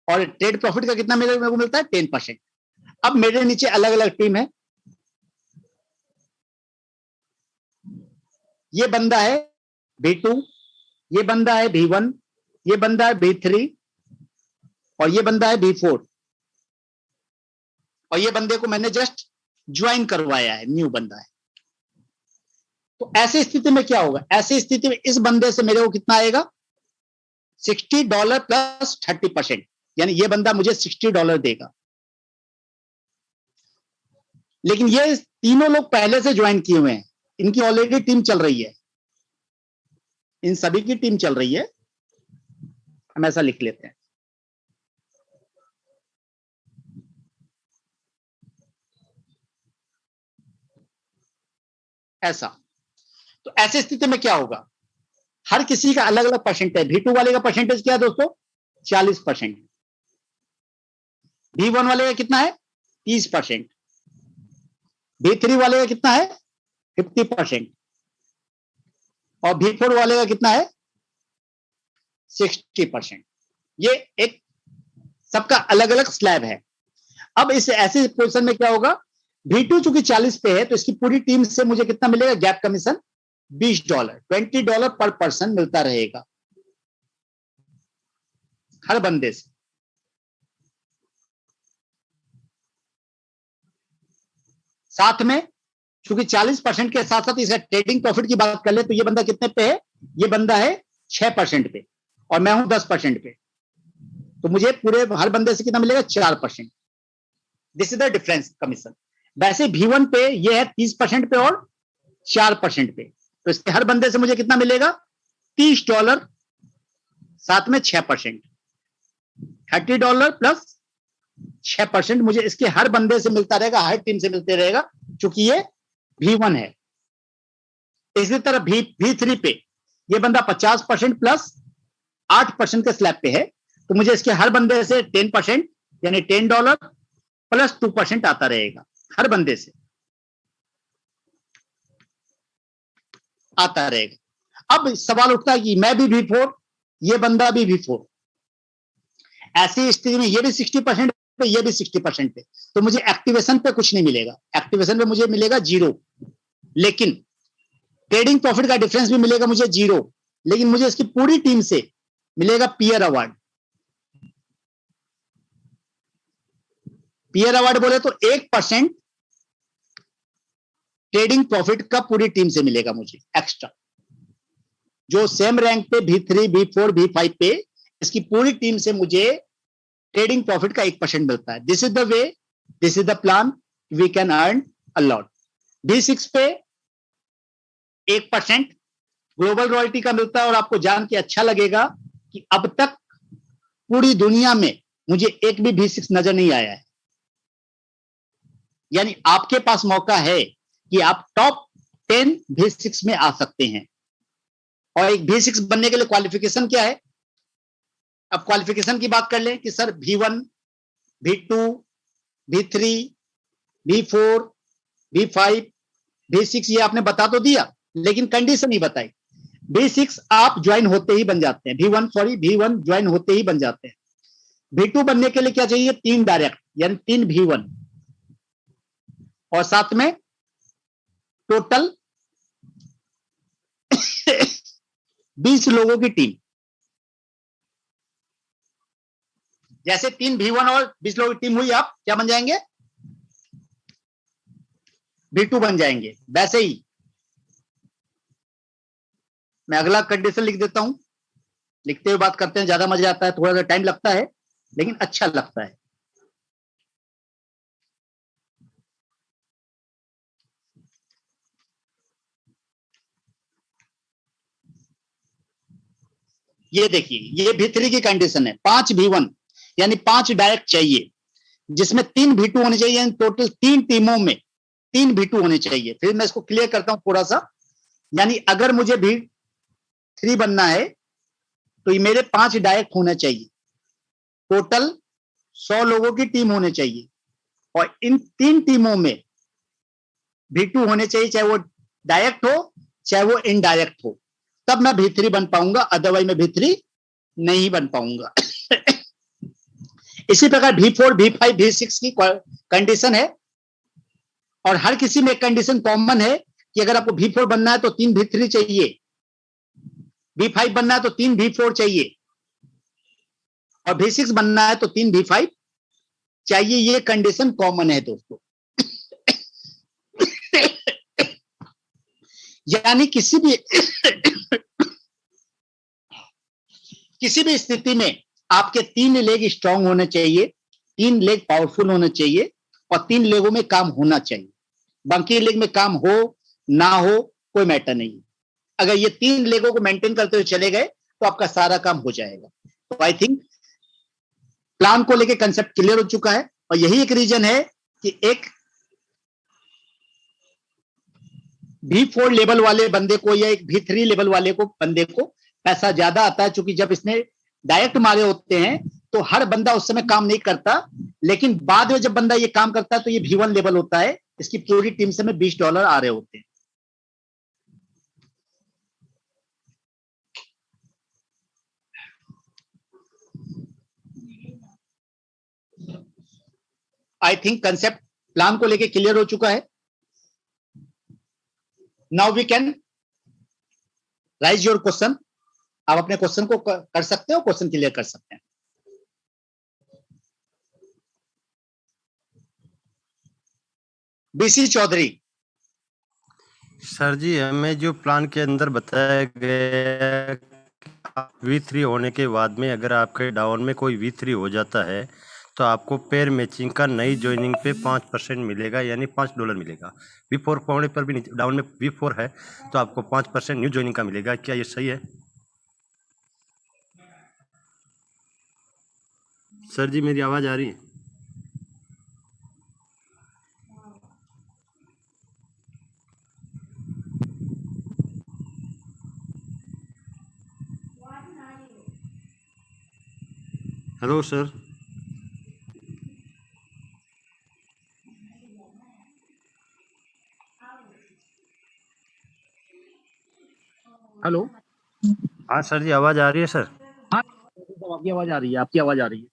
और ट्रेड प्रॉफिट का कितना मेरे को मिलता है 10%। अब मेरे नीचे अलग अलग टीम है, ये बंदा है V2, ये बंदा है V1, ये बंदा है V3, और ये बंदा है V4, और ये बंदे को मैंने जस्ट ज्वाइन करवाया है, न्यू बंदा है। तो ऐसी स्थिति में क्या होगा, ऐसी स्थिति में इस बंदे से मेरे को कितना आएगा $60 प्लस 30%, यानी ये बंदा मुझे $60 देगा। लेकिन ये तीनों लोग पहले से ज्वाइन किए हुए हैं, इनकी ऑलरेडी टीम चल रही है, इन सभी की टीम चल रही है। हम ऐसा लिख लेते हैं, ऐसा। तो ऐसी स्थिति में क्या होगा, हर किसी का अलग अलग परसेंटेज। V2 वाले का परसेंटेज क्या है दोस्तों 40%, V1 वाले का कितना है 30%, V3 वाले का कितना है 50%, और V4 वाले का कितना है 60%। ये एक सबका अलग अलग स्लैब है। अब इस ऐसी पोजीशन में क्या होगा, V2 चूंकि 40 पे है तो इसकी पूरी टीम से मुझे कितना मिलेगा गैप कमीशन $20, $20 पर पर्सन मिलता रहेगा हर बंदे से। साथ में चूंकि 40% के साथ साथ इसका ट्रेडिंग प्रॉफिट की बात कर ले तो ये बंदा कितने पे है, ये बंदा है 6% पे और मैं हूं 10% पे, तो मुझे पूरे हर बंदे से कितना मिलेगा 4%। This is the difference commission. वैसे V1 पे ये है 30% पे और 4% पे, तो इसके हर बंदे से मुझे कितना मिलेगा $30, साथ में 6%, $30 प्लस 6% मुझे इसके हर बंदे से मिलता रहेगा, हर टीम से मिलते रहेगा, क्योंकि ये V1 है। इसी तरह V3 पे ये बंदा 50% प्लस 8% के स्लैब पे है, तो मुझे इसके हर बंदे से 10% यानी $10 प्लस 2% आता रहेगा, हर बंदे से आता रहेगा। अब सवाल उठता है कि मैं भी V4, ये बंदा भी V4, ऐसी स्थिति में ये भी 60% पे, ये भी 60% पे, तो मुझे एक्टिवेशन पे कुछ नहीं मिलेगा, एक्टिवेशन पे मुझे मिलेगा 0, लेकिन ट्रेडिंग प्रॉफिट का डिफरेंस भी मिलेगा मुझे 0, लेकिन मुझे इसकी पूरी टीम से मिलेगा पीयर अवार्ड। पीयर अवार्ड बोले तो 1% ट्रेडिंग प्रॉफिट का पूरी टीम से मिलेगा मुझे एक्स्ट्रा, जो सेम रैंक पे V3, V4, V5 पे इसकी पूरी टीम से मुझे ट्रेडिंग प्रॉफिट का 1% मिलता है। This is the way, this is the plan, we can earn a lot. V6 पे 1% ग्लोबल रॉयल्टी का मिलता है, और आपको जान के अच्छा लगेगा कि अब तक पूरी दुनिया में मुझे एक भी V6 नजर नहीं आया है। यानी आपके पास मौका है कि आप टॉप 10 V6 में आ सकते हैं। और एक V6 बनने के लिए क्वालिफिकेशन क्या है, अब क्वालिफिकेशन की बात कर लें कि sir V1, V2, V3, V4, V5, V6 ये आपने बता तो दिया, लेकिन कंडीशन ही बताई। V6 आप ज्वाइन होते ही बन जाते हैं, V1 ज्वाइन होते ही बन जाते हैं। V2 बनने के लिए क्या चाहिए, 3 डायरेक्ट यानी 3 V1, और साथ में टोटल 20 लोगों की टीम। जैसे 3 V1 और 20 लोगों की टीम हुई, आप क्या बन जाएंगे V2 बन जाएंगे। वैसे ही मैं अगला कंडीशन लिख देता हूं, लिखते हुए बात करते हैं, ज्यादा मजा आता है, थोड़ा सा टाइम लगता है लेकिन अच्छा लगता है। ये देखिए ये V3 की कंडीशन है, 5 V1 यानी 5 डायरेक्ट चाहिए, जिसमें 3 V2 होने चाहिए, यानी टोटल 3 टीमों में 3 V2 होने चाहिए। फिर मैं इसको क्लियर करता हूं थोड़ा सा, यानी अगर मुझे V3 बनना है तो ये मेरे 5 डायरेक्ट होना चाहिए, टोटल 100 लोगों की टीम होने चाहिए, और इन 3 टीमों में V2 होने चाहिए, चाहे वो डायरेक्ट हो चाहे वो इनडायरेक्ट हो, तब मैं V3 बन पाऊंगा, अदरवाइज मैं V3 नहीं बन पाऊंगा। इसी प्रकार V4, V5, V6 की कंडीशन है, और हर किसी में एक कंडीशन कॉमन है कि अगर आपको V4 बनना है तो 3 V3 चाहिए, V5 बनना है तो 3 V4 चाहिए, और V6 बनना है तो 3 V5 चाहिए। ये कंडीशन कॉमन है दोस्तों। यानी किसी भी स्थिति में आपके 3 लेग स्ट्रांग होने चाहिए, 3 लेग पावरफुल होने चाहिए, और 3 लेगों में काम होना चाहिए। बाकी लेग में काम हो ना हो कोई मैटर नहीं। अगर ये 3 लेगों को मेंटेन करते हुए चले गए तो आपका सारा काम हो जाएगा। तो आई थिंक प्लान को लेके कंसेप्ट क्लियर हो चुका है, और यही एक रीजन है कि एक V4 लेवल वाले बंदे को या एक V3 लेवल वाले को बंदे को पैसा ज्यादा आता है, क्योंकि जब इसने डायरेक्ट मारे होते हैं तो हर बंदा उस समय काम नहीं करता, लेकिन बाद में जब बंदा ये काम करता है तो ये V1 लेवल होता है, इसकी पूरी टीम से में $20 आ रहे होते हैं। आई थिंक कंसेप्ट प्लान को लेके क्लियर हो चुका है। Now we can rise your question. आप अपने क्वेश्चन को कर सकते हो, क्वेश्चन क्लियर कर सकते हैं। बीसी चौधरी। सर जी, हमें जो प्लान के अंदर बताया गया V3 होने के बाद में अगर आपके डाउन में कोई V3 हो जाता है तो आपको पेयर मैचिंग का नई ज्वाइनिंग पे 5% मिलेगा, यानी $5 मिलेगा। V4 होने पर भी डाउन में V4 है तो आपको 5% न्यू ज्वाइनिंग का मिलेगा। क्या ये सही है? सर जी, मेरी आवाज़ आ रही है? Hello sir. हेलो। हाँ सर जी, आवाज़ आ रही है सर? हाँ, आपकी आवाज आ रही है, आपकी आवाज आ रही है।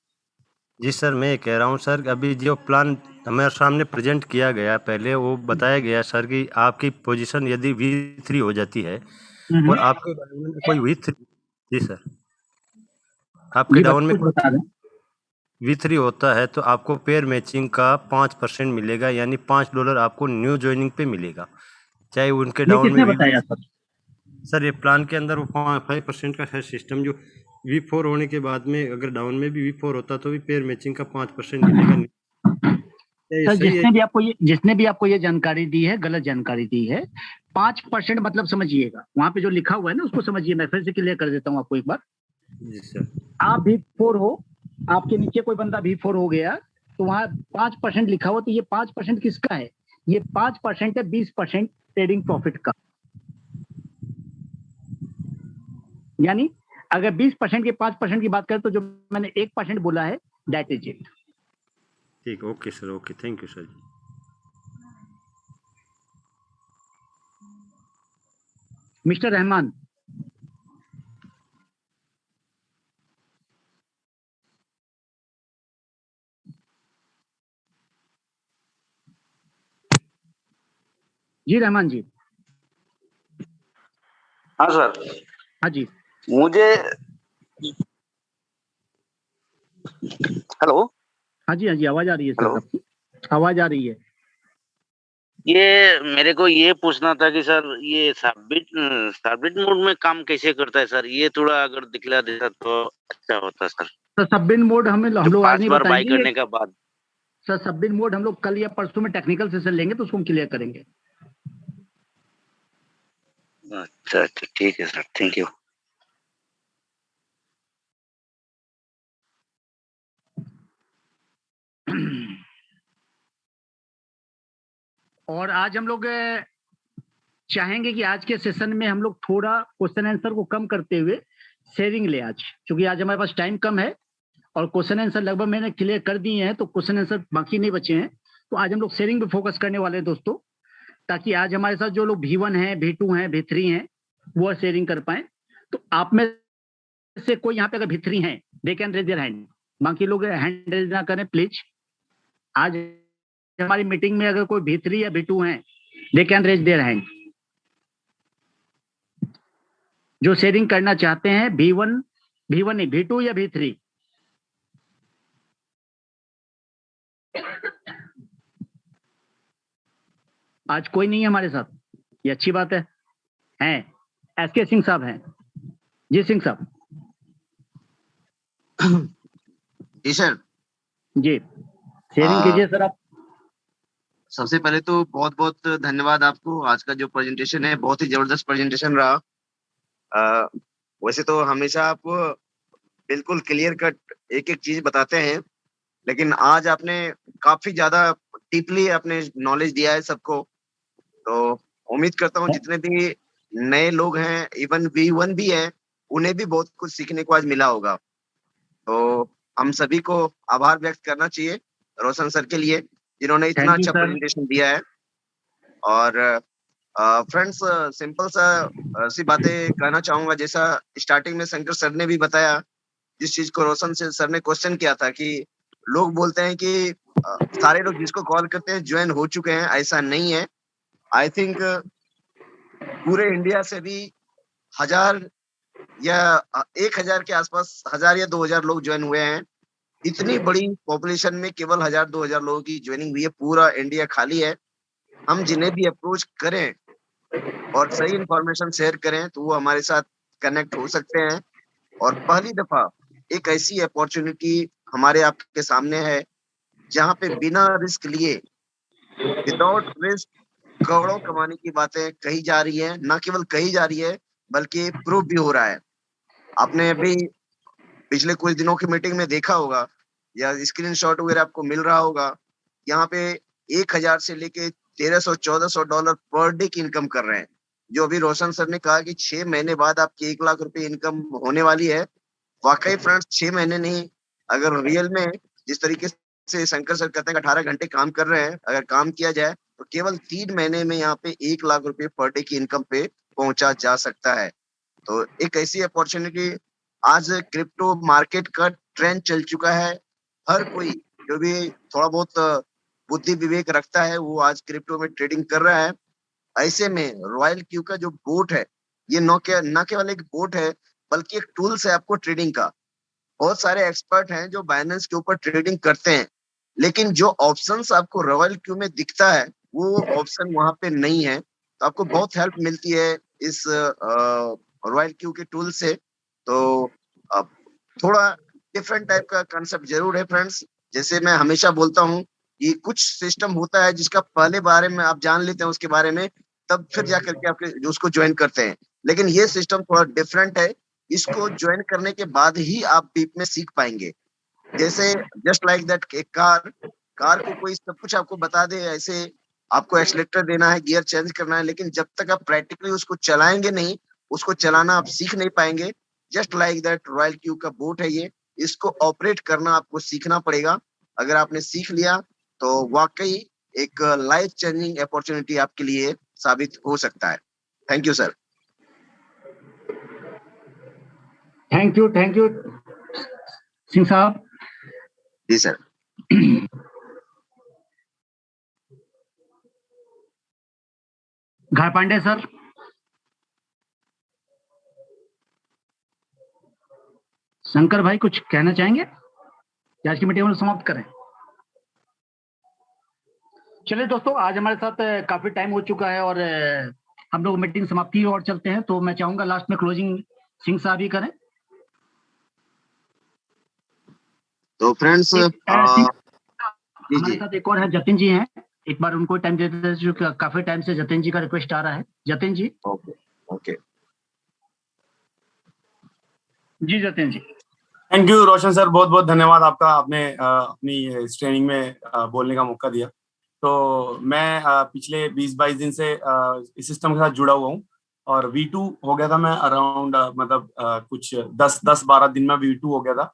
जी सर, मैं ये कह रहा हूँ सर, अभी जो प्लान हमारे सामने प्रेजेंट किया गया पहले, वो बताया गया सर कि आपकी पोजीशन यदि V3 हो जाती है और आपके डाउन में कोई V3, जी सर, आपके डाउन में बता रहे हैं। V3 होता है तो आपको पेयर मैचिंग का 5% मिलेगा, यानी $5 आपको न्यू ज्वाइनिंग पे मिलेगा, चाहे उनके ये डाउन में किसने बताया सर? सर ये प्लान के अंदर वो 5% का है सिस्टम, जो V4 होने के बाद में अगर डाउन में भी V4 होता तो भी पेयर मैचिंग का 5% मिलेगा। सर जिसने भी आपको ये जानकारी दी है गलत जानकारी दी है। 5% मतलब समझिएगा, वहां पे जो लिखा हुआ है ना उसको समझिए। मैं फिर से क्लियर कर देता हूँ आपको एक बार। जी सर। आप V4 हो, आपके नीचे कोई बंदा V4 हो गया तो वहां 5% लिखा हुआ, तो ये 5% किसका है? ये 5% है 20% ट्रेडिंग प्रॉफिट का। यानी अगर 20% के 5% की बात करें तो जो मैंने 1% बोला है दैट इज इट। ठीक, okay sir, okay, thank you sir. Mister Rahman. जी रहमान जी। हाँ सर। हाँ जी। मुझे हेलो। हाँ जी, हाँ जी, आवाज आ रही है सर, हेलो। आपकी आवाज आ रही है। ये मेरे को ये पूछना था कि सर ये सबमिट मोड में काम कैसे करता है सर? ये थोड़ा अगर दिखला देता तो अच्छा होता सर। सर सबबिन मोड हम लोग आज 5 नहीं बार बाई बताएंगे। करने का बाद। सर सबबिन मोड हम लोग कल या परसों में टेक्निकल सेशन लेंगे तो उसको हम क्लियर करेंगे। अच्छा, ठीक है सर, थैंक यू। और आज हम लोग चाहेंगे कि आज के सेशन में हम लोग थोड़ा क्वेश्चन आंसर को कम करते हुए शेयरिंग ले आज, क्योंकि आज हमारे पास टाइम कम है और क्वेश्चन आंसर लगभग मैंने क्लियर कर दिए हैं, तो क्वेश्चन आंसर बाकी नहीं बचे हैं। तो आज हम लोग शेयरिंग पे फोकस करने वाले हैं दोस्तों, ताकि आज हमारे साथ जो लोग V1 हैं, V2 हैं, V3 हैं, वो शेयरिंग कर पाए। तो आप में से कोई यहाँ पे अगर V3 हैं, they can raise their hand, बाकी लोग हैंड रेज ना करें प्लीज। आज हमारी मीटिंग में अगर कोई V3 या V2 हैं, they can raise their hand, जो शेयरिंग करना चाहते हैं। V1 नहीं, V2 या V3। आज कोई नहीं है हमारे साथ, ये अच्छी बात है। हैं SK सिंह साहब हैं। जी सिंह साहब। जी सर। जी शेयरिंग कीजिए सर आप। सबसे पहले तो बहुत बहुत धन्यवाद आपको। आज का जो प्रेजेंटेशन है बहुत ही जबरदस्त प्रेजेंटेशन रहा। वैसे तो हमेशा आप बिल्कुल क्लियर कट एक एक चीज बताते हैं, लेकिन आज आपने काफी ज्यादा डीपली अपने नॉलेज दिया है सबको। तो उम्मीद करता हूँ जितने भी नए लोग हैं, इवन V1 भी है, उन्हें भी बहुत कुछ सीखने को आज मिला होगा। तो हम सभी को आभार व्यक्त करना चाहिए रोशन सर के लिए, जिन्होंने इतना अच्छा प्रेजेंटेशन दिया है। और फ्रेंड्स सिंपल सी बातें कहना चाहूंगा। जैसा स्टार्टिंग में शंकर सर ने भी बताया, जिस चीज को रोशन सर ने क्वेश्चन किया था कि लोग बोलते हैं कि सारे लोग जिसको कॉल करते हैं ज्वाइन हो चुके हैं, ऐसा नहीं है। आई थिंक पूरे इंडिया से भी 1000 या 1000 के आसपास, 1000 या 2000 लोग ज्वाइन हुए हैं। इतनी बड़ी पॉपुलेशन में केवल 1000-2000 लोगों की ज्वाइनिंग हुई है, पूरा इंडिया खाली है। हम जिन्हें भी अप्रोच करें और सही इंफॉर्मेशन शेयर करें तो वो हमारे साथ कनेक्ट हो सकते हैं। और पहली दफा एक ऐसी अपॉर्चुनिटी हमारे आपके सामने है जहां पे बिना रिस्क लिए, विदाउट रिस्क करोड़ों कमाने की बातें कही जा रही है। ना केवल कही जा रही है बल्कि प्रूव भी हो रहा है। आपने अभी पिछले कुछ दिनों की मीटिंग में देखा होगा या स्क्रीनशॉट वगैरह आपको मिल रहा होगा, यहाँ पे 1000 से लेके $1300-1400 पर डे की इनकम कर रहे हैं। जो अभी रोशन सर ने कहा कि 6 महीने बाद आपकी 1 लाख रुपए इनकम होने वाली है। वाकई फ्रेंड्स 6 महीने नहीं, अगर रियल में जिस तरीके से शंकर सर कहते हैं 18 घंटे काम कर रहे हैं, अगर काम किया जाए तो केवल 3 महीने में यहाँ पे 1 लाख रुपए पर डे की इनकम पे पहुंचा जा सकता है। तो एक ऐसी अपॉर्चुनिटी, आज क्रिप्टो मार्केट का ट्रेंड चल चुका है। हर कोई जो भी थोड़ा बहुत बुद्धि विवेक रखता है वो आज क्रिप्टो में ट्रेडिंग कर रहा है। ऐसे में रॉयल क्यू का जो बोट है, ये न केवल एक बोट है बल्कि एक टूल्स है आपको ट्रेडिंग का। बहुत सारे एक्सपर्ट हैं जो बाइनेंस के ऊपर ट्रेडिंग करते हैं, लेकिन जो ऑप्शंस आपको रॉयल क्यू में दिखता है वो ऑप्शन वहां पे नहीं है। तो आपको बहुत हेल्प मिलती है इस रॉयल क्यू के टूल से। तो अब थोड़ा डिफरेंट टाइप का कंसेप्ट जरूर है फ्रेंड्स। जैसे मैं हमेशा बोलता हूँ कि कुछ सिस्टम होता है जिसका पहले बारे में आप जान लेते हैं उसके बारे में, तब फिर जाकर के आपके जो उसको ज्वाइन करते हैं। लेकिन ये सिस्टम थोड़ा डिफरेंट है, इसको ज्वाइन करने के बाद ही आप डीप में सीख पाएंगे। जैसे जस्ट लाइक दैट, एक कार को कोई सब कुछ आपको बता दे, ऐसे आपको एक्सीलरेटर देना है, गियर चेंज करना है, लेकिन जब तक आप प्रैक्टिकली उसको चलाएंगे नहीं, उसको चलाना आप सीख नहीं पाएंगे। Just like that royal Q का बोट है ये, इसको ऑपरेट करना आपको सीखना पड़ेगा। अगर आपने सीख लिया तो वाकई एक लाइफ चेंजिंग अपॉर्चुनिटी आपके लिए साबित हो सकता है। Thank you sir. Thank you Singh साहब। जी सर। घापांडे सर। शंकर भाई कुछ कहना चाहेंगे? आज की मीटिंग समाप्त करें। चलिए दोस्तों, आज हमारे साथ काफी टाइम हो चुका है और हम लोग मीटिंग समाप्ति और चलते हैं। तो मैं चाहूंगा लास्ट में क्लोजिंग सिंह साहब ही करें। तो फ्रेंड्स हमारे साथ एक और है, जतिन जी हैं। एक बार उनको टाइम दे देते हैं, काफी टाइम से जतिन जी का रिक्वेस्ट आ रहा है। जतिन जी। ओके जी Jatin ji. Thank you Roshan sir, बहुत बहुत धन्यवाद आपका। आपने अपनी इस ट्रेनिंग में बोलने का मौका दिया। तो मैं पिछले 20-22 दिन से इस सिस्टम के साथ जुड़ा हुआ हूँ और V2 हो गया था मैं अराउंड मतलब कुछ 10-12 दिन में V2 हो गया था।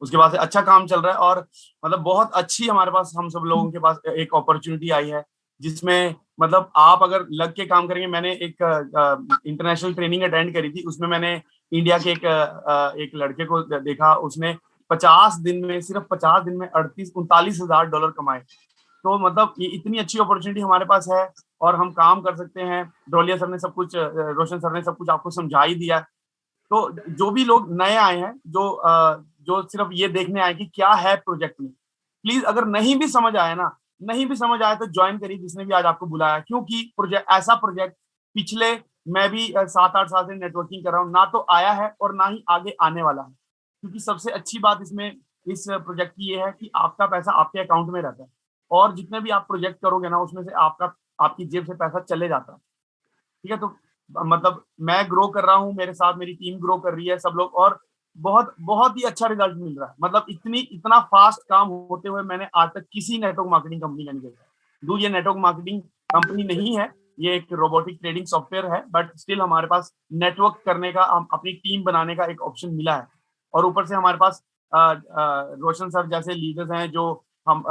उसके बाद से अच्छा काम चल रहा है और मतलब बहुत अच्छी हमारे पास, हम सब लोगों के पास एक अपॉर्चुनिटी आई है जिसमें मतलब आप अगर लग के काम करेंगे। मैंने एक इंटरनेशनल ट्रेनिंग अटेंड करी थी, उसमें मैंने इंडिया के एक लड़के को देखा, उसने 50 दिन में, सिर्फ 50 दिन में 39 हजार डॉलर कमाए। तो मतलब ये इतनी अच्छी अपॉर्चुनिटी हमारे पास है और हम काम कर सकते हैं। ड्रोलिया सर ने सब कुछ, रोशन सर ने सब कुछ आपको समझा ही दिया। तो जो भी लोग नए आए हैं, जो सिर्फ ये देखने आए कि क्या है प्रोजेक्ट में, प्लीज अगर नहीं भी समझ आया ना, नहीं भी समझ आया तो ज्वाइन करिए जिसने भी आज आपको बुलाया, क्योंकि ऐसा प्रोजेक्ट पिछले मैं भी 7-8 साल से नेटवर्किंग कर रहा हूँ, ना तो आया है और ना ही आगे आने वाला है। क्योंकि सबसे अच्छी बात इसमें इस प्रोजेक्ट की ये है कि आपका पैसा आपके अकाउंट में रहता है और जितने भी आप प्रोजेक्ट करोगे ना उसमें से आपकी जेब से पैसा चले जाता है। ठीक है, तो मतलब मैं ग्रो कर रहा हूँ, मेरे साथ मेरी टीम ग्रो कर रही है, सब लोग, और बहुत बहुत ही अच्छा रिजल्ट मिल रहा है। मतलब इतना फास्ट काम होते हुए मैंने आज तक किसी नेटवर्क मार्केटिंग कंपनी का नहीं देखा। ये नेटवर्क मार्केटिंग कंपनी नहीं है, ये एक रोबोटिक ट्रेडिंग सॉफ्टवेयर है, बट स्टिल हमारे पास नेटवर्क करने का, हम अपनी टीम बनाने का एक ऑप्शन मिला है। और ऊपर से हमारे पास रोशन सर जैसे लीडर्स हैं जो हम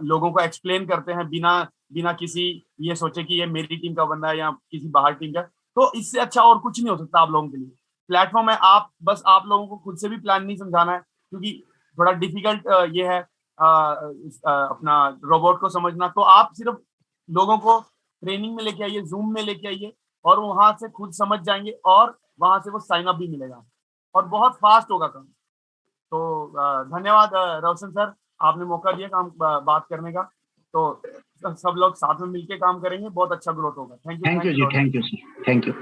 लोगों को एक्सप्लेन करते हैं बिना किसी ये सोचे कि ये मेरी टीम का बंदा है या किसी बाहर टीम का। तो इससे अच्छा और कुछ नहीं हो सकता आप लोगों के लिए। प्लेटफॉर्म है, आप लोगों को खुद से भी प्लान नहीं समझाना है, क्योंकि थोड़ा डिफिकल्ट ये है अपना रोबोट को समझना। तो आप सिर्फ लोगों को ट्रेनिंग में लेके आइए, जूम में लेके आइए, और वहां से खुद समझ जाएंगे और वहां से वो साइन अप भी मिलेगा और बहुत फास्ट होगा काम। तो धन्यवाद रोशन सर, आपने मौका दिया काम बात करने का। तो सब लोग साथ में मिलके काम करेंगे, बहुत अच्छा ग्रोथ होगा। Thank you ji, thank you sir, thank you.